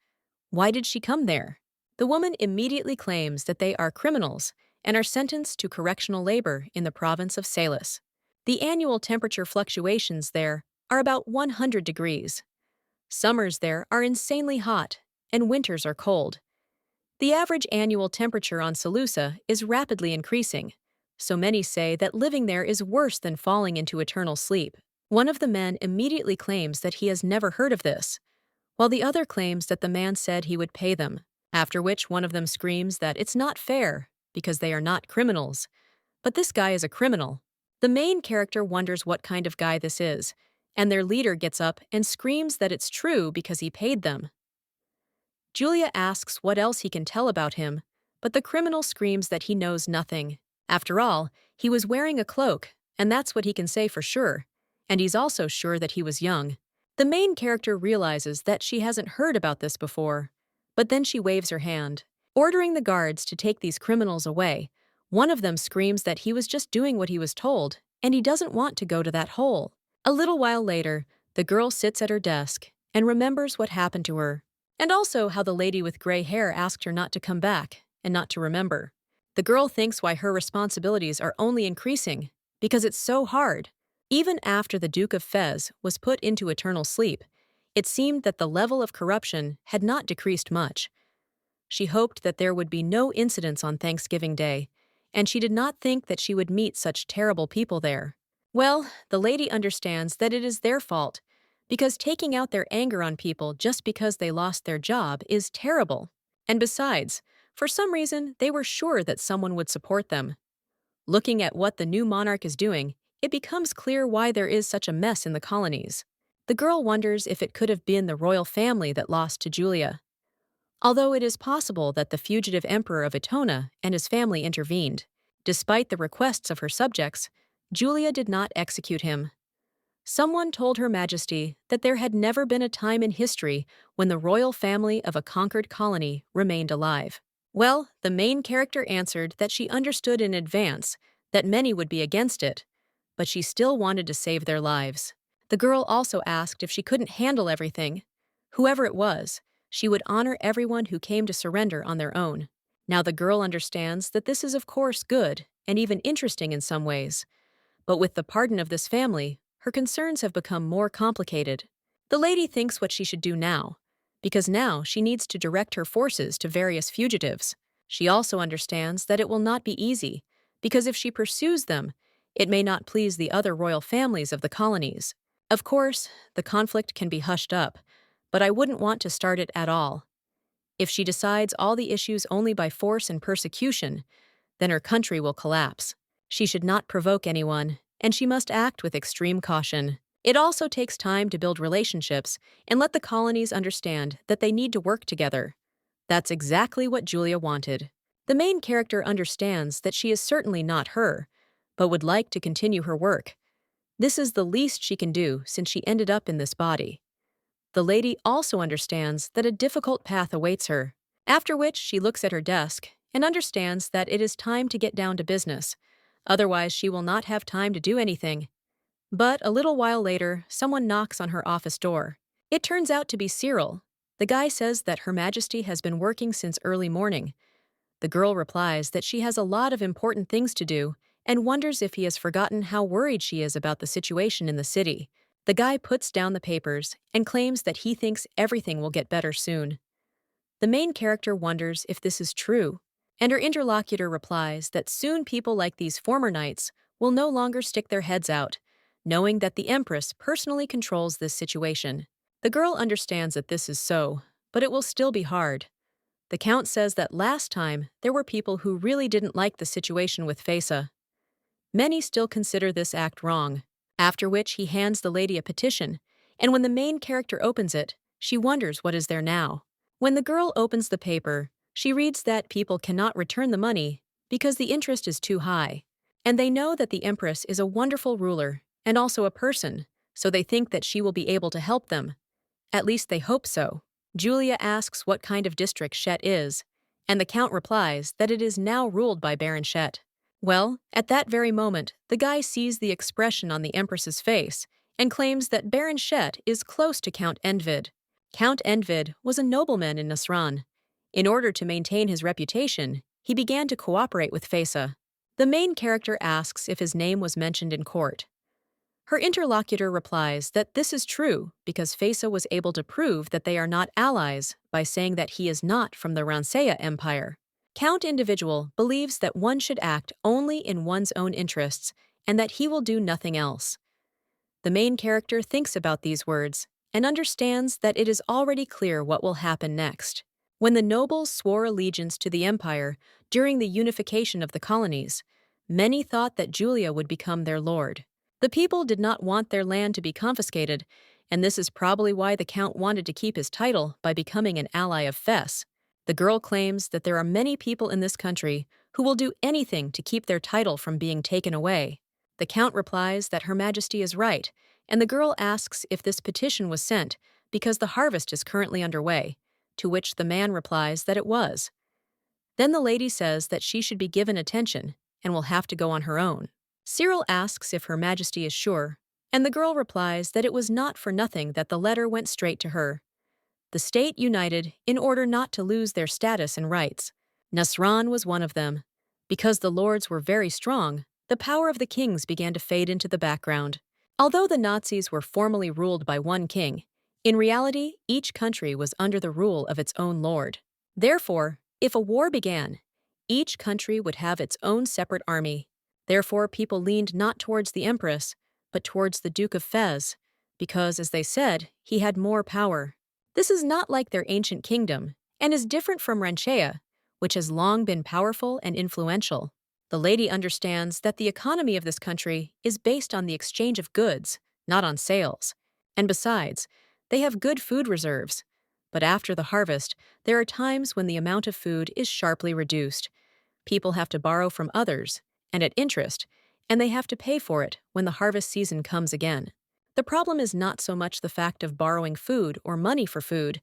A: Why did she come there? The woman immediately claims that they are criminals and are sentenced to correctional labor in the province of Salus. The annual temperature fluctuations there are about 100 degrees. Summers there are insanely hot, and winters are cold. The average annual temperature on Salusa is rapidly increasing, so many say that living there is worse than falling into eternal sleep. One of the men immediately claims that he has never heard of this, while the other claims that the man said he would pay them, after which one of them screams that it's not fair because they are not criminals. But this guy is a criminal. The main character wonders what kind of guy this is, and their leader gets up and screams that it's true because he paid them. Julia asks what else he can tell about him, but the criminal screams that he knows nothing. After all, he was wearing a cloak, and that's what he can say for sure, and he's also sure that he was young. The main character realizes that she hasn't heard about this before, but then she waves her hand, ordering the guards to take these criminals away. One of them screams that he was just doing what he was told, and he doesn't want to go to that hole. A little while later, the girl sits at her desk and remembers what happened to her, and also how the lady with gray hair asked her not to come back and not to remember. The girl thinks why her responsibilities are only increasing, because it's so hard. Even after the Duke of Fez was put into eternal sleep, it seemed that the level of corruption had not decreased much. She hoped that there would be no incidents on Thanksgiving Day, and she did not think that she would meet such terrible people there. Well, the lady understands that it is their fault, because taking out their anger on people just because they lost their job is terrible. And besides, for some reason, they were sure that someone would support them. Looking at what the new monarch is doing, it becomes clear why there is such a mess in the colonies. The girl wonders if it could have been the royal family that lost to Julia. Although it is possible that the fugitive emperor of Etona and his family intervened. Despite the requests of her subjects, Julia did not execute him. Someone told Her Majesty that there had never been a time in history when the royal family of a conquered colony remained alive. Well, the main character answered that she understood in advance that many would be against it, but she still wanted to save their lives. The girl also asked if she couldn't handle everything. Whoever it was, she would honor everyone who came to surrender on their own. Now the girl understands that this is of course good and even interesting in some ways. But with the pardon of this family, her concerns have become more complicated. The lady thinks what she should do now, because now she needs to direct her forces to various fugitives. She also understands that it will not be easy, because if she pursues them, it may not please the other royal families of the colonies. Of course, the conflict can be hushed up, but I wouldn't want to start it at all. If she decides all the issues only by force and persecution, then her country will collapse. She should not provoke anyone, and she must act with extreme caution. It also takes time to build relationships and let the colonies understand that they need to work together. That's exactly what Julia wanted. The main character understands that she is certainly not her, but would like to continue her work. This is the least she can do since she ended up in this body. The lady also understands that a difficult path awaits her, after which she looks at her desk and understands that it is time to get down to business. Otherwise, she will not have time to do anything. But a little while later, someone knocks on her office door. It turns out to be Cyril. The guy says that Her Majesty has been working since early morning. The girl replies that she has a lot of important things to do and wonders if he has forgotten how worried she is about the situation in the city. The guy puts down the papers and claims that he thinks everything will get better soon. The main character wonders if this is true, and her interlocutor replies that soon people like these former knights will no longer stick their heads out, knowing that the Empress personally controls this situation. The girl understands that this is so, but it will still be hard. The Count says that last time there were people who really didn't like the situation with Fesa. Many still consider this act wrong, after which he hands the lady a petition, and when the main character opens it, she wonders what is there now. When the girl opens the paper, she reads that people cannot return the money because the interest is too high, and they know that the Empress is a wonderful ruler and also a person, so they think that she will be able to help them. At least they hope so. Julia asks what kind of district Shet is, and the Count replies that it is now ruled by Baron Shet. Well, at that very moment, the guy sees the expression on the Empress's face and claims that Baron Shet is close to Count Endvid. Count Endvid was a nobleman in Nasran. In order to maintain his reputation, he began to cooperate with Fesa. The main character asks if his name was mentioned in court. Her interlocutor replies that this is true because Fesa was able to prove that they are not allies by saying that he is not from the Ransea Empire. Count Individual believes that one should act only in one's own interests and that he will do nothing else. The main character thinks about these words and understands that it is already clear what will happen next. When the nobles swore allegiance to the empire during the unification of the colonies, many thought that Julia would become their lord. The people did not want their land to be confiscated, and this is probably why the Count wanted to keep his title by becoming an ally of Fes. The girl claims that there are many people in this country who will do anything to keep their title from being taken away. The Count replies that Her Majesty is right, and the girl asks if this petition was sent because the harvest is currently underway, to which the man replies that it was. Then the lady says that she should be given attention and will have to go on her own. Cyril asks if Her Majesty is sure, and the girl replies that it was not for nothing that the letter went straight to her. The state united in order not to lose their status and rights. Nasran was one of them. Because the lords were very strong, the power of the kings began to fade into the background. Although the Nazis were formally ruled by one king, in reality, each country was under the rule of its own lord. Therefore, if a war began, each country would have its own separate army. Therefore, people leaned not towards the Empress, but towards the Duke of Fez, because, as they said, he had more power. This is not like their ancient kingdom, and is different from Ranchea, which has long been powerful and influential. The lady understands that the economy of this country is based on the exchange of goods, not on sales, And besides, they have good food reserves. But after the harvest, there are times when the amount of food is sharply reduced. People have to borrow from others, and at interest, and they have to pay for it when the harvest season comes again. The problem is not so much the fact of borrowing food or money for food,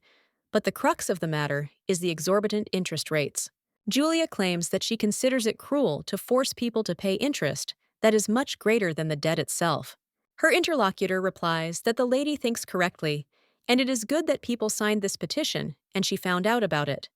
A: but the crux of the matter is the exorbitant interest rates. Julia claims that she considers it cruel to force people to pay interest that is much greater than the debt itself. Her interlocutor replies that the lady thinks correctly, and it is good that people signed this petition and she found out about it.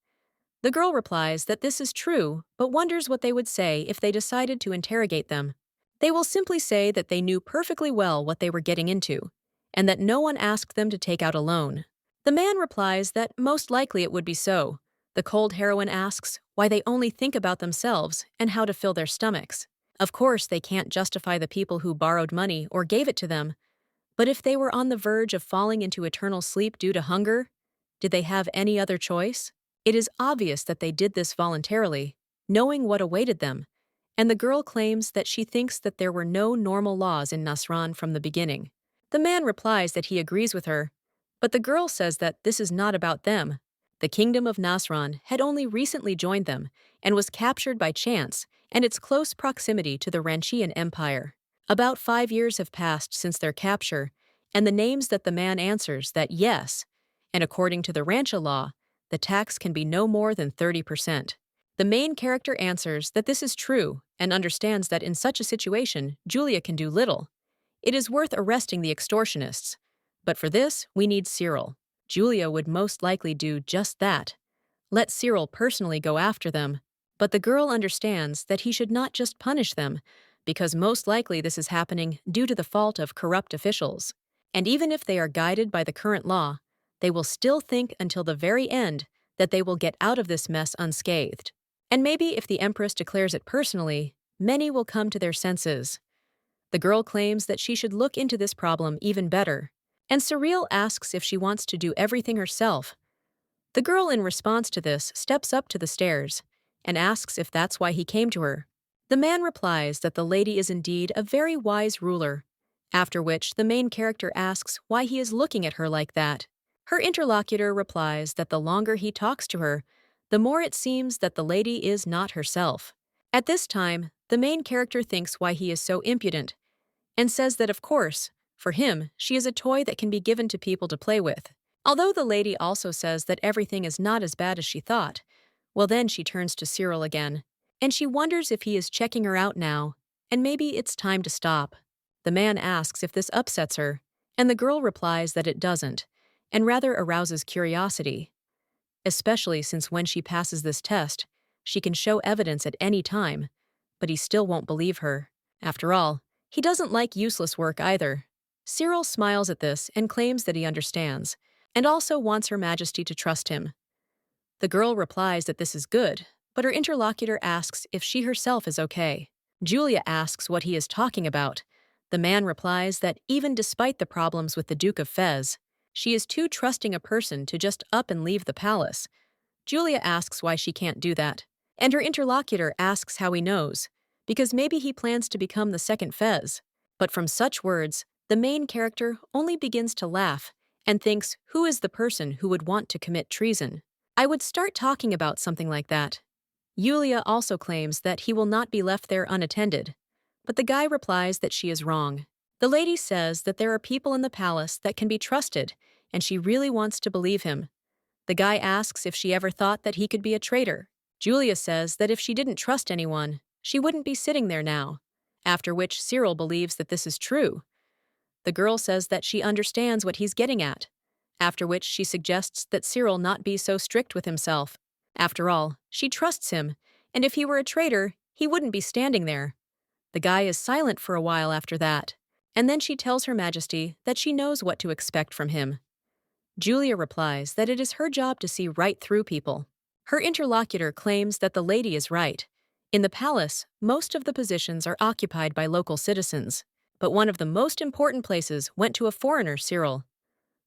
A: The girl replies that this is true, but wonders what they would say if they decided to interrogate them. They will simply say that they knew perfectly well what they were getting into, and that no one asked them to take out a loan. The man replies that most likely it would be so. The cold heroine asks why they only think about themselves and how to fill their stomachs. Of course, they can't justify the people who borrowed money or gave it to them, but if they were on the verge of falling into eternal sleep due to hunger, did they have any other choice? It is obvious that they did this voluntarily, knowing what awaited them, and the girl claims that she thinks that there were no normal laws in Nasran from the beginning. The man replies that he agrees with her, but the girl says that this is not about them. The kingdom of Nasran had only recently joined them and was captured by chance and its close proximity to the Ranchian Empire. About 5 years have passed since their capture, and the names that the man answers that yes, and according to the Rancha law, the tax can be no more than 30%. The main character answers that this is true and understands that in such a situation, Julia can do little. It is worth arresting the extortionists, but for this, we need Cyril. Julia would most likely do just that. Let Cyril personally go after them, but the girl understands that he should not just punish them, because most likely this is happening due to the fault of corrupt officials. And even if they are guided by the current law, they will still think until the very end that they will get out of this mess unscathed. And maybe if the Empress declares it personally, many will come to their senses. The girl claims that she should look into this problem even better, and Cyril asks if she wants to do everything herself. The girl, in response to this, steps up to the stairs and asks if that's why he came to her. The man replies that the lady is indeed a very wise ruler, after which the main character asks why he is looking at her like that. Her interlocutor replies that the longer he talks to her, the more it seems that the lady is not herself. At this time, the main character thinks why he is so impudent, and says that of course, for him, she is a toy that can be given to people to play with. Although the lady also says that everything is not as bad as she thought, well then she turns to Cyril again, and she wonders if he is checking her out now, and maybe it's time to stop. The man asks if this upsets her, and the girl replies that it doesn't, and rather arouses curiosity. Especially since when she passes this test, she can show evidence at any time, but he still won't believe her. After all, he doesn't like useless work either. Cyril smiles at this and claims that he understands, and also wants Her Majesty to trust him. The girl replies that this is good, but her interlocutor asks if she herself is okay. Julia asks what he is talking about. The man replies that even despite the problems with the Duke of Fez, she is too trusting a person to just up and leave the palace. Julia asks why she can't do that, and her interlocutor asks how he knows, because maybe he plans to become the second Fez. But from such words, the main character only begins to laugh and thinks, who is the person who would want to commit treason? I would start talking about something like that. Julia also claims that he will not be left there unattended, but the guy replies that she is wrong. The lady says that there are people in the palace that can be trusted, and she really wants to believe him. The guy asks if she ever thought that he could be a traitor. Julia says that if she didn't trust anyone, she wouldn't be sitting there now, after which Cyril believes that this is true. The girl says that she understands what he's getting at, after which she suggests that Cyril not be so strict with himself. After all, she trusts him, and if he were a traitor, he wouldn't be standing there. The guy is silent for a while after that, and then she tells Her Majesty that she knows what to expect from him. Julia replies that it is her job to see right through people. Her interlocutor claims that the lady is right. In the palace, most of the positions are occupied by local citizens, but one of the most important places went to a foreigner, Cyril.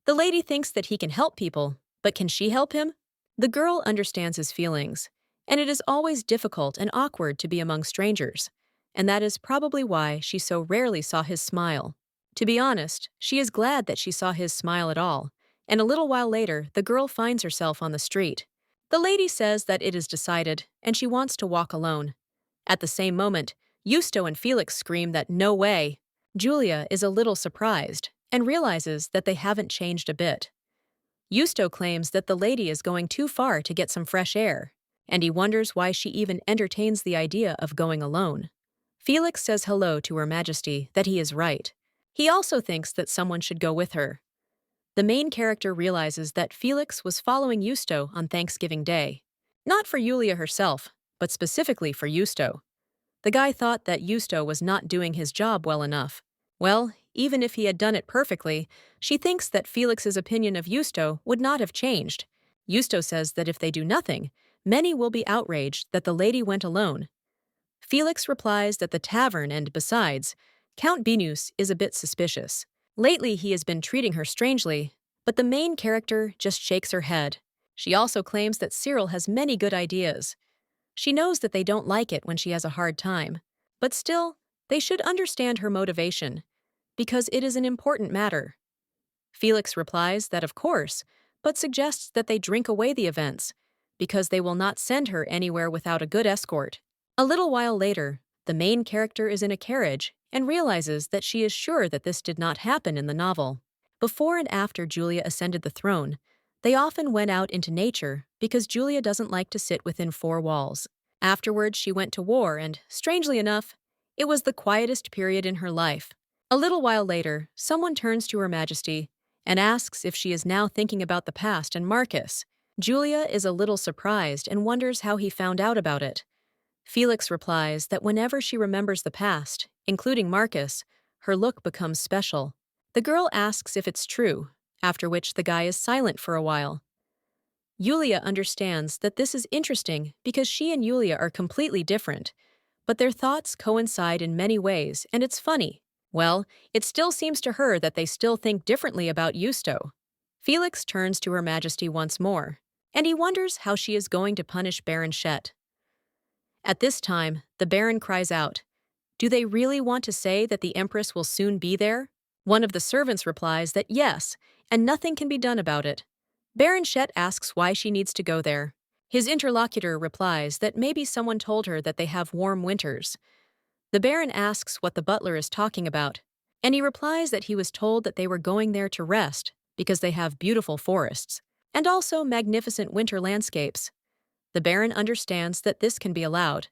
A: The lady thinks that he can help people, but can she help him? The girl understands his feelings, and it is always difficult and awkward to be among strangers, and that is probably why she so rarely saw his smile. To be honest, she is glad that she saw his smile at all, and a little while later, the girl finds herself on the street. The lady says that it is decided, and she wants to walk alone. At the same moment, Yusto and Felix scream that no way. Julia is a little surprised and realizes that they haven't changed a bit. Yusto claims that the lady is going too far to get some fresh air, and he wonders why she even entertains the idea of going alone. Felix says hello to Her Majesty, that he is right. He also thinks that someone should go with her. The main character realizes that Felix was following Yusto on Thanksgiving Day. Not for Yulia herself, but specifically for Yusto. The guy thought that Yusto was not doing his job well enough. Well, even if he had done it perfectly, she thinks that Felix's opinion of Yusto would not have changed. Yusto says that if they do nothing, many will be outraged that the lady went alone. Felix replies that the tavern and, besides, Count Binus is a bit suspicious. Lately he has been treating her strangely, but the main character just shakes her head. She also claims that Cyril has many good ideas. She knows that they don't like it when she has a hard time, but still, they should understand her motivation, because it is an important matter. Felix replies that of course, but suggests that they drink away the events, because they will not send her anywhere without a good escort. A little while later, the main character is in a carriage and realizes that she is sure that this did not happen in the novel. Before and after Julia ascended the throne, they often went out into nature because Julia doesn't like to sit within four walls. Afterwards, she went to war and, strangely enough, it was the quietest period in her life. A little while later, someone turns to Her Majesty and asks if she is now thinking about the past and Marcus. Julia is a little surprised and wonders how he found out about it. Felix replies that whenever she remembers the past, including Marcus, her look becomes special. The girl asks if it's true, after which the guy is silent for a while. Yulia understands that this is interesting because she and Yulia are completely different, but their thoughts coincide in many ways, and it's funny. Well, it still seems to her that they still think differently about Yusto. Felix turns to Her Majesty once more, and he wonders how she is going to punish Baron Shet. At this time, the Baron cries out, "Do they really want to say that the Empress will soon be there?" One of the servants replies that yes, and nothing can be done about it. Baron Shet asks why she needs to go there. His interlocutor replies that maybe someone told her that they have warm winters. The Baron asks what the butler is talking about, and he replies that he was told that they were going there to rest because they have beautiful forests, and also magnificent winter landscapes. The Baron understands that this can be allowed,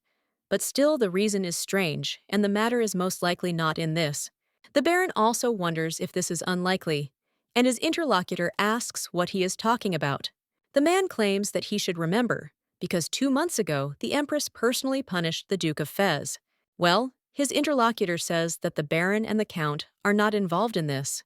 A: but still the reason is strange, and the matter is most likely not in this. The Baron also wonders if this is unlikely, and his interlocutor asks what he is talking about. The man claims that he should remember, because 2 months ago the Empress personally punished the Duke of Fez. Well, his interlocutor says that the Baron and the Count are not involved in this.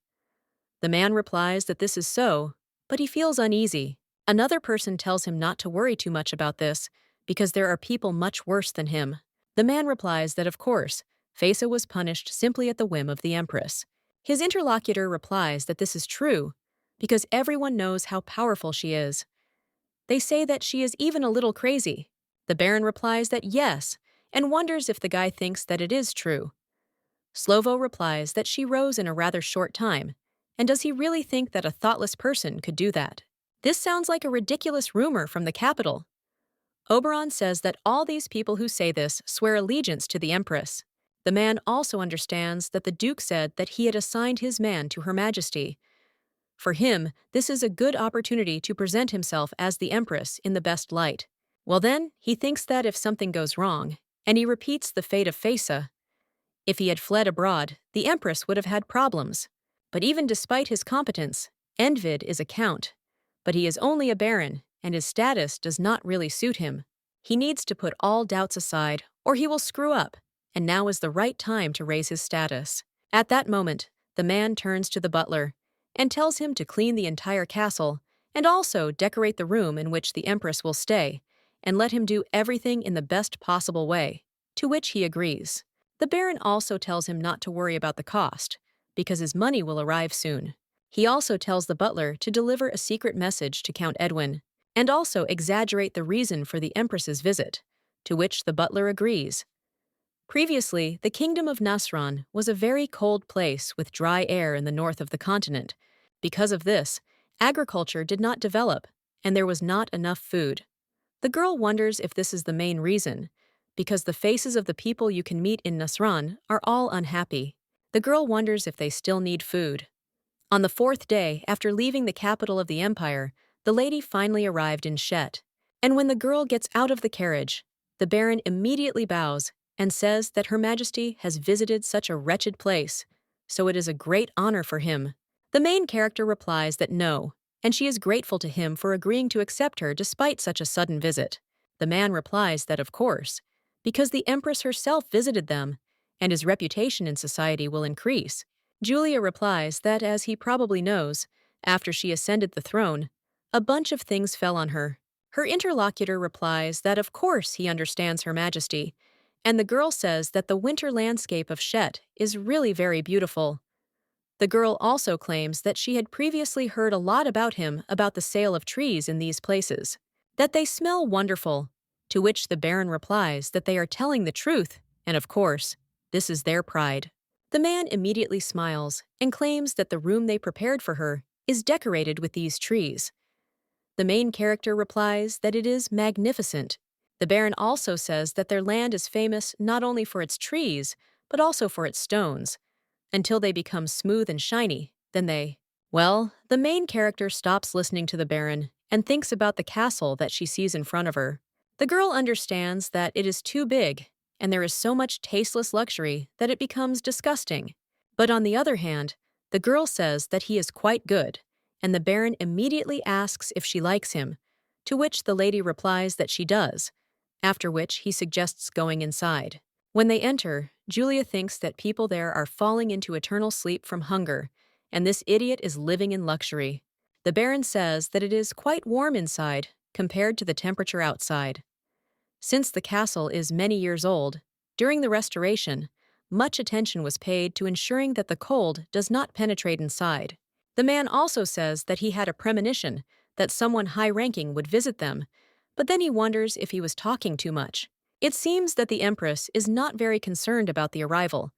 A: The man replies that this is so, but he feels uneasy. Another person tells him not to worry too much about this, because there are people much worse than him. The man replies that of course, Feza was punished simply at the whim of the Empress. His interlocutor replies that this is true, because everyone knows how powerful she is. They say that she is even a little crazy. The Baron replies that yes, and wonders if the guy thinks that it is true. Slovo replies that she rose in a rather short time, and does he really think that a thoughtless person could do that? This sounds like a ridiculous rumor from the capital. Oberon says that all these people who say this swear allegiance to the Empress. The man also understands that the Duke said that he had assigned his man to Her Majesty. For him, this is a good opportunity to present himself as the Empress in the best light. Well then, he thinks that if something goes wrong, and he repeats the fate of Feza, if he had fled abroad, the Empress would have had problems. But even despite his competence, Endvid is a count. But he is only a baron, and his status does not really suit him. He needs to put all doubts aside, or he will screw up, and now is the right time to raise his status. At that moment, the man turns to the butler and tells him to clean the entire castle and also decorate the room in which the Empress will stay, and let him do everything in the best possible way, to which he agrees. The Baron also tells him not to worry about the cost, because his money will arrive soon. He also tells the butler to deliver a secret message to Count Edwin, and also exaggerate the reason for the Empress's visit, to which the butler agrees. Previously, the kingdom of Nasran was a very cold place with dry air in the north of the continent. Because of this, agriculture did not develop, and there was not enough food. The girl wonders if this is the main reason, because the faces of the people you can meet in Nasran are all unhappy. The girl wonders if they still need food. On the fourth day, after leaving the capital of the empire, the lady finally arrived in Shet. And when the girl gets out of the carriage, the baron immediately bows and says that Her Majesty has visited such a wretched place, so it is a great honor for him. The main character replies that no, and she is grateful to him for agreeing to accept her despite such a sudden visit. The man replies that of course, because the Empress herself visited them, and his reputation in society will increase. Julia replies that, as he probably knows, after she ascended the throne, a bunch of things fell on her. Her interlocutor replies that of course he understands Her Majesty, and the girl says that the winter landscape of Shet is really very beautiful. The girl also claims that she had previously heard a lot about him about the sale of trees in these places, that they smell wonderful, to which the baron replies that they are telling the truth, and of course, this is their pride. The man immediately smiles and claims that the room they prepared for her is decorated with these trees. The main character replies that it is magnificent. The baron also says that their land is famous not only for its trees, but also for its stones. Until they become smooth and shiny, then the main character stops listening to the baron and thinks about the castle that she sees in front of her. The girl understands that it is too big, and there is so much tasteless luxury that it becomes disgusting. But on the other hand, the girl says that he is quite good, and the baron immediately asks if she likes him, to which the lady replies that she does, after which he suggests going inside. When they enter, Julia thinks that people there are falling into eternal sleep from hunger, and this idiot is living in luxury. The baron says that it is quite warm inside compared to the temperature outside. Since the castle is many years old, during the restoration, much attention was paid to ensuring that the cold does not penetrate inside. The man also says that he had a premonition that someone high-ranking would visit them, but then he wonders if he was talking too much. It seems that the Empress is not very concerned about the arrival,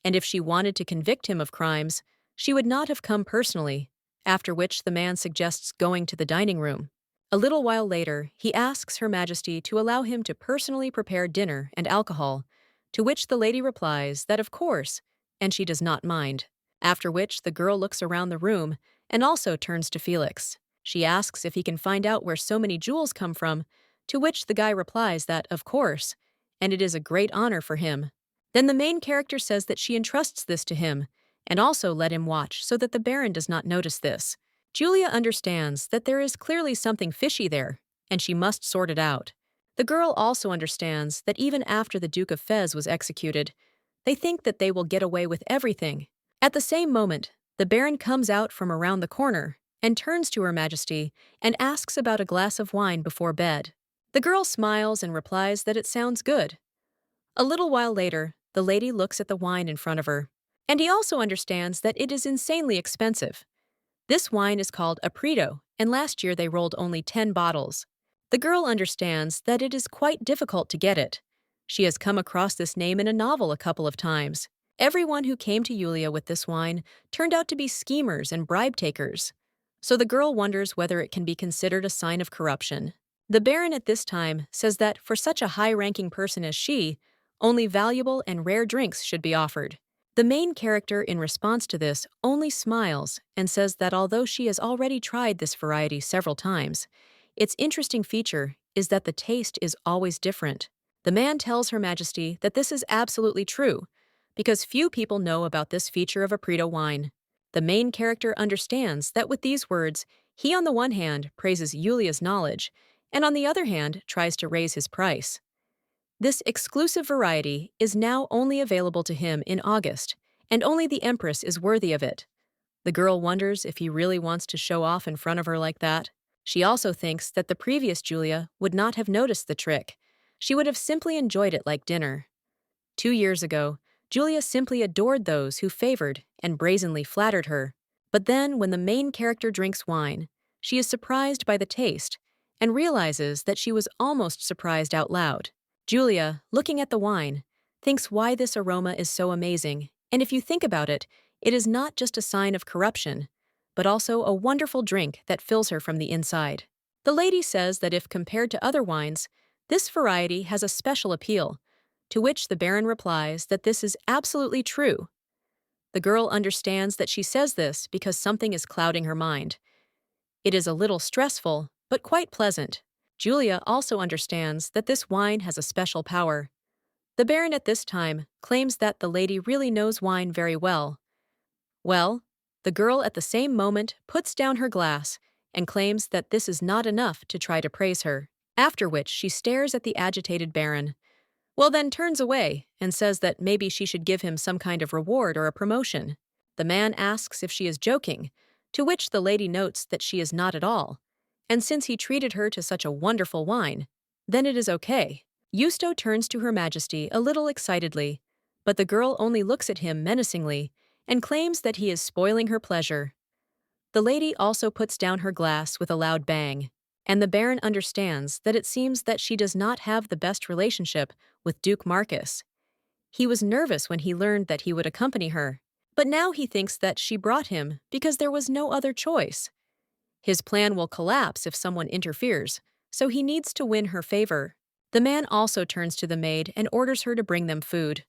A: and if she wanted to convict him of crimes, she would not have come personally, after which the man suggests going to the dining room. A little while later, he asks Her Majesty to allow him to personally prepare dinner and alcohol, to which the lady replies that of course, and she does not mind. After which the girl looks around the room and also turns to Felix. She asks if he can find out where so many jewels come from, to which the guy replies that, of course, and it is a great honor for him. Then the main character says that she entrusts this to him, and also let him watch so that the baron does not notice this. Julia understands that there is clearly something fishy there, and she must sort it out. The girl also understands that even after the Duke of Fez was executed, they think that they will get away with everything. At the same moment, the baron comes out from around the corner and turns to Her Majesty and asks about a glass of wine before bed. The girl smiles and replies that it sounds good. A little while later, the lady looks at the wine in front of her, and he also understands that it is insanely expensive. This wine is called Aprito, and last year they rolled only 10 bottles. The girl understands that it is quite difficult to get it. She has come across this name in a novel a couple of times. Everyone who came to Julia with this wine turned out to be schemers and bribe takers. So the girl wonders whether it can be considered a sign of corruption. The baron at this time says that for such a high-ranking person as she, only valuable and rare drinks should be offered. The main character, in response to this, only smiles and says that although she has already tried this variety several times, its interesting feature is that the taste is always different. The man tells Her Majesty that this is absolutely true, because few people know about this feature of Aprito wine. The main character understands that with these words, he on the one hand praises Julia's knowledge, and on the other hand tries to raise his price. This exclusive variety is now only available to him in August, and only the Empress is worthy of it. The girl wonders if he really wants to show off in front of her like that. She also thinks that the previous Julia would not have noticed the trick. She would have simply enjoyed it like dinner. 2 years ago, Julia simply adored those who favored and brazenly flattered her. But then, when the main character drinks wine, she is surprised by the taste and realizes that she was almost surprised out loud. Julia, looking at the wine, thinks why this aroma is so amazing, and if you think about it, it is not just a sign of corruption, but also a wonderful drink that fills her from the inside. The lady says that if compared to other wines, this variety has a special appeal, to which the Baron replies that this is absolutely true. The girl understands that she says this because something is clouding her mind. It is a little stressful, but quite pleasant. Julia also understands that this wine has a special power. The Baron at this time claims that the lady really knows wine very well. Well, the girl at the same moment puts down her glass and claims that this is not enough to try to praise her, after which she stares at the agitated Baron. Well, then turns away and says that maybe she should give him some kind of reward or a promotion. The man asks if she is joking, to which the lady notes that she is not at all. And since he treated her to such a wonderful wine, then it is okay. Yusto turns to Her Majesty a little excitedly, but the girl only looks at him menacingly and claims that he is spoiling her pleasure. The lady also puts down her glass with a loud bang, and the Baron understands that it seems that she does not have the best relationship with Duke Marcus. He was nervous when he learned that he would accompany her, but now he thinks that she brought him because there was no other choice. His plan will collapse if someone interferes, so he needs to win her favor. The man also turns to the maid and orders her to bring them food.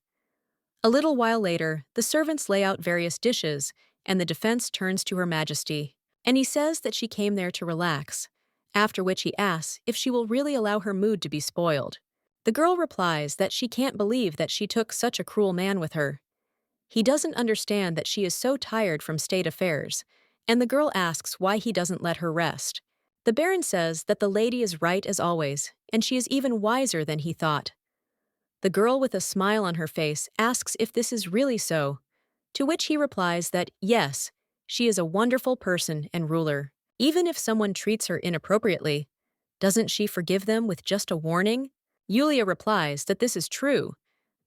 A: A little while later, the servants lay out various dishes, and the defense turns to Her Majesty, and he says that she came there to relax, after which he asks if she will really allow her mood to be spoiled. The girl replies that she can't believe that she took such a cruel man with her. He doesn't understand that she is so tired from state affairs, and the girl asks why he doesn't let her rest. The Baron says that the lady is right as always, and she is even wiser than he thought. The girl with a smile on her face asks if this is really so, to which he replies that yes, she is a wonderful person and ruler. Even if someone treats her inappropriately, doesn't she forgive them with just a warning? Yulia replies that this is true,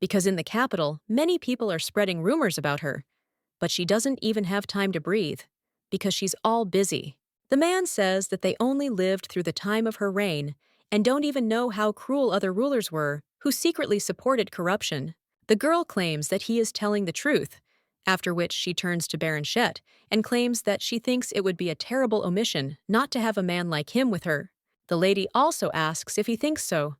A: because in the capital, many people are spreading rumors about her, but she doesn't even have time to breathe, because she's all busy. The man says that they only lived through the time of her reign and don't even know how cruel other rulers were who secretly supported corruption. The girl claims that he is telling the truth, after which she turns to Baron Shet and claims that she thinks it would be a terrible omission not to have a man like him with her. The lady also asks if he thinks so.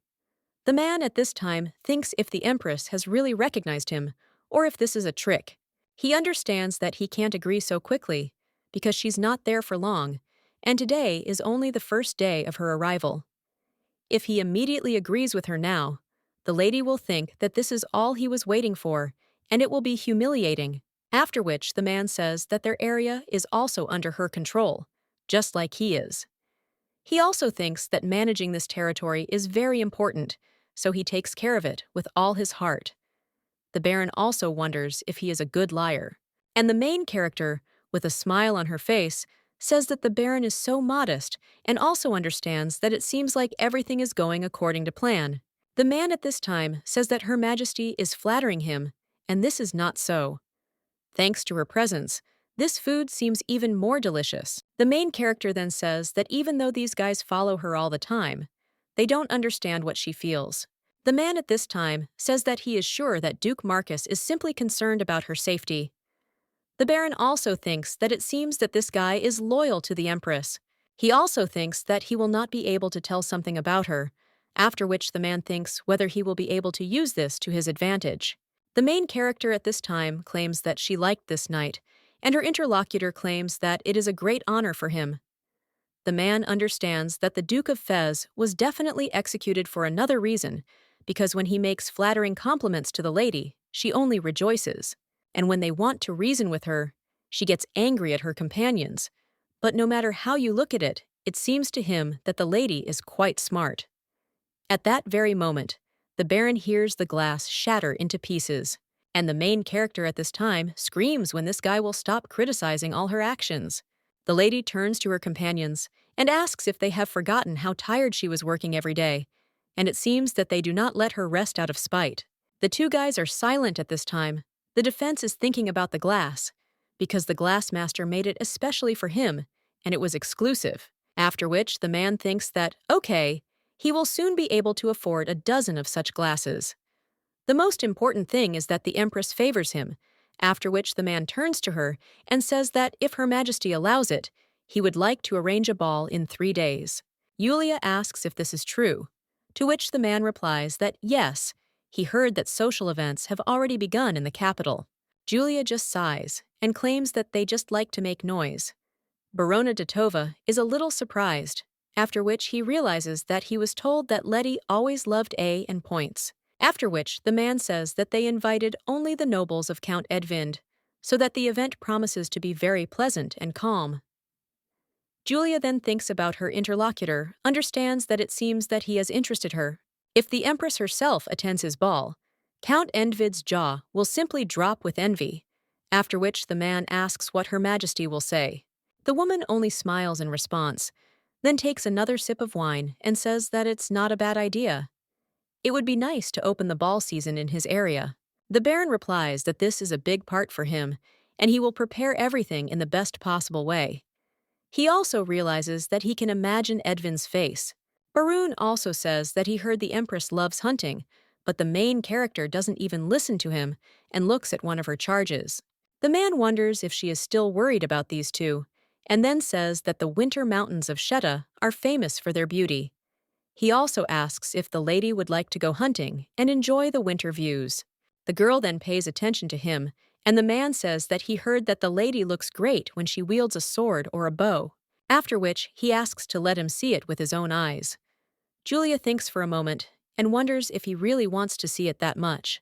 A: The man at this time thinks if the Empress has really recognized him, or if this is a trick. He understands that he can't agree so quickly, because she's not there for long, and today is only the first day of her arrival. If he immediately agrees with her now, the lady will think that this is all he was waiting for, and it will be humiliating, after which the man says that their area is also under her control, just like he is. He also thinks that managing this territory is very important, so he takes care of it with all his heart. The Baron also wonders if he is a good liar. And the main character, with a smile on her face, says that the Baron is so modest and also understands that it seems like everything is going according to plan. The man at this time says that Her Majesty is flattering him, and this is not so. Thanks to her presence, this food seems even more delicious. The main character then says that even though these guys follow her all the time, they don't understand what she feels. The man at this time says that he is sure that Duke Marcus is simply concerned about her safety. The Baron also thinks that it seems that this guy is loyal to the Empress. He also thinks that he will not be able to tell something about her, after which the man thinks whether he will be able to use this to his advantage. The main character at this time claims that she liked this knight, and her interlocutor claims that it is a great honor for him. The man understands that the Duke of Fez was definitely executed for another reason, because when he makes flattering compliments to the lady, she only rejoices, and when they want to reason with her, she gets angry at her companions. But no matter how you look at it, it seems to him that the lady is quite smart. At that very moment, the Baron hears the glass shatter into pieces, and the main character at this time screams when this guy will stop criticizing all her actions. The lady turns to her companions and asks if they have forgotten how tired she was working every day, and it seems that they do not let her rest out of spite. The two guys are silent at this time. The defense is thinking about the glass, because the glassmaster made it especially for him, and it was exclusive, after which the man thinks that, okay, he will soon be able to afford a dozen of such glasses. The most important thing is that the Empress favors him, after which the man turns to her and says that if Her Majesty allows it, he would like to arrange a ball in 3 days. Yulia asks if this is true, to which the man replies that yes, he heard that social events have already begun in the capital. Julia just sighs and claims that they just like to make noise. Barona Datova is a little surprised, after which he realizes that he was told that Letty always loved A and points. After which the man says that they invited only the nobles of Count Edvind, so that the event promises to be very pleasant and calm. Julia then thinks about her interlocutor, understands that it seems that he has interested her. If the Empress herself attends his ball, Count Edvind's jaw will simply drop with envy, after which the man asks what Her Majesty will say. The woman only smiles in response, then takes another sip of wine and says that it's not a bad idea. It would be nice to open the ball season in his area. The Baron replies that this is a big part for him, and he will prepare everything in the best possible way. He also realizes that he can imagine Edvin's face. Baroon also says that he heard the Empress loves hunting, but the main character doesn't even listen to him and looks at one of her charges. The man wonders if she is still worried about these two, and then says that the winter mountains of Sheta are famous for their beauty. He also asks if the lady would like to go hunting and enjoy the winter views. The girl then pays attention to him, and the man says that he heard that the lady looks great when she wields a sword or a bow, after which he asks to let him see it with his own eyes. Julia thinks for a moment and wonders if he really wants to see it that much.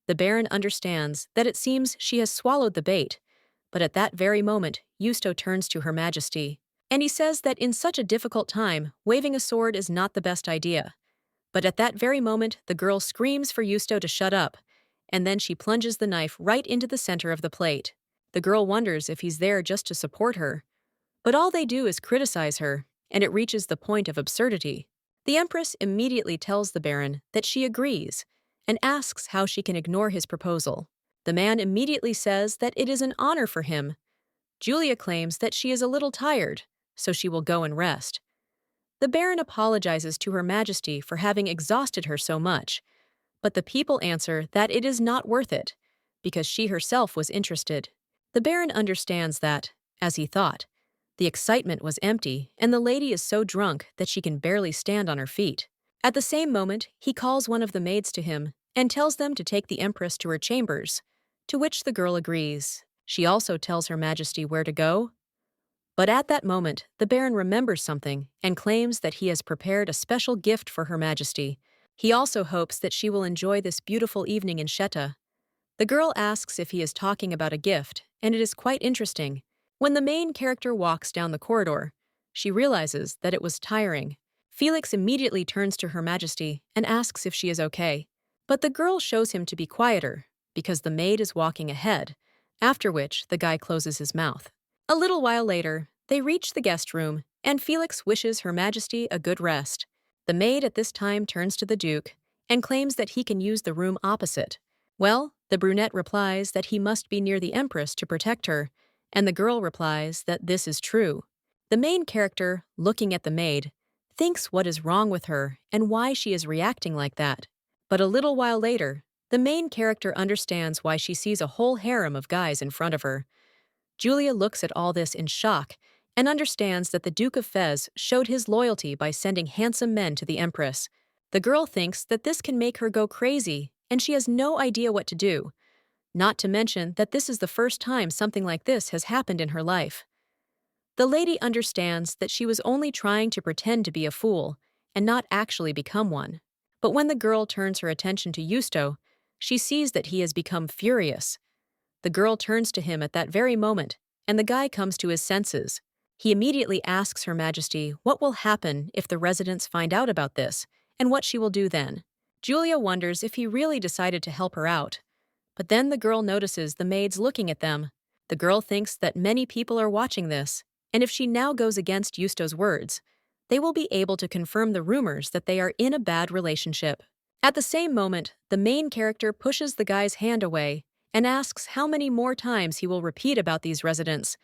A: The Baron understands that it seems she has swallowed the bait, but at that very moment, Justo turns to Her Majesty, and he says that in such a difficult time, waving a sword is not the best idea. But at that very moment, the girl screams for Justo to shut up, and then she plunges the knife right into the center of the plate. The girl wonders if he's there just to support her, but all they do is criticize her, and it reaches the point of absurdity. The Empress immediately tells the Baron that she agrees, and asks how she can ignore his proposal. The man immediately says that it is an honor for him. Julia claims that she is a little tired, so she will go and rest. The Baron apologizes to Her Majesty for having exhausted her so much, but the people answer that it is not worth it, because she herself was interested. The Baron understands that, as he thought, the excitement was empty and the lady is so drunk that she can barely stand on her feet. At the same moment, he calls one of the maids to him and tells them to take the Empress to her chambers, to which the girl agrees. She also tells Her Majesty where to go. But at that moment, the Baron remembers something and claims that he has prepared a special gift for Her Majesty. He also hopes that she will enjoy this beautiful evening in Sheta. The girl asks if he is talking about a gift, and it is quite interesting. When the main character walks down the corridor, she realizes that it was Tyrant. Felix immediately turns to Her Majesty and asks if she is okay. But the girl shows him to be quieter, because the maid is walking ahead, after which the guy closes his mouth. A little while later, they reach the guest room, and Felix wishes Her Majesty a good rest. The maid at this time turns to the Duke and claims that he can use the room opposite. Well, the brunette replies that he must be near the Empress to protect her, and the girl replies that this is true. The main character, looking at the maid, thinks what is wrong with her and why she is reacting like that. But a little while later, the main character understands why she sees a whole harem of guys in front of her. Julia looks at all this in shock and understands that the Duke of Fez showed his loyalty by sending handsome men to the Empress. The girl thinks that this can make her go crazy, and she has no idea what to do. Not to mention that this is the first time something like this has happened in her life. The lady understands that she was only trying to pretend to be a fool and not actually become one. But when the girl turns her attention to Justo, she sees that he has become furious. The girl turns to him at that very moment, and the guy comes to his senses. He immediately asks Her Majesty what will happen if the residents find out about this, and what she will do then. Julia wonders if he really decided to help her out. But then the girl notices the maids looking at them. The girl thinks that many people are watching this, and if she now goes against Justo's words, they will be able to confirm the rumors that they are in a bad relationship. At the same moment, the main character pushes the guy's hand away and asks how many more times he will repeat about these residents,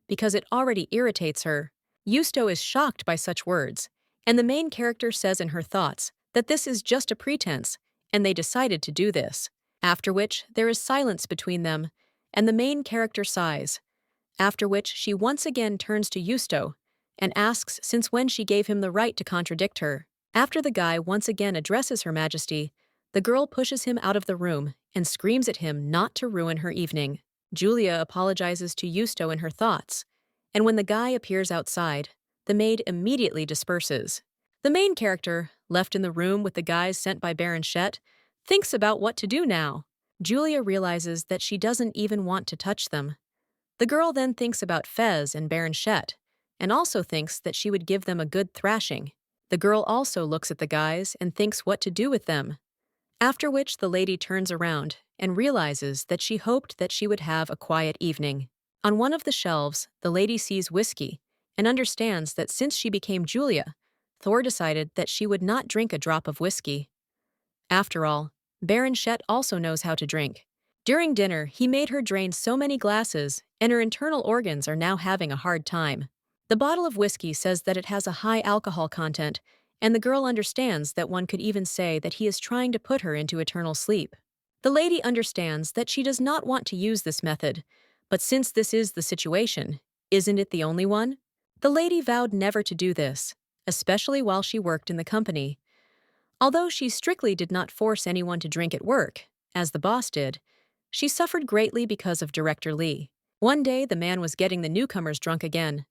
A: because it already irritates her. Justo is shocked by such words, and the main character says in her thoughts that this is just a pretense, and they decided to do this. After which, there is silence between them, and the main character sighs. After which, she once again turns to Yusto and asks since when she gave him the right to contradict her. After the guy once again addresses Her Majesty, the girl pushes him out of the room and screams at him not to ruin her evening. Julia apologizes to Yusto in her thoughts, and when the guy appears outside, the maid immediately disperses. The main character, left in the room with the guys sent by Baron Shet, thinks about what to do now. Julia realizes that she doesn't even want to touch them. The girl then thinks about Fez and Baron Shet, and also thinks that she would give them a good thrashing. The girl also looks at the guys and thinks what to do with them. After which the lady turns around and realizes that she hoped that she would have a quiet evening. On one of the shelves, the lady sees whiskey and understands that since she became Julia, Thor decided that she would not drink a drop of whiskey. After all, Baron Shet also knows how to drink. During dinner, he made her drain so many glasses, and her internal organs are now having a hard time. The bottle of whiskey says that it has a high alcohol content, and the girl understands that one could even say that he is trying to put her into eternal sleep. The lady understands that she does not want to use this method, but since this is the situation, isn't it the only one? The lady vowed never to do this, especially while she worked in the company. Although she strictly did not force anyone to drink at work, as the boss did, she suffered greatly because of Director Lee. One day, the man was getting the newcomers drunk again.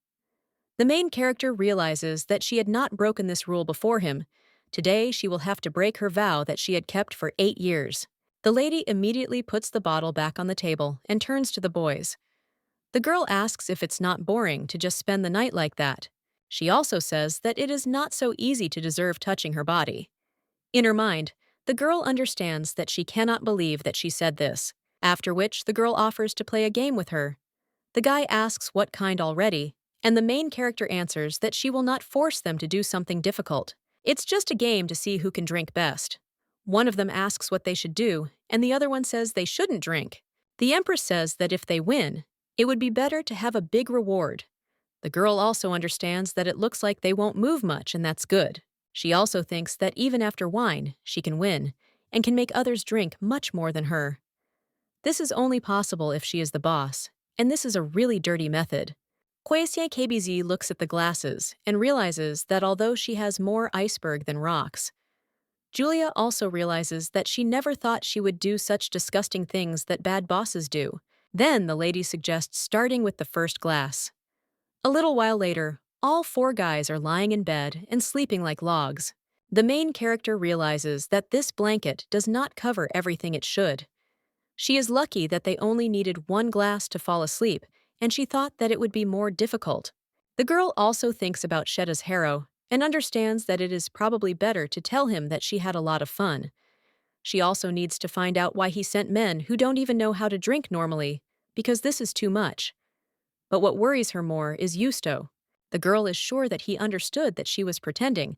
A: The main character realizes that she had not broken this rule before him. Today, she will have to break her vow that she had kept for 8 years. The lady immediately puts the bottle back on the table and turns to the boys. The girl asks if it's not boring to just spend the night like that. She also says that it is not so easy to deserve touching her body. In her mind, the girl understands that she cannot believe that she said this, after which the girl offers to play a game with her. The guy asks what kind already, and the main character answers that she will not force them to do something difficult. It's just a game to see who can drink best. One of them asks what they should do, and the other one says they shouldn't drink. The Empress says that if they win, it would be better to have a big reward. The girl also understands that it looks like they won't move much, and that's good. She also thinks that even after wine, she can win, and can make others drink much more than her. This is only possible if she is the boss, and this is a really dirty method. Kwasien KBZ looks at the glasses and realizes that although she has more iceberg than rocks, Julia also realizes that she never thought she would do such disgusting things that bad bosses do. Then the lady suggests starting with the first glass. A little while later, all 4 guys are lying in bed and sleeping like logs. The main character realizes that this blanket does not cover everything it should. She is lucky that they only needed 1 glass to fall asleep, and she thought that it would be more difficult. The girl also thinks about Shetta's harrow and understands that it is probably better to tell him that she had a lot of fun. She also needs to find out why he sent men who don't even know how to drink normally, because this is too much. But what worries her more is Yusto. The girl is sure that he understood that she was pretending,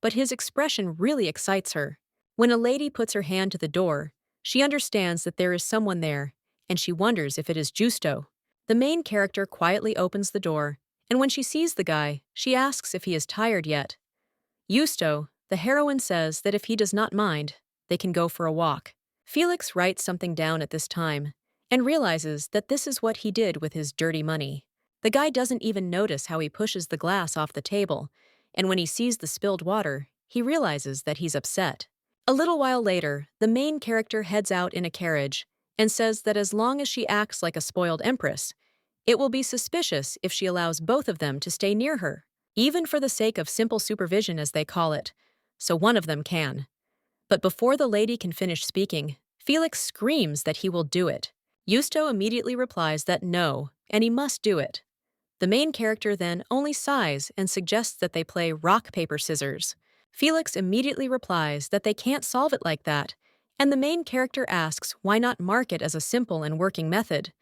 A: but his expression really excites her. When a lady puts her hand to the door, she understands that there is someone there, and she wonders if it is Justo. The main character quietly opens the door, and when she sees the guy, she asks if he is tired yet. Justo, the heroine, says that if he does not mind, they can go for a walk. Felix writes something down at this time and realizes that this is what he did with his dirty money. The guy doesn't even notice how he pushes the glass off the table, and when he sees the spilled water, he realizes that he's upset. A little while later, the main character heads out in a carriage and says that as long as she acts like a spoiled empress, it will be suspicious if she allows both of them to stay near her, even for the sake of simple supervision as they call it, so one of them can. But before the lady can finish speaking, Felix screams that he will do it. Justo immediately replies that no, and he must do it. The main character then only sighs and suggests that they play rock, paper, scissors. Felix immediately replies that they can't solve it like that, and the main character asks why not mark it as a simple and working method.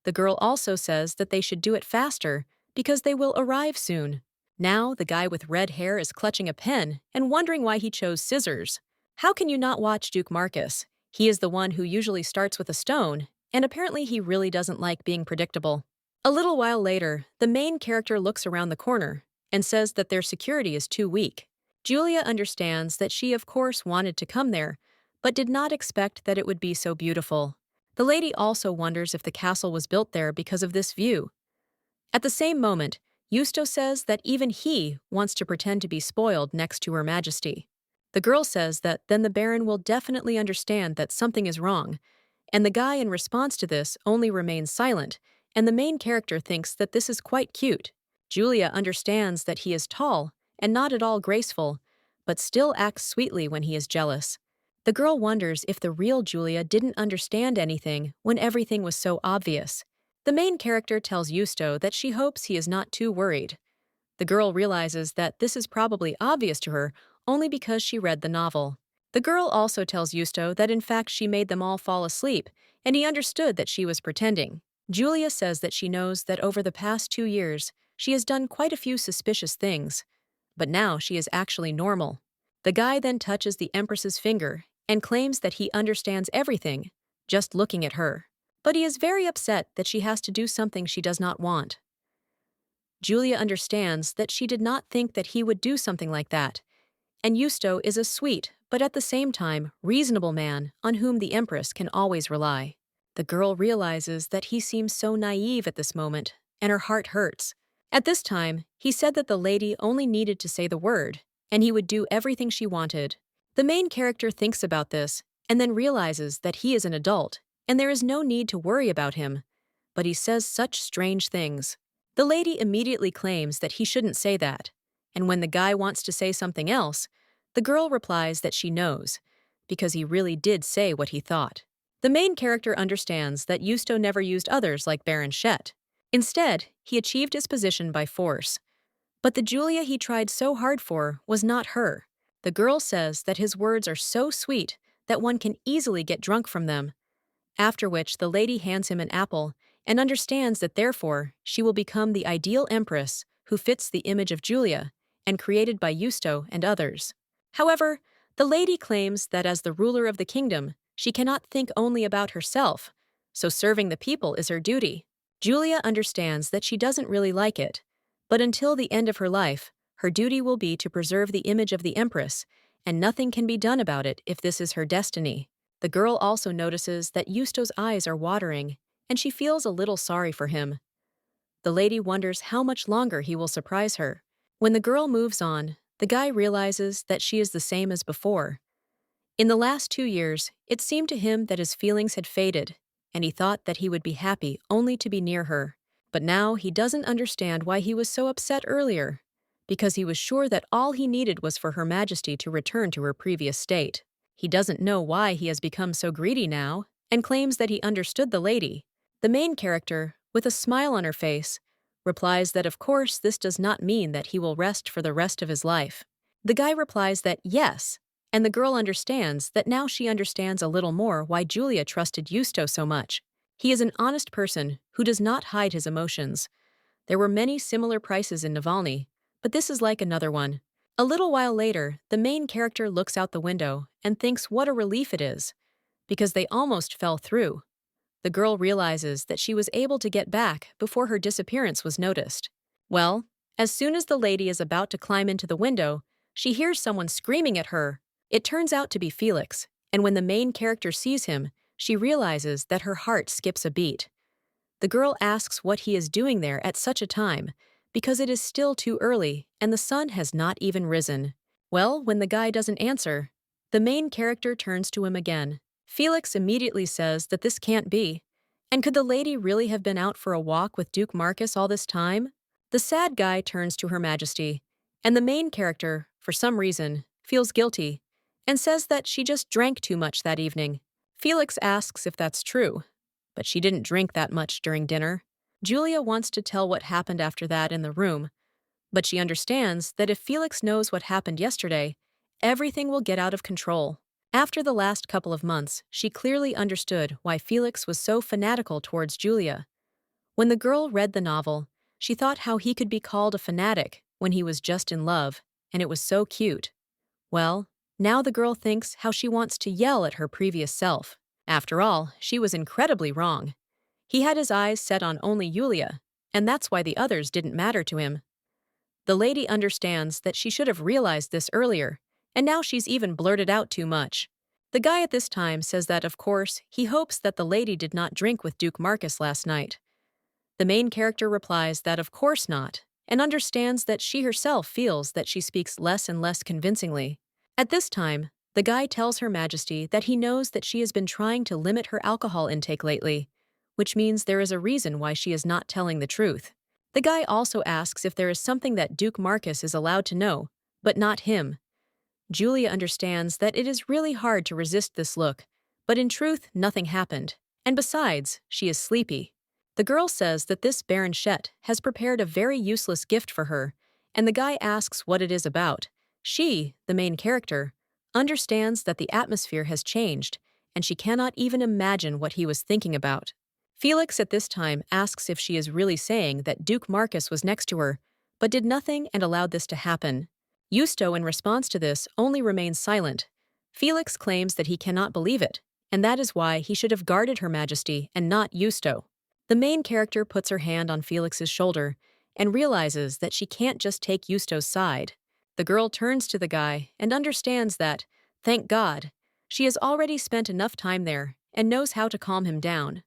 A: The girl also says that they should do it faster because they will arrive soon. Now the guy with red hair is clutching a pen and wondering why he chose scissors. How can you not watch Duke Marcus? He is the one who usually starts with a stone, and apparently he really doesn't like being predictable. A little while later, the main character looks around the corner and says that their security is too weak. Julia understands that she of course wanted to come there, but did not expect that it would be so beautiful. The lady also wonders if the castle was built there because of this view. At the same moment, Yusto says that even he wants to pretend to be spoiled next to Her Majesty. The girl says that then the Baron will definitely understand that something is wrong, and the guy in response to this only remains silent, and the main character thinks that this is quite cute. Julia understands that he is tall and not at all graceful, but still acts sweetly when he is jealous. The girl wonders if the real Julia didn't understand anything when everything was so obvious. The main character tells Yusto that she hopes he is not too worried. The girl realizes that this is probably obvious to her only because she read the novel. The girl also tells Yusto that in fact she made them all fall asleep, and he understood that she was pretending. Julia says that she knows that over the past 2 years, she has done quite a few suspicious things, but now she is actually normal. The guy then touches the Empress's finger and claims that he understands everything, just looking at her. But he is very upset that she has to do something she does not want. Julia understands that she did not think that he would do something like that, and Yusto is a sweet, but at the same time, reasonable man on whom the Empress can always rely. The girl realizes that he seems so naive at this moment, and her heart hurts. At this time, he said that the lady only needed to say the word, and he would do everything she wanted. The main character thinks about this, and then realizes that he is an adult, and there is no need to worry about him. But he says such strange things. The lady immediately claims that he shouldn't say that, and when the guy wants to say something else, the girl replies that she knows, because he really did say what he thought. The main character understands that Yusto never used others like Baron Shet. Instead, he achieved his position by force. But the Julia he tried so hard for was not her. The girl says that his words are so sweet that one can easily get drunk from them, after which the lady hands him an apple and understands that therefore she will become the ideal empress who fits the image of Julia and created by Yusto and others. However, the lady claims that as the ruler of the kingdom, she cannot think only about herself, so serving the people is her duty. Julia understands that she doesn't really like it, but until the end of her life, her duty will be to preserve the image of the Empress, and nothing can be done about it if this is her destiny. The girl also notices that Yusto's eyes are watering, and she feels a little sorry for him. The lady wonders how much longer he will surprise her. When the girl moves on, the guy realizes that she is the same as before. In the last 2 years, it seemed to him that his feelings had faded, and he thought that he would be happy only to be near her. But now he doesn't understand why he was so upset earlier, because he was sure that all he needed was for Her Majesty to return to her previous state. He doesn't know why he has become so greedy now, and claims that he understood the lady. The main character, with a smile on her face, replies that of course this does not mean that he will rest for the rest of his life. The guy replies that yes, and the girl understands that now she understands a little more why Julia trusted Yusto so much. He is an honest person who does not hide his emotions. There were many similar prices in Navalny, but this is like another one. A little while later, the main character looks out the window and thinks what a relief it is, because they almost fell through. The girl realizes that she was able to get back before her disappearance was noticed. Well, as soon as the lady is about to climb into the window, she hears someone screaming at her. It turns out to be Felix, and when the main character sees him, she realizes that her heart skips a beat. The girl asks what he is doing there at such a time, because it is still too early and the sun has not even risen. Well, when the guy doesn't answer, the main character turns to him again. Felix immediately says that this can't be, and could the lady really have been out for a walk with Duke Marcus all this time? The sad guy turns to Her Majesty, and the main character, for some reason, feels guilty, and says that she just drank too much that evening. Felix asks if that's true, but she didn't drink that much during dinner. Julia wants to tell what happened after that in the room, but she understands that if Felix knows what happened yesterday, everything will get out of control. After the last couple of months, she clearly understood why Felix was so fanatical towards Julia. When the girl read the novel, she thought how he could be called a fanatic when he was just in love, and it was so cute. Well, now the girl thinks how she wants to yell at her previous self. After all, she was incredibly wrong. He had his eyes set on only Julia, and that's why the others didn't matter to him. The lady understands that she should have realized this earlier, and now she's even blurted out too much. The guy at this time says that, of course, he hopes that the lady did not drink with Duke Marcus last night. The main character replies that of course not, and understands that she herself feels that she speaks less and less convincingly. At this time, the guy tells Her Majesty that he knows that she has been trying to limit her alcohol intake lately, which means there is a reason why she is not telling the truth. The guy also asks if there is something that Duke Marcus is allowed to know, but not him. Julia understands that it is really hard to resist this look, but in truth, nothing happened. And besides, she is sleepy. The girl says that this Baronchet has prepared a very useless gift for her, and the guy asks what it is about. She, the main character, understands that the atmosphere has changed, and she cannot even imagine what he was thinking about. Felix at this time asks if she is really saying that Duke Marcus was next to her, but did nothing and allowed this to happen. Justo, in response to this, only remains silent. Felix claims that he cannot believe it, and that is why he should have guarded Her Majesty and not Justo. The main character puts her hand on Felix's shoulder and realizes that she can't just take Justo's side. The girl turns to the guy and understands that, thank God, she has already spent enough time there and knows how to calm him down.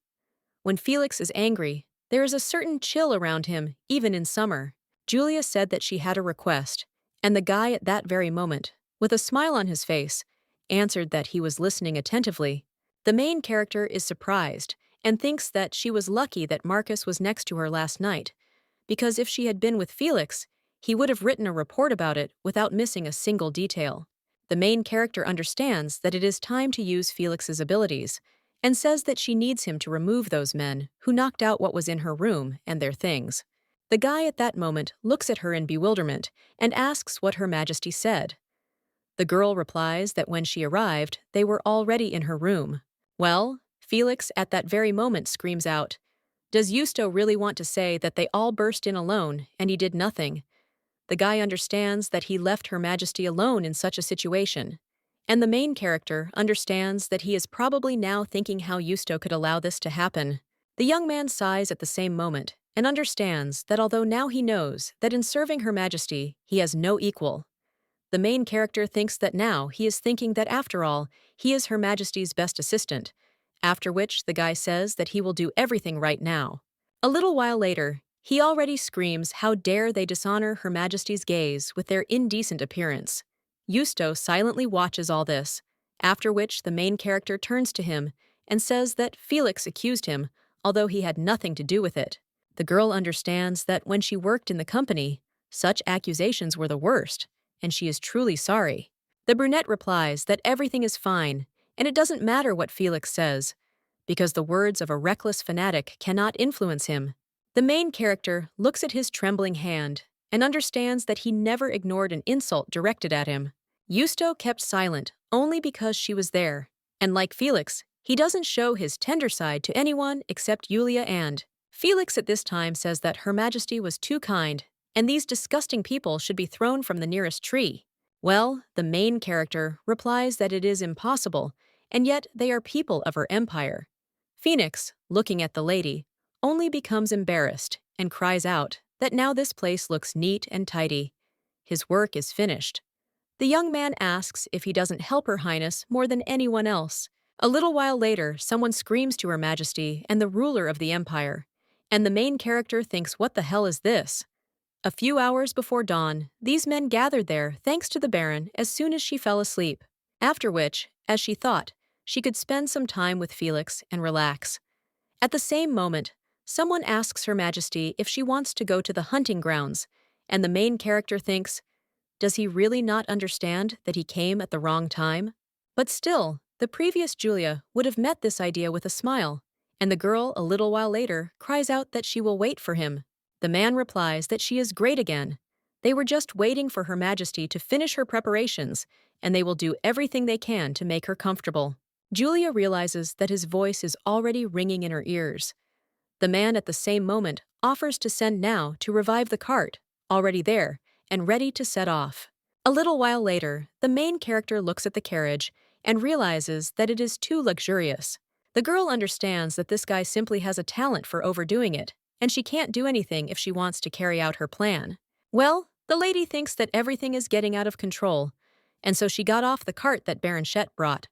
A: When Felix is angry, there is a certain chill around him, even in summer. Julia said that she had a request, and the guy at that very moment, with a smile on his face, answered that he was listening attentively. The main character is surprised and thinks that she was lucky that Marcus was next to her last night, because if she had been with Felix, he would have written a report about it without missing a single detail. The main character understands that it is time to use Felix's abilities, and says that she needs him to remove those men who knocked out what was in her room and their things. The guy at that moment looks at her in bewilderment and asks what Her Majesty said. The girl replies that when she arrived, they were already in her room. Well, Felix at that very moment screams out, "Does Justo really want to say that they all burst in alone and he did nothing?" The guy understands that he left Her Majesty alone in such a situation, and the main character understands that he is probably now thinking how Justo could allow this to happen. The young man sighs at the same moment and understands that although now he knows that in serving Her Majesty he has no equal, the main character thinks that now he is thinking that after all, he is Her Majesty's best assistant, after which the guy says that he will do everything right now. A little while later, he already screams how dare they dishonor Her Majesty's gaze with their indecent appearance. Justo silently watches all this, after which the main character turns to him and says that Felix accused him, although he had nothing to do with it. The girl understands that when she worked in the company, such accusations were the worst, and she is truly sorry. The brunette replies that everything is fine, and it doesn't matter what Felix says, because the words of a reckless fanatic cannot influence him. The main character looks at his trembling hand and understands that he never ignored an insult directed at him. Justo kept silent only because she was there, and like Felix, he doesn't show his tender side to anyone except Julia and Felix at this time says that Her Majesty was too kind, and these disgusting people should be thrown from the nearest tree. Well, the main character replies that it is impossible, and yet they are people of her empire. Phoenix, looking at the lady, only becomes embarrassed and cries out that now this place looks neat and tidy. His work is finished. The young man asks if he doesn't help Her Highness more than anyone else. A little while later, someone screams to Her Majesty and the ruler of the empire, and the main character thinks, what the hell is this? A few hours before dawn, these men gathered there thanks to the Baron as soon as she fell asleep, after which, as she thought, she could spend some time with Felix and relax. At the same moment, someone asks Her Majesty if she wants to go to the hunting grounds, and the main character thinks, does he really not understand that he came at the wrong time? But still, the previous Julia would have met this idea with a smile, and the girl, a little while later, cries out that she will wait for him. The man replies that she is great again. They were just waiting for Her Majesty to finish her preparations, and they will do everything they can to make her comfortable. Julia realizes that his voice is already ringing in her ears. The man at the same moment offers to send now to revive the cart, already there, and ready to set off. A little while later, the main character looks at the carriage and realizes that it is too luxurious. The girl understands that this guy simply has a talent for overdoing it, and she can't do anything if she wants to carry out her plan. Well, the lady thinks that everything is getting out of control, and so she got off the cart that Baronchet brought.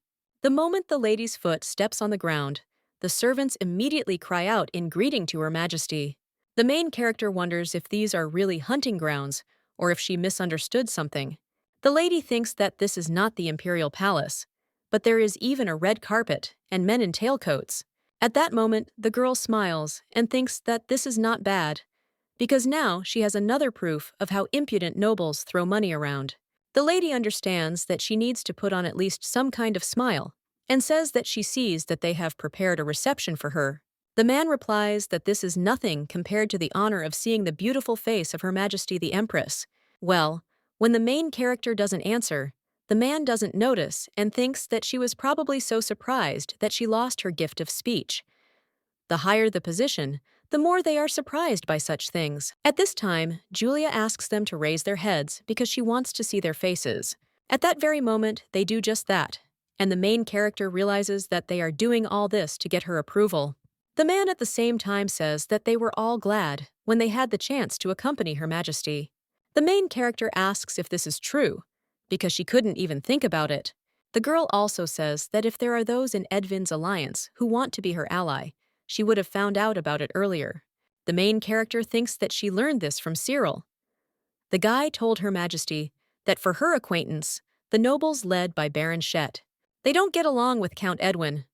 A: The moment the lady's foot steps on the ground, the servants immediately cry out in greeting to Her Majesty. The main character wonders if these are really hunting grounds or if she misunderstood something. The lady thinks that this is not the imperial palace, but there is even a red carpet and men in tailcoats. At that moment, the girl smiles and thinks that this is not bad, because now she has another proof of how impudent nobles throw money around. The lady understands that she needs to put on at least some kind of smile, and says that she sees that they have prepared a reception for her. The man replies that this is nothing compared to the honor of seeing the beautiful face of Her Majesty the Empress. Well, when the main character doesn't answer, the man doesn't notice and thinks that she was probably so surprised that she lost her gift of speech. The higher the position, the more they are surprised by such things. At this time, Julia asks them to raise their heads because she wants to see their faces. At that very moment, they do just that, and the main character realizes that they are doing all this to get her approval. The man at the same time says that they were all glad when they had the chance to accompany Her Majesty. The main character asks if this is true, because she couldn't even think about it. The girl also says that if there are those in Edvin's alliance who want to be her ally, she would have found out about it earlier. The main character thinks that she learned this from Cyril. The guy told Her Majesty that for her acquaintance, the nobles led by Baron Shet, they don't get along with Count Edwin.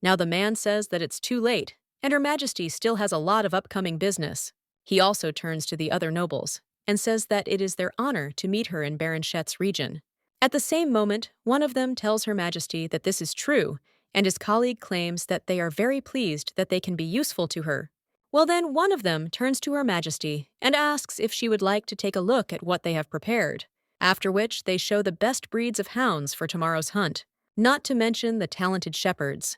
A: Now the man says that it's too late, and Her Majesty still has a lot of upcoming business. He also turns to the other nobles and says that it is their honor to meet her in Baron Shet's region. At the same moment, one of them tells Her Majesty that this is true, and his colleague claims that they are very pleased that they can be useful to her. Well then, one of them turns to Her Majesty and asks if she would like to take a look at what they have prepared, after which they show the best breeds of hounds for tomorrow's hunt, not to mention the talented shepherds.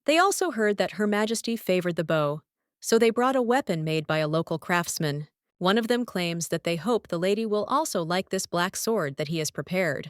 A: They also heard that Her Majesty favored the bow, so they brought a weapon made by a local craftsman. One of them claims that they hope the lady will also like this black sword that he has prepared.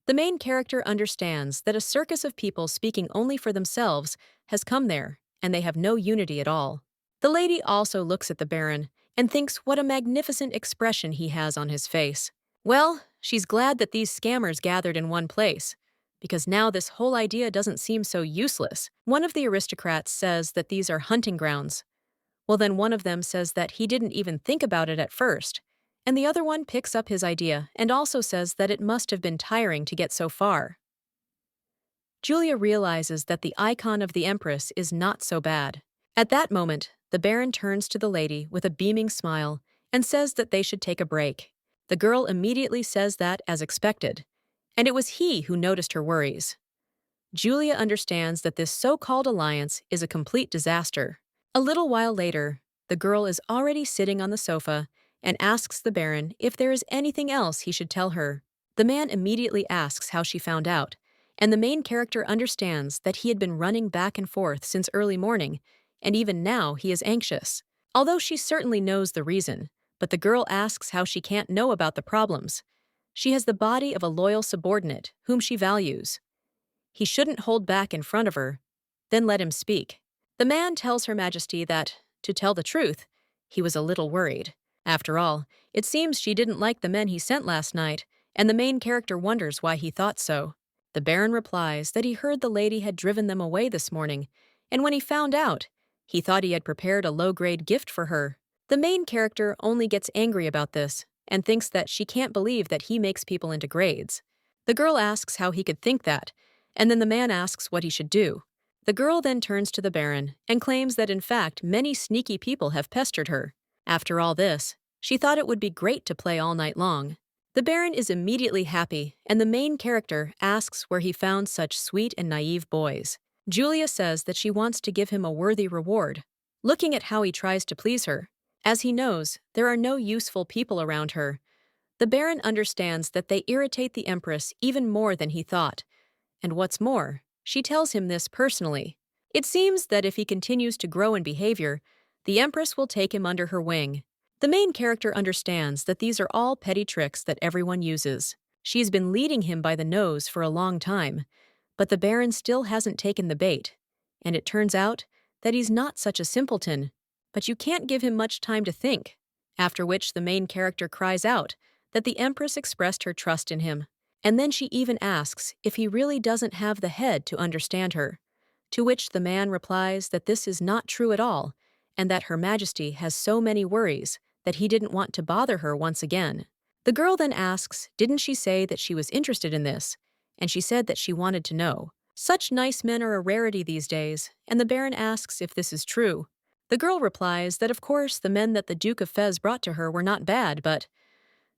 A: The main character understands that a circus of people speaking only for themselves has come there, and they have no unity at all. The lady also looks at the Baron and thinks what a magnificent expression he has on his face. Well, she's glad that these scammers gathered in one place, because now this whole idea doesn't seem so useless. One of the aristocrats says that these are hunting grounds. Well, then one of them says that he didn't even think about it at first, and the other one picks up his idea and also says that it must have been tiring to get so far. Julia realizes that the icon of the Empress is not so bad. At that moment, the Baron turns to the lady with a beaming smile and says that they should take a break. The girl immediately says that as expected, and it was he who noticed her worries. Julia understands that this so-called alliance is a complete disaster. A little while later, the girl is already sitting on the sofa and asks the Baron if there is anything else he should tell her. The man immediately asks how she found out, and the main character understands that he had been running back and forth since early morning, and even now he is anxious. Although she certainly knows the reason, but the girl asks how she can't know about the problems. She has the body of a loyal subordinate whom she values. He shouldn't hold back in front of her, then let him speak. The man tells Her Majesty that, to tell the truth, he was a little worried. After all, it seems she didn't like the men he sent last night, and the main character wonders why he thought so. The Baron replies that he heard the lady had driven them away this morning, and when he found out, he thought he had prepared a low-grade gift for her. The main character only gets angry about this and thinks that she can't believe that he makes people into grades. The girl asks how he could think that, and then the man asks what he should do. The girl then turns to the Baron and claims that in fact many sneaky people have pestered her. After all this, she thought it would be great to play all night long. The Baron is immediately happy, and the main character asks where he found such sweet and naive boys. Julia says that she wants to give him a worthy reward, looking at how he tries to please her. As he knows, there are no useful people around her. The Baron understands that they irritate the Empress even more than he thought, and what's more, she tells him this personally. It seems that if he continues to grow in behavior, the Empress will take him under her wing. The main character understands that these are all petty tricks that everyone uses. She's been leading him by the nose for a long time, but the Baron still hasn't taken the bait, and it turns out that he's not such a simpleton, but you can't give him much time to think, after which the main character cries out that the Empress expressed her trust in him, And then she even asks if he really doesn't have the head to understand her. To which the man replies that this is not true at all, and that Her Majesty has so many worries that he didn't want to bother her once again. The girl then asks, didn't she say that she was interested in this? And she said that she wanted to know. Such nice men are a rarity these days, and the Baron asks if this is true. The girl replies that of course the men that the Duke of Fez brought to her were not bad, but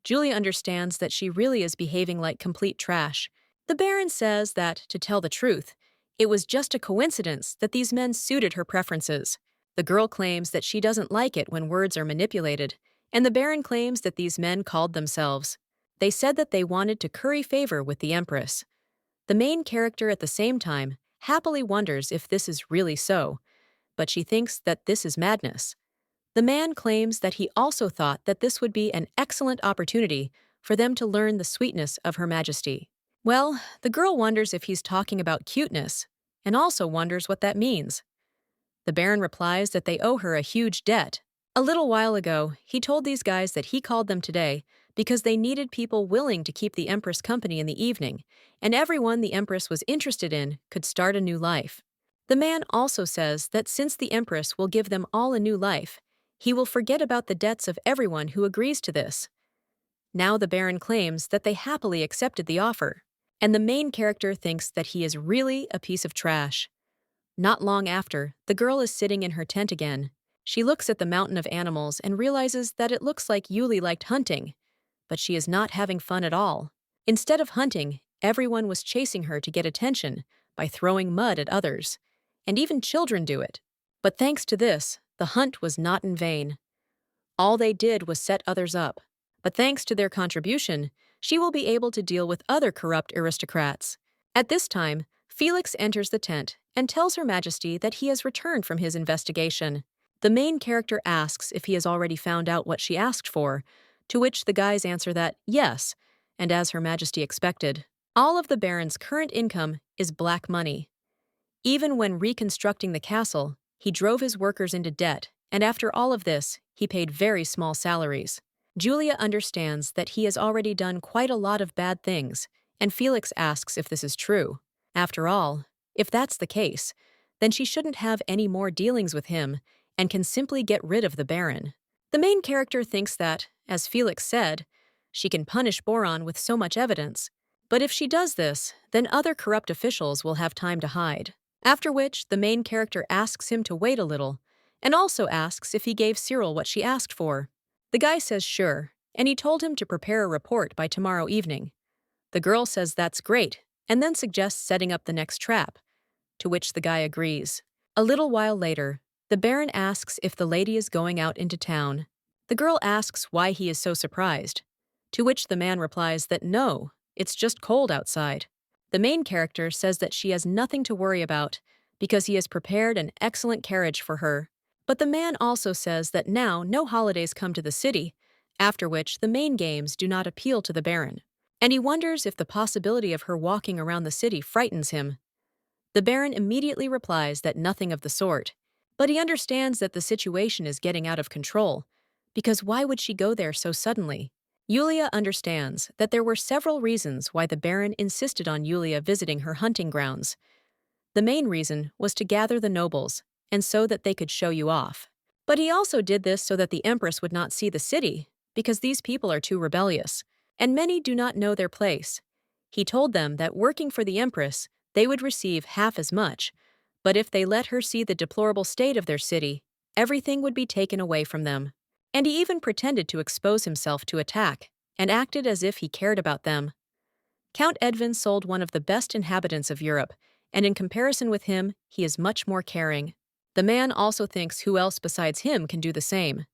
A: Julia understands that she really is behaving like complete trash. The Baron says that, to tell the truth, it was just a coincidence that these men suited her preferences. The girl claims that she doesn't like it when words are manipulated, and the Baron claims that these men called themselves. They said that they wanted to curry favor with the Empress. The main character at the same time happily wonders if this is really so, but she thinks that this is madness. The man claims that he also thought that this would be an excellent opportunity for them to learn the sweetness of Her Majesty. Well, the girl wonders if he's talking about cuteness, and also wonders what that means. The Baron replies that they owe her a huge debt. A little while ago, he told these guys that he called them today because they needed people willing to keep the Empress company in the evening, and everyone the Empress was interested in could start a new life. The man also says that since the Empress will give them all a new life, he will forget about the debts of everyone who agrees to this. Now the Baron claims that they happily accepted the offer, and the main character thinks that he is really a piece of trash. Not long after, the girl is sitting in her tent again. She looks at the mountain of animals and realizes that it looks like Yuli liked hunting, but she is not having fun at all. Instead of hunting, everyone was chasing her to get attention by throwing mud at others, and even children do it. But thanks to this, the hunt was not in vain. All they did was set others up. But thanks to their contribution, she will be able to deal with other corrupt aristocrats. At this time, Felix enters the tent and tells Her Majesty that he has returned from his investigation. The main character asks if he has already found out what she asked for, to which the guys answer that yes, and as Her Majesty expected. All of the Baron's current income is black money. Even when reconstructing the castle, he drove his workers into debt, and after all of this, he paid very small salaries. Julia understands that he has already done quite a lot of bad things, and Felix asks if this is true. After all, if that's the case, then she shouldn't have any more dealings with him and can simply get rid of the Baron. The main character thinks that, as Felix said, she can punish Boron with so much evidence, but if she does this, then other corrupt officials will have time to hide. After which, the main character asks him to wait a little, and also asks if he gave Cyril what she asked for. The guy says sure, and he told him to prepare a report by tomorrow evening. The girl says that's great, and then suggests setting up the next trap, to which the guy agrees. A little while later, the Baron asks if the lady is going out into town. The girl asks why he is so surprised, to which the man replies that no, it's just cold outside. The main character says that she has nothing to worry about because he has prepared an excellent carriage for her. But the man also says that now no holidays come to the city, after which the main games do not appeal to the Baron, and he wonders if the possibility of her walking around the city frightens him. The Baron immediately replies that nothing of the sort, but he understands that the situation is getting out of control, because why would she go there so suddenly? Yulia understands that there were several reasons why the Baron insisted on Yulia visiting her hunting grounds. The main reason was to gather the nobles, and so that they could show you off. But he also did this so that the Empress would not see the city, because these people are too rebellious, and many do not know their place. He told them that working for the Empress, they would receive half as much, but if they let her see the deplorable state of their city, everything would be taken away from them. And he even pretended to expose himself to attack, and acted as if he cared about them. Count Edvin sold one of the best inhabitants of Europe, and in comparison with him, he is much more caring. The man also thinks who else besides him can do the same.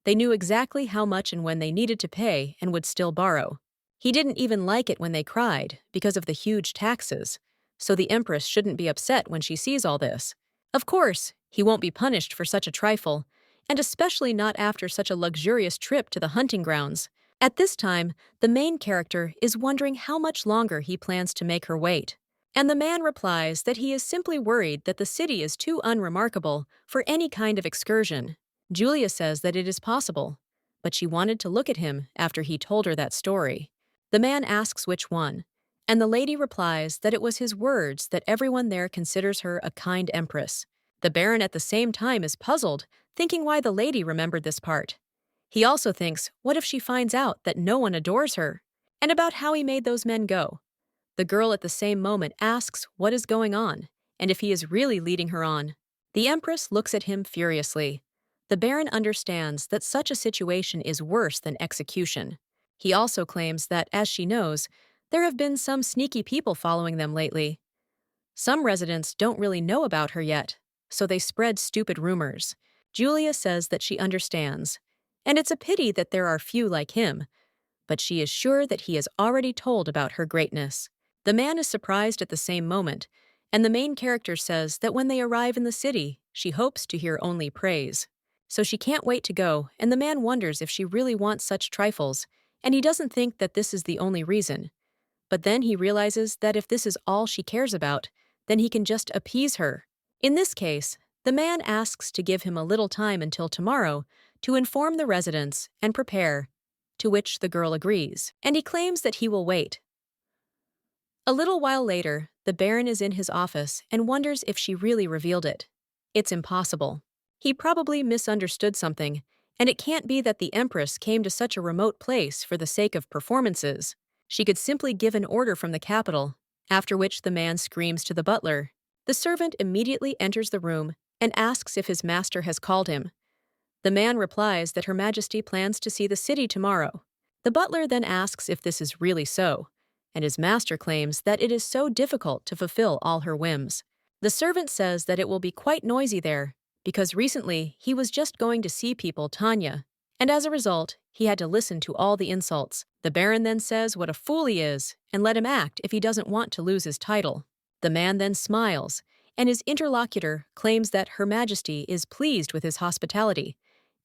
A: They knew exactly how much and when they needed to pay and would still borrow. He didn't even like it when they cried because of the huge taxes, so the Empress shouldn't be upset when she sees all this. Of course, he won't be punished for such a trifle, and especially not after such a luxurious trip to the hunting grounds. At this time, the main character is wondering how much longer he plans to make her wait. And the man replies that he is simply worried that the city is too unremarkable for any kind of excursion. Julia says that it is possible, but she wanted to look at him after he told her that story. The man asks which one, and the lady replies that it was his words that everyone there considers her a kind empress. The Baron at the same time is puzzled, thinking why the lady remembered this part. He also thinks, what if she finds out that no one adores her? And about how he made those men go. The girl at the same moment asks what is going on, and if he is really leading her on. The Empress looks at him furiously. The Baron understands that such a situation is worse than execution. He also claims that, as she knows, there have been some sneaky people following them lately. Some residents don't really know about her yet, so they spread stupid rumors. Julia says that she understands, and it's a pity that there are few like him, but she is sure that he has already told about her greatness. The man is surprised at the same moment, and the main character says that when they arrive in the city, she hopes to hear only praise. So she can't wait to go, and the man wonders if she really wants such trifles, and he doesn't think that this is the only reason. But then he realizes that if this is all she cares about, then he can just appease her. In this case, the man asks to give him a little time until tomorrow to inform the residents and prepare, to which the girl agrees, and he claims that he will wait. A little while later, the Baron is in his office and wonders if she really revealed it. It's impossible. He probably misunderstood something, and it can't be that the Empress came to such a remote place for the sake of performances. She could simply give an order from the capital, after which the man screams to the butler. The servant immediately enters the room and asks if his master has called him. The man replies that Her Majesty plans to see the city tomorrow. The butler then asks if this is really so, and his master claims that it is so difficult to fulfill all her whims. The servant says that it will be quite noisy there, because recently he was just going to see people Tanya, and as a result, he had to listen to all the insults. The Baron then says what a fool he is and let him act if he doesn't want to lose his title. The man then smiles, and his interlocutor claims that Her Majesty is pleased with his hospitality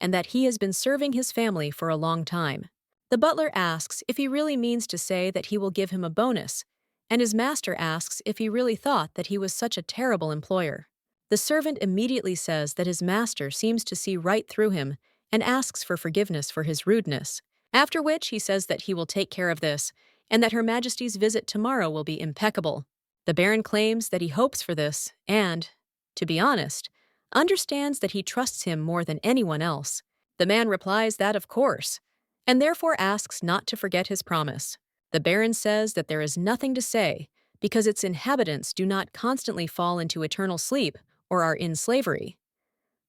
A: and that he has been serving his family for a long time. The butler asks if he really means to say that he will give him a bonus, and his master asks if he really thought that he was such a terrible employer. The servant immediately says that his master seems to see right through him and asks for forgiveness for his rudeness, after which he says that he will take care of this and that Her Majesty's visit tomorrow will be impeccable. The Baron claims that he hopes for this and, to be honest, understands that he trusts him more than anyone else. The man replies that of course, and therefore asks not to forget his promise. The Baron says that there is nothing to say because its inhabitants do not constantly fall into eternal sleep or are in slavery.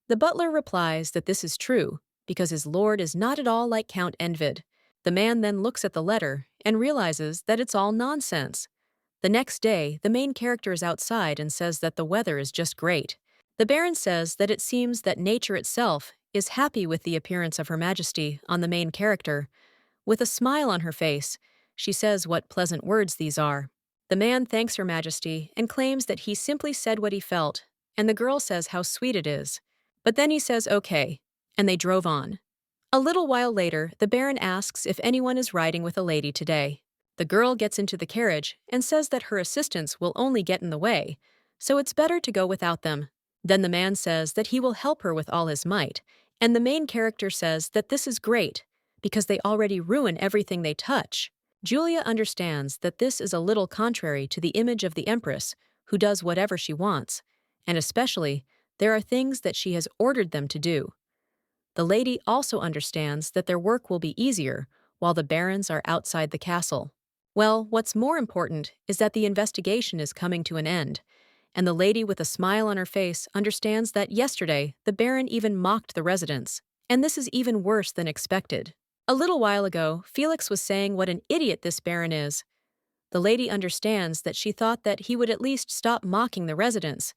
A: The butler replies that this is true because his lord is not at all like Count Envid. The man then looks at the letter and realizes that it's all nonsense. The next day, the main character is outside and says that the weather is just great. The Baron says that it seems that nature itself is happy with the appearance of Her Majesty on the main character. With a smile on her face, she says what pleasant words these are. The man thanks Her Majesty and claims that he simply said what he felt, and the girl says how sweet it is. But then he says okay, and they drove on. A little while later, the Baron asks if anyone is riding with a lady today. The girl gets into the carriage and says that her assistants will only get in the way, so it's better to go without them. Then the man says that he will help her with all his might, and the main character says that this is great, because they already ruin everything they touch. Julia understands that this is a little contrary to the image of the Empress, who does whatever she wants, and especially, there are things that she has ordered them to do. The lady also understands that their work will be easier while the barons are outside the castle. Well, what's more important is that the investigation is coming to an end, and the lady with a smile on her face understands that yesterday the Baron even mocked the residents, and this is even worse than expected. A little while ago, Felix was saying what an idiot this Baron is. The lady understands that she thought that he would at least stop mocking the residents,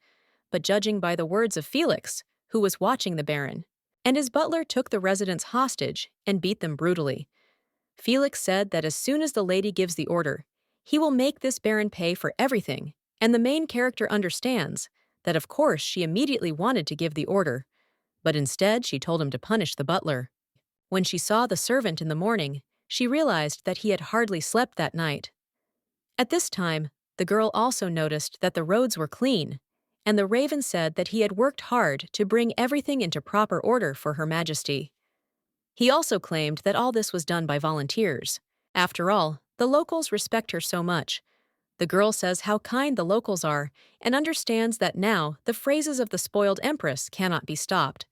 A: but judging by the words of Felix, who was watching the Baron, and his butler took the residents hostage and beat them brutally. Felix said that as soon as the lady gives the order, he will make this Baron pay for everything, and the main character understands that of course she immediately wanted to give the order, but instead she told him to punish the butler. When she saw the servant in the morning, she realized that he had hardly slept that night. At this time, the girl also noticed that the roads were clean, and the raven said that he had worked hard to bring everything into proper order for Her Majesty. He also claimed that all this was done by volunteers. After all, The locals respect her so much. The girl says how kind the locals are and understands that now the phrases of the spoiled Empress cannot be stopped.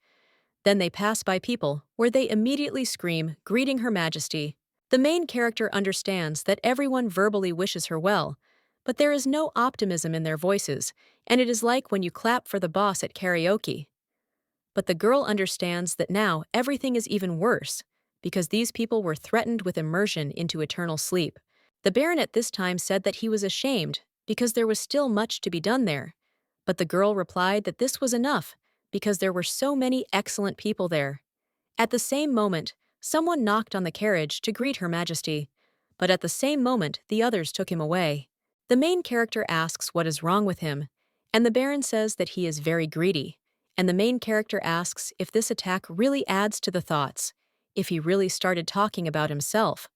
A: Then they pass by people where they immediately scream, greeting Her Majesty. The main character understands that everyone verbally wishes her well, but there is no optimism in their voices, and it is like when you clap for the boss at karaoke. But the girl understands that now everything is even worse, because these people were threatened with immersion into eternal sleep. The Baron at this time said that he was ashamed, because there was still much to be done there. But the girl replied that this was enough, because there were so many excellent people there. At the same moment, someone knocked on the carriage to greet Her Majesty, but at the same moment the others took him away. The main character asks what is wrong with him, and the Baron says that he is very greedy, and the main character asks if this attack really adds to the thoughts, if he really started talking about himself.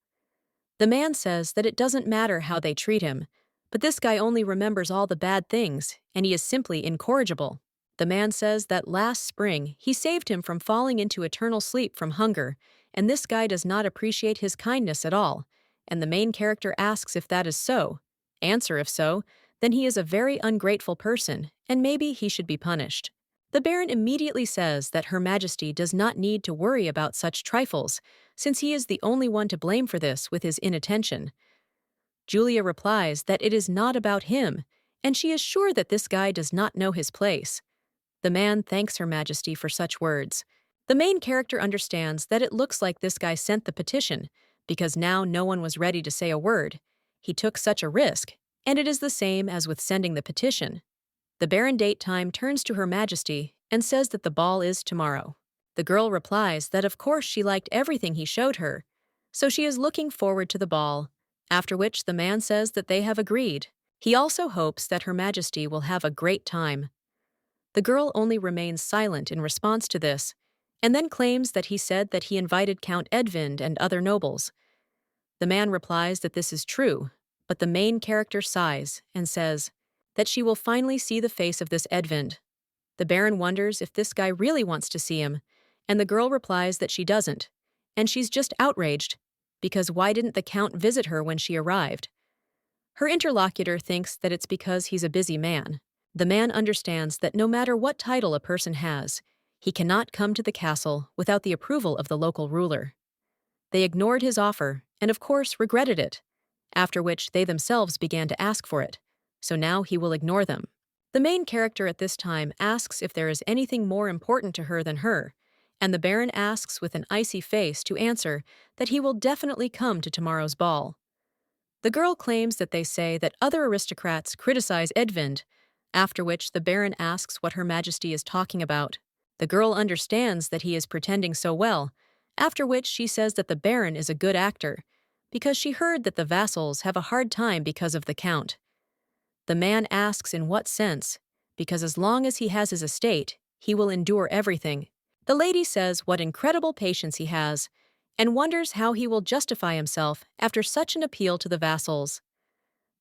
A: The man says that it doesn't matter how they treat him, but this guy only remembers all the bad things, and he is simply incorrigible. The man says that last spring he saved him from falling into eternal sleep from hunger, and this guy does not appreciate his kindness at all, and the main character asks if that is so. Answer if so, then he is a very ungrateful person, and maybe he should be punished. The Baron immediately says that Her Majesty does not need to worry about such trifles, since he is the only one to blame for this with his inattention. Julia replies that it is not about him, and she is sure that this guy does not know his place. The man thanks Her Majesty for such words. The main character understands that it looks like this guy sent the petition, because now no one was ready to say a word. He took such a risk, and it is the same as with sending the petition. The Baron date time turns to Her Majesty and says that the ball is tomorrow. The girl replies that of course she liked everything he showed her, so she is looking forward to the ball, after which the man says that they have agreed. He also hopes that Her Majesty will have a great time. The girl only remains silent in response to this, and then claims that he said that he invited Count Edvind and other nobles. The man replies that this is true, but the main character sighs and says that she will finally see the face of this Edvind. The Baron wonders if this guy really wants to see him, and the girl replies that she doesn't, and she's just outraged, because why didn't the Count visit her when she arrived? Her interlocutor thinks that it's because he's a busy man. The man understands that no matter what title a person has, he cannot come to the castle without the approval of the local ruler. They ignored his offer, and of course regretted it, after which they themselves began to ask for it, so now he will ignore them. The main character at this time asks if there is anything more important to her than her, and the Baron asks with an icy face to answer that he will definitely come to tomorrow's ball. The girl claims that they say that other aristocrats criticize Edvind, after which the Baron asks what Her Majesty is talking about. The girl understands that he is pretending so well, after which she says that the Baron is a good actor, because she heard that the vassals have a hard time because of the Count. The man asks in what sense, because as long as he has his estate, he will endure everything. The lady says what incredible patience he has, and wonders how he will justify himself after such an appeal to the vassals.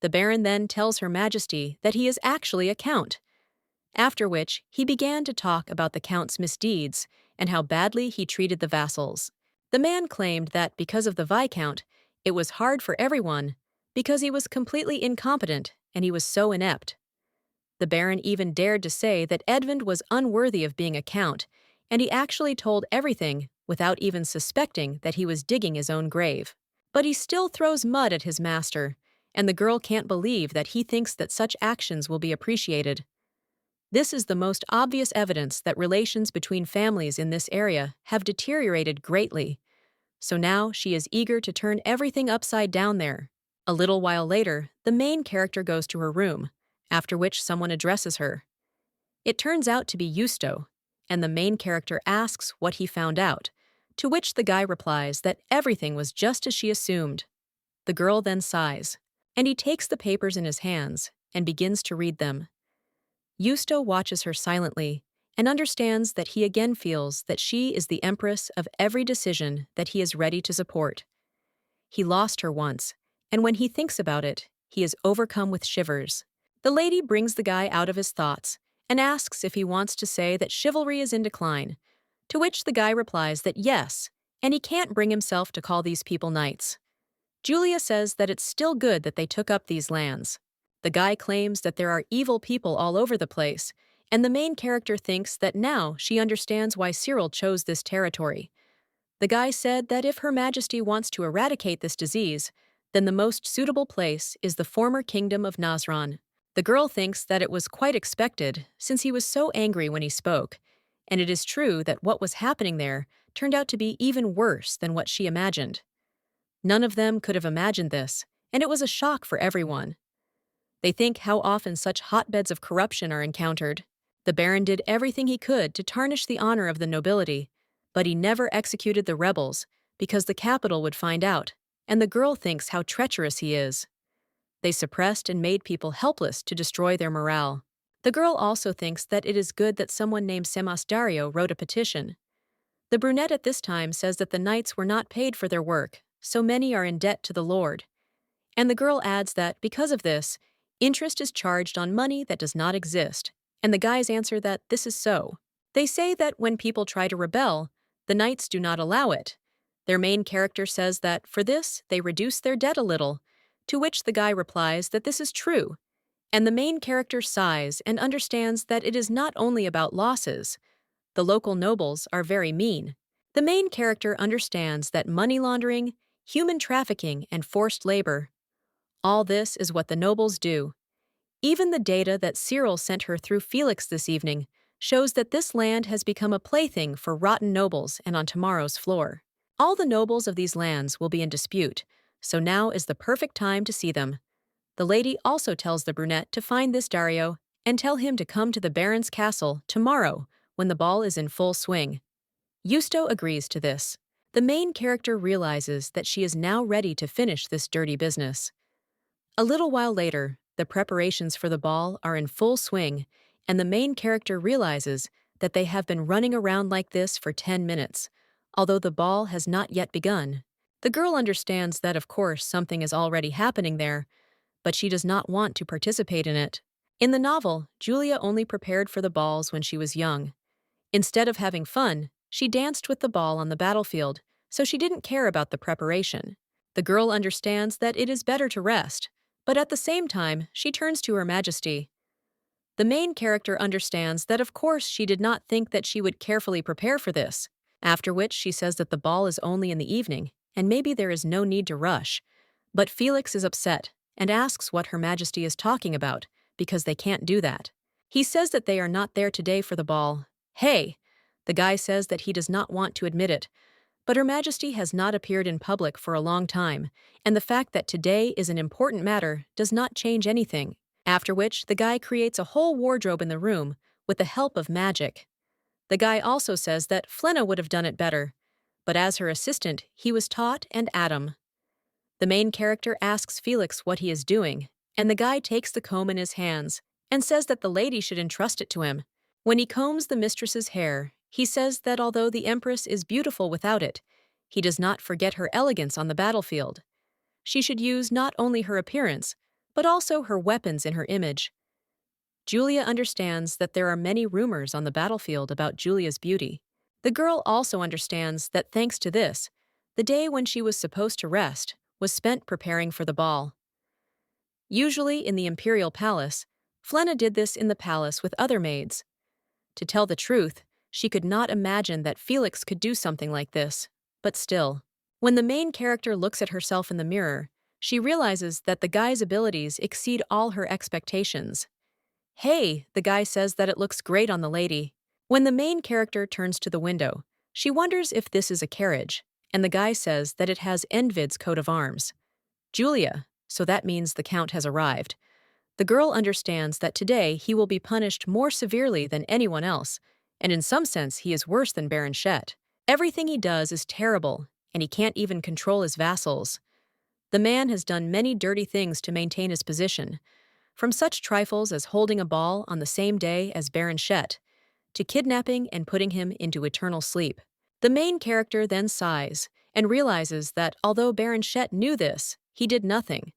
A: The Baron then tells Her Majesty that he is actually a count, after which he began to talk about the Count's misdeeds and how badly he treated the vassals. The man claimed that because of the Viscount, it was hard for everyone, because he was completely incompetent and he was so inept. The Baron even dared to say that Edvind was unworthy of being a count, and he actually told everything without even suspecting that he was digging his own grave. But he still throws mud at his master, and the girl can't believe that he thinks that such actions will be appreciated. This is the most obvious evidence that relations between families in this area have deteriorated greatly, so now she is eager to turn everything upside down there. A little while later, the main character goes to her room, after which someone addresses her. It turns out to be Justo, and the main character asks what he found out, to which the guy replies that everything was just as she assumed. The girl then sighs, and he takes the papers in his hands and begins to read them. Justo watches her silently and understands that he again feels that she is the empress of every decision that he is ready to support. He lost her once, and when he thinks about it, he is overcome with shivers. The lady brings the guy out of his thoughts and asks if he wants to say that chivalry is in decline, to which the guy replies that yes, and he can't bring himself to call these people knights. Julia says that it's still good that they took up these lands. The guy claims that there are evil people all over the place, and the main character thinks that now she understands why Cyril chose this territory. The guy said that if Her Majesty wants to eradicate this disease, then the most suitable place is the former kingdom of Nazran. The girl thinks that it was quite expected since he was so angry when he spoke, and it is true that what was happening there turned out to be even worse than what she imagined. None of them could have imagined this, and it was a shock for everyone. They think how often such hotbeds of corruption are encountered. The Baron did everything he could to tarnish the honor of the nobility, but he never executed the rebels because the capital would find out, and the girl thinks how treacherous he is. They suppressed and made people helpless to destroy their morale. The girl also thinks that it is good that someone named Semas Dario wrote a petition. The brunette at this time says that the knights were not paid for their work, so many are in debt to the Lord. And the girl adds that, because of this, interest is charged on money that does not exist, and the guys answer that this is so. They say that when people try to rebel, the knights do not allow it. Their main character says that, for this, they reduce their debt a little, to which the guy replies that this is true, and the main character sighs and understands that it is not only about losses. The local nobles are very mean. The main character understands that money laundering, human trafficking, and forced labor, all this is what the nobles do. Even the data that Cyril sent her through Felix this evening shows that this land has become a plaything for rotten nobles and on tomorrow's floor. All the nobles of these lands will be in dispute, so now is the perfect time to see them. The lady also tells the brunette to find this Dario and tell him to come to the Baron's castle tomorrow when the ball is in full swing. Justo agrees to this. The main character realizes that she is now ready to finish this dirty business. A little while later, the preparations for the ball are in full swing, and the main character realizes that they have been running around like this for 10 minutes, although the ball has not yet begun. The girl understands that, of course, something is already happening there, but she does not want to participate in it. In the novel, Julia only prepared for the balls when she was young. Instead of having fun, she danced with the ball on the battlefield, so she didn't care about the preparation. The girl understands that it is better to rest, but at the same time, she turns to Her Majesty. The main character understands that of course she did not think that she would carefully prepare for this, after which she says that the ball is only in the evening, and maybe there is no need to rush. But Felix is upset and asks what Her Majesty is talking about, because they can't do that. He says that they are not there today for the ball. Hey! The guy says that he does not want to admit it, but Her Majesty has not appeared in public for a long time, and the fact that today is an important matter does not change anything. After which, the guy creates a whole wardrobe in the room with the help of magic. The guy also says that Flenna would have done it better, but as her assistant, he was taught and Adam. The main character asks Felix what he is doing, and the guy takes the comb in his hands and says that the lady should entrust it to him. When he combs the mistress's hair, he says that although the Empress is beautiful without it, he does not forget her elegance on the battlefield. She should use not only her appearance, but also her weapons in her image. Julia understands that there are many rumors on the battlefield about Julia's beauty. The girl also understands that thanks to this, the day when she was supposed to rest was spent preparing for the ball. Usually in the imperial palace, Flenna did this in the palace with other maids. To tell the truth, she could not imagine that Felix could do something like this, but still. When the main character looks at herself in the mirror, she realizes that the guy's abilities exceed all her expectations. Hey, the guy says that it looks great on the lady. When the main character turns to the window, she wonders if this is a carriage, and the guy says that it has Envid's coat of arms. Julia, so that means the Count has arrived. The girl understands that today he will be punished more severely than anyone else, and in some sense he is worse than Baron Shet. Everything he does is terrible, and he can't even control his vassals. The man has done many dirty things to maintain his position, from such trifles as holding a ball on the same day as Baron Shet, to kidnapping and putting him into eternal sleep. The main character then sighs and realizes that although Baron Shet knew this, he did nothing.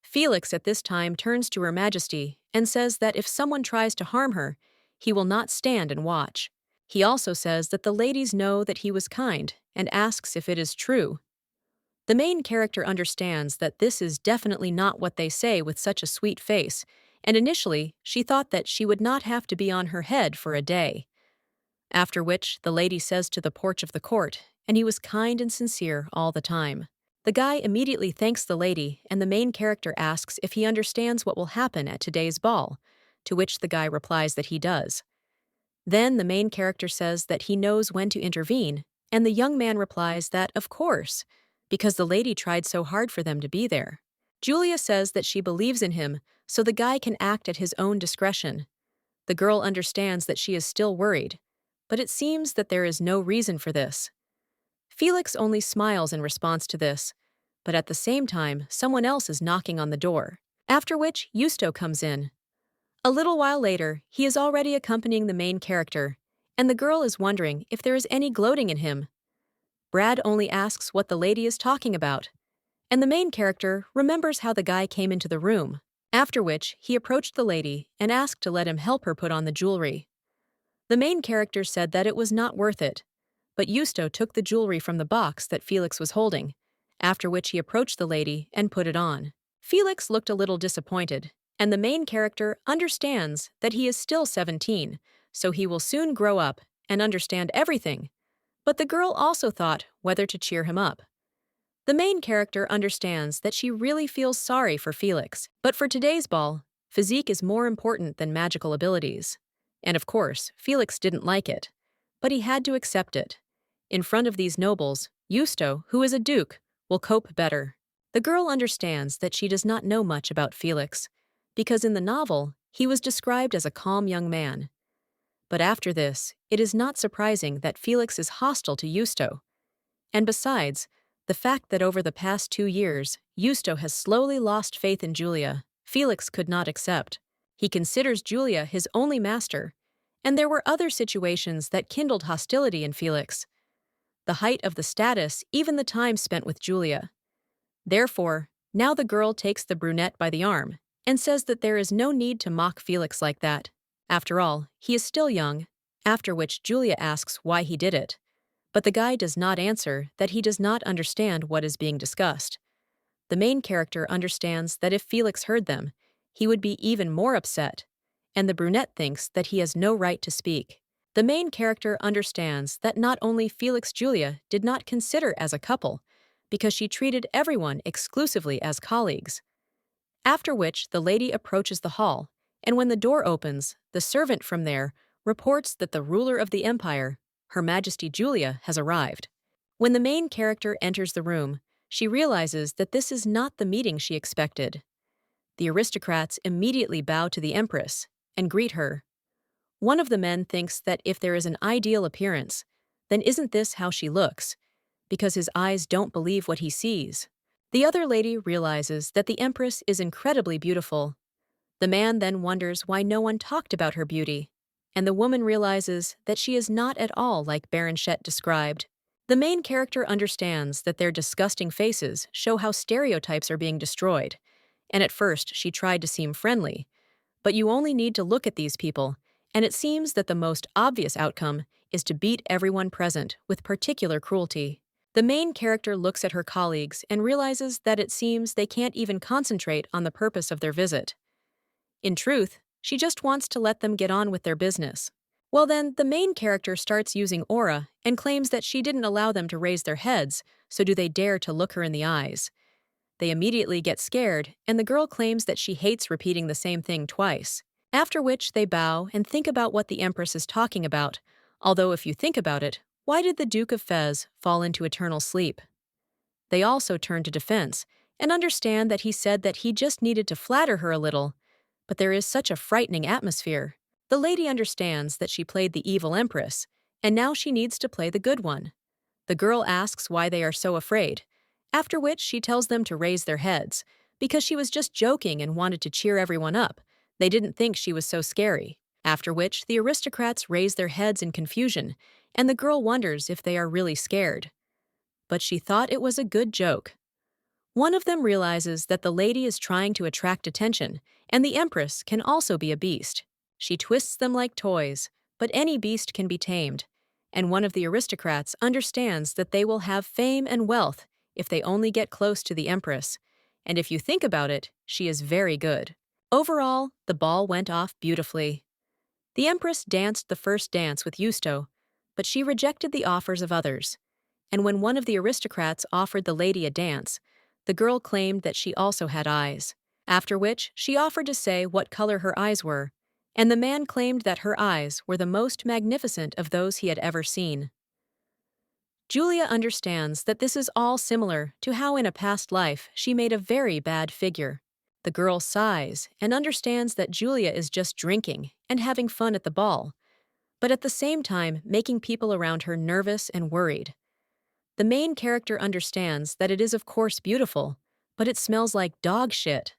A: Felix at this time turns to Her Majesty and says that if someone tries to harm her, he will not stand and watch. He also says that the ladies know that he was kind and asks if it is true. The main character understands that this is definitely not what they say with such a sweet face, and initially she thought that she would not have to be on her head for a day. After which, the lady says to the porch of the court, and he was kind and sincere all the time. The guy immediately thanks the lady, and the main character asks if he understands what will happen at today's ball, to which the guy replies that he does. Then the main character says that he knows when to intervene, and the young man replies that, of course, because the lady tried so hard for them to be there. Julia says that she believes in him, so the guy can act at his own discretion. The girl understands that she is still worried, but it seems that there is no reason for this. Felix only smiles in response to this, but at the same time, someone else is knocking on the door, after which Yusto comes in. A little while later, he is already accompanying the main character, and the girl is wondering if there is any gloating in him. Brad only asks what the lady is talking about, and the main character remembers how the guy came into the room, after which he approached the lady and asked to let him help her put on the jewelry. The main character said that it was not worth it, but Yusto took the jewelry from the box that Felix was holding, after which he approached the lady and put it on. Felix looked a little disappointed, and the main character understands that he is still 17, so he will soon grow up and understand everything. But the girl also thought whether to cheer him up. The main character understands that she really feels sorry for Felix, but for today's ball, physique is more important than magical abilities. And of course, Felix didn't like it, but he had to accept it. In front of these nobles, Yusto, who is a duke, will cope better. The girl understands that she does not know much about Felix, because in the novel, he was described as a calm young man. But after this, it is not surprising that Felix is hostile to Yusto. And besides, the fact that over the past 2 years, Yusto has slowly lost faith in Julia, Felix could not accept. He considers Julia his only master, and there were other situations that kindled hostility in Felix. The height of the status, even the time spent with Julia. Therefore, now the girl takes the brunette by the arm and says that there is no need to mock Felix like that. After all, he is still young, after which Julia asks why he did it. But the guy does not answer that he does not understand what is being discussed. The main character understands that if Felix heard them, he would be even more upset, and the brunette thinks that he has no right to speak. The main character understands that not only Felix Julia did not consider as a couple, because she treated everyone exclusively as colleagues. After which, the lady approaches the hall, and when the door opens, the servant from there reports that the ruler of the empire, Her Majesty Julia, has arrived. When the main character enters the room, she realizes that this is not the meeting she expected. The aristocrats immediately bow to the Empress and greet her. One of the men thinks that if there is an ideal appearance, then isn't this how she looks, because his eyes don't believe what he sees. The other lady realizes that the Empress is incredibly beautiful. The man then wonders why no one talked about her beauty, and the woman realizes that she is not at all like Baronchet described. The main character understands that their disgusting faces show how stereotypes are being destroyed, and at first she tried to seem friendly, but you only need to look at these people, and it seems that the most obvious outcome is to beat everyone present with particular cruelty. The main character looks at her colleagues and realizes that it seems they can't even concentrate on the purpose of their visit. In truth, she just wants to let them get on with their business. Well then, the main character starts using aura and claims that she didn't allow them to raise their heads, so do they dare to look her in the eyes? They immediately get scared, and the girl claims that she hates repeating the same thing twice. After which, they bow and think about what the Empress is talking about, although if you think about it, why did the Duke of Fez fall into eternal sleep? They also turn to defense, and understand that he said that he just needed to flatter her a little, but there is such a frightening atmosphere. The lady understands that she played the evil Empress, and now she needs to play the good one. The girl asks why they are so afraid, after which she tells them to raise their heads, because she was just joking and wanted to cheer everyone up. They didn't think she was so scary. After which, the aristocrats raise their heads in confusion, and the girl wonders if they are really scared. But she thought it was a good joke. One of them realizes that the lady is trying to attract attention, and the Empress can also be a beast. She twists them like toys, but any beast can be tamed, and one of the aristocrats understands that they will have fame and wealth if they only get close to the Empress, and if you think about it, she is very good. Overall, the ball went off beautifully. The Empress danced the first dance with Yusto, but she rejected the offers of others, and when one of the aristocrats offered the lady a dance, the girl claimed that she also had eyes, after which she offered to say what color her eyes were, and the man claimed that her eyes were the most magnificent of those he had ever seen. Julia understands that this is all similar to how in a past life she made a very bad figure. The girl sighs and understands that Julia is just drinking and having fun at the ball, but at the same time making people around her nervous and worried. The main character understands that it is of course beautiful, but it smells like dog shit.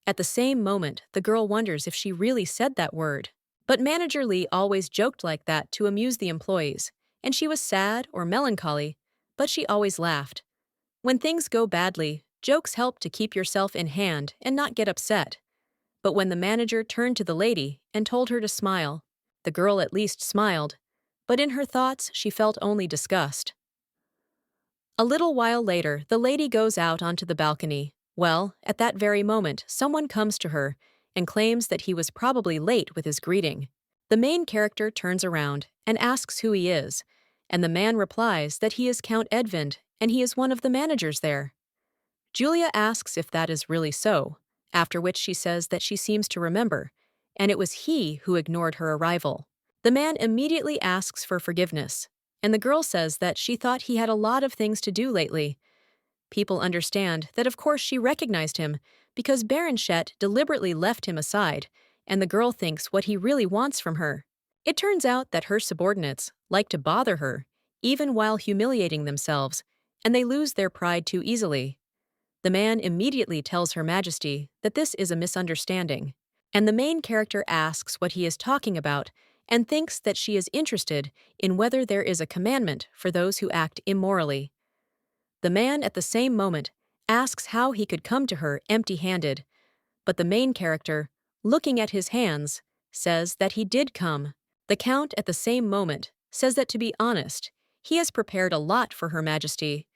A: At the same moment, the girl wonders if she really said that word. But Manager Lee always joked like that to amuse the employees, and she was sad or melancholy, but she always laughed. When things go badly, jokes help to keep yourself in hand and not get upset. But when the manager turned to the lady and told her to smile, the girl at least smiled, but in her thoughts she felt only disgust. A little while later, the lady goes out onto the balcony. Well, at that very moment, someone comes to her and claims that he was probably late with his greeting. The main character turns around and asks who he is, and the man replies that he is Count Edvind and he is one of the managers there. Julia asks if that is really so, after which she says that she seems to remember, and it was he who ignored her arrival. The man immediately asks for forgiveness, and the girl says that she thought he had a lot of things to do lately. People understand that of course she recognized him because Baron Shet deliberately left him aside, and the girl thinks what he really wants from her. It turns out that her subordinates like to bother her, even while humiliating themselves, and they lose their pride too easily. The man immediately tells Her Majesty that this is a misunderstanding, and the main character asks what he is talking about and thinks that she is interested in whether there is a commandment for those who act immorally. The man at the same moment asks how he could come to her empty-handed, but the main character, looking at his hands, says that he did come. The Count at the same moment says that to be honest, he has prepared a lot for Her Majesty.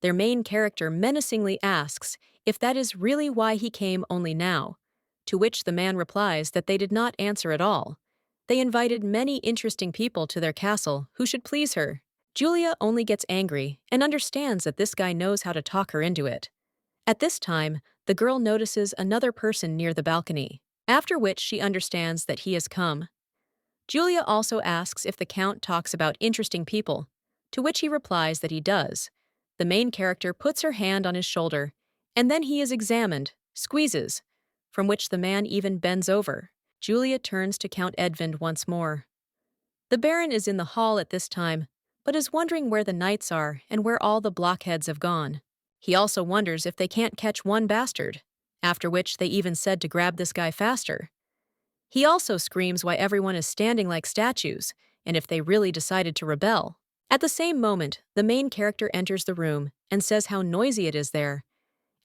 A: Their main character menacingly asks if that is really why he came only now, to which the man replies that they did not answer at all. They invited many interesting people to their castle who should please her. Julia only gets angry and understands that this guy knows how to talk her into it. At this time, the girl notices another person near the balcony, after which she understands that he has come. Julia also asks if the Count talks about interesting people, to which he replies that he does. The main character puts her hand on his shoulder, and then he is examined, squeezes, from which the man even bends over. Julia turns to Count Edvind once more. The Baron is in the hall at this time, but is wondering where the knights are and where all the blockheads have gone. He also wonders if they can't catch one bastard, after which they even said to grab this guy faster. He also screams why everyone is standing like statues, and if they really decided to rebel. At the same moment, the main character enters the room and says how noisy it is there,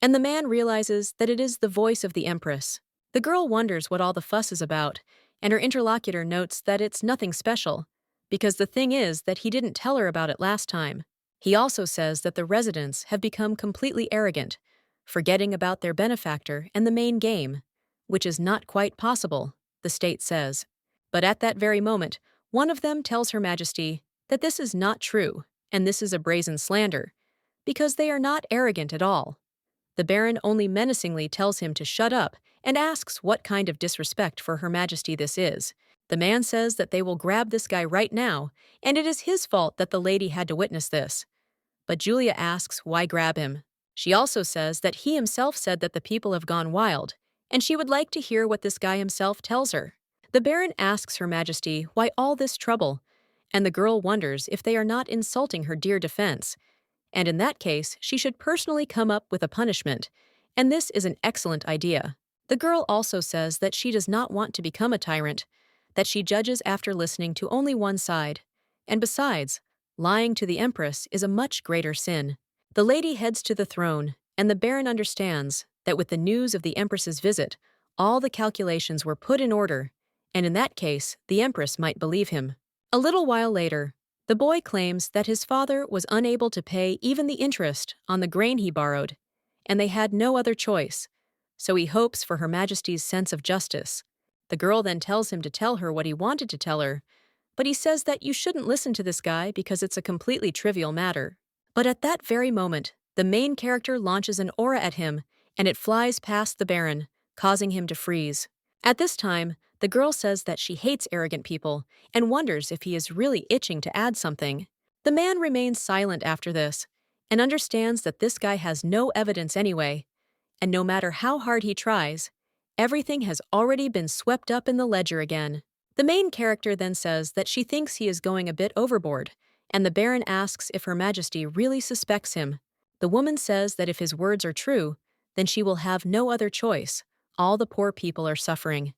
A: and the man realizes that it is the voice of the Empress. The girl wonders what all the fuss is about, and her interlocutor notes that it's nothing special, because the thing is that he didn't tell her about it last time. He also says that the residents have become completely arrogant, forgetting about their benefactor and the main game, which is not quite possible, the state says. But at that very moment, one of them tells Her Majesty that this is not true, and this is a brazen slander, because they are not arrogant at all. The Baron only menacingly tells him to shut up and asks what kind of disrespect for Her Majesty this is. The man says that they will grab this guy right now, and it is his fault that the lady had to witness this. But Julia asks why grab him. She also says that he himself said that the people have gone wild, and she would like to hear what this guy himself tells her. The Baron asks Her Majesty why all this trouble, and the girl wonders if they are not insulting her dear defense, and in that case she should personally come up with a punishment, and this is an excellent idea. The girl also says that she does not want to become a tyrant, that she judges after listening to only one side, and besides, lying to the Empress is a much greater sin. The lady heads to the throne, and the Baron understands that with the news of the Empress's visit, all the calculations were put in order, and in that case, the Empress might believe him. A little while later, The boy claims that his father was unable to pay even the interest on the grain he borrowed, and they had no other choice, so he hopes for Her Majesty's sense of justice. The girl then tells him to tell her what he wanted to tell her, but he says that you shouldn't listen to this guy because it's a completely trivial matter. But at that very moment, the main character launches an aura at him, and it flies past the Baron, causing him to freeze. At this time, the girl says that she hates arrogant people and wonders if he is really itching to add something. The man remains silent after this and understands that this guy has no evidence anyway, and no matter how hard he tries, everything has already been swept up in the ledger again. The main character then says that she thinks he is going a bit overboard, and the Baron asks if Her Majesty really suspects him. The woman says that if his words are true, then she will have no other choice. All the poor people are suffering.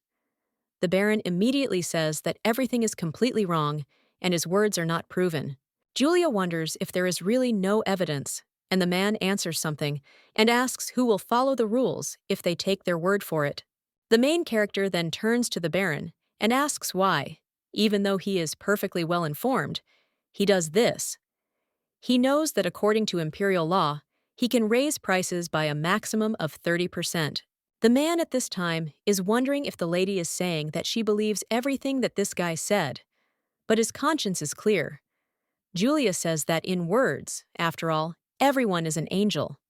A: The Baron immediately says that everything is completely wrong and his words are not proven. Julia wonders if there is really no evidence, and the man answers something and asks who will follow the rules if they take their word for it. The main character then turns to the Baron and asks why, even though he is perfectly well informed, he does this. He knows that according to imperial law, he can raise prices by a maximum of 30%. The man at this time is wondering if the lady is saying that she believes everything that this guy said, but his conscience is clear. Julia says that in words, after all, everyone is an angel.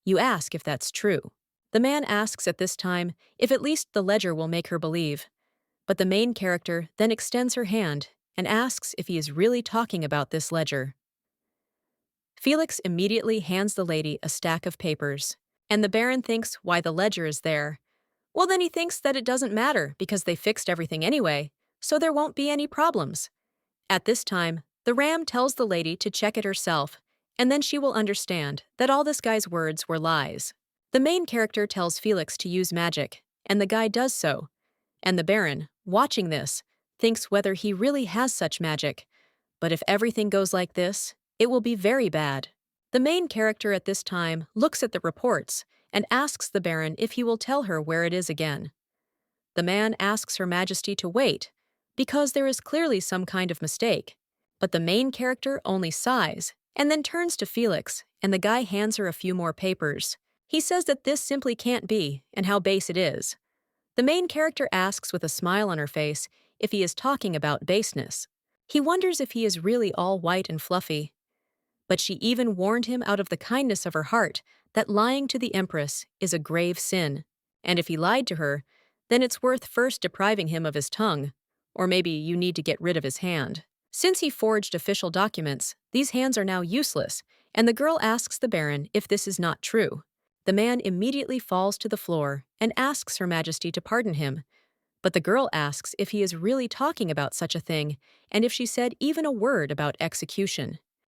A: You ask if that's true. The man asks at this time if at least the ledger will make her believe, but the main character then extends her hand and asks if he is really talking about this ledger. Felix immediately hands the lady a stack of papers, and the Baron thinks why the ledger is there. Well, then he thinks that it doesn't matter because they fixed everything anyway, so there won't be any problems. At this time, the ram tells the lady to check it herself, and then she will understand that all this guy's words were lies. The main character tells Felix to use magic, and the guy does so, and the Baron, watching this, thinks whether he really has such magic. But if everything goes like this, it will be very bad. The main character at this time looks at the reports and asks the Baron if he will tell her where it is again. The man asks Her Majesty to wait, because there is clearly some kind of mistake. But the main character only sighs and then turns to Felix, and the guy hands her a few more papers. He says that this simply can't be and how base it is. The main character asks with a smile on her face if he is talking about baseness. He wonders if he is really all white and fluffy. But she even warned him out of the kindness of her heart that lying to the Empress is a grave sin, and if he lied to her, then it's worth first depriving him of his tongue, or maybe you need to get rid of his hand. Since he forged official documents, these hands are now useless, and the girl asks the Baron if this is not true. The man immediately falls to the floor and asks Her Majesty to pardon him, but the girl asks if he is really talking about such a thing and if she said even a word about execution.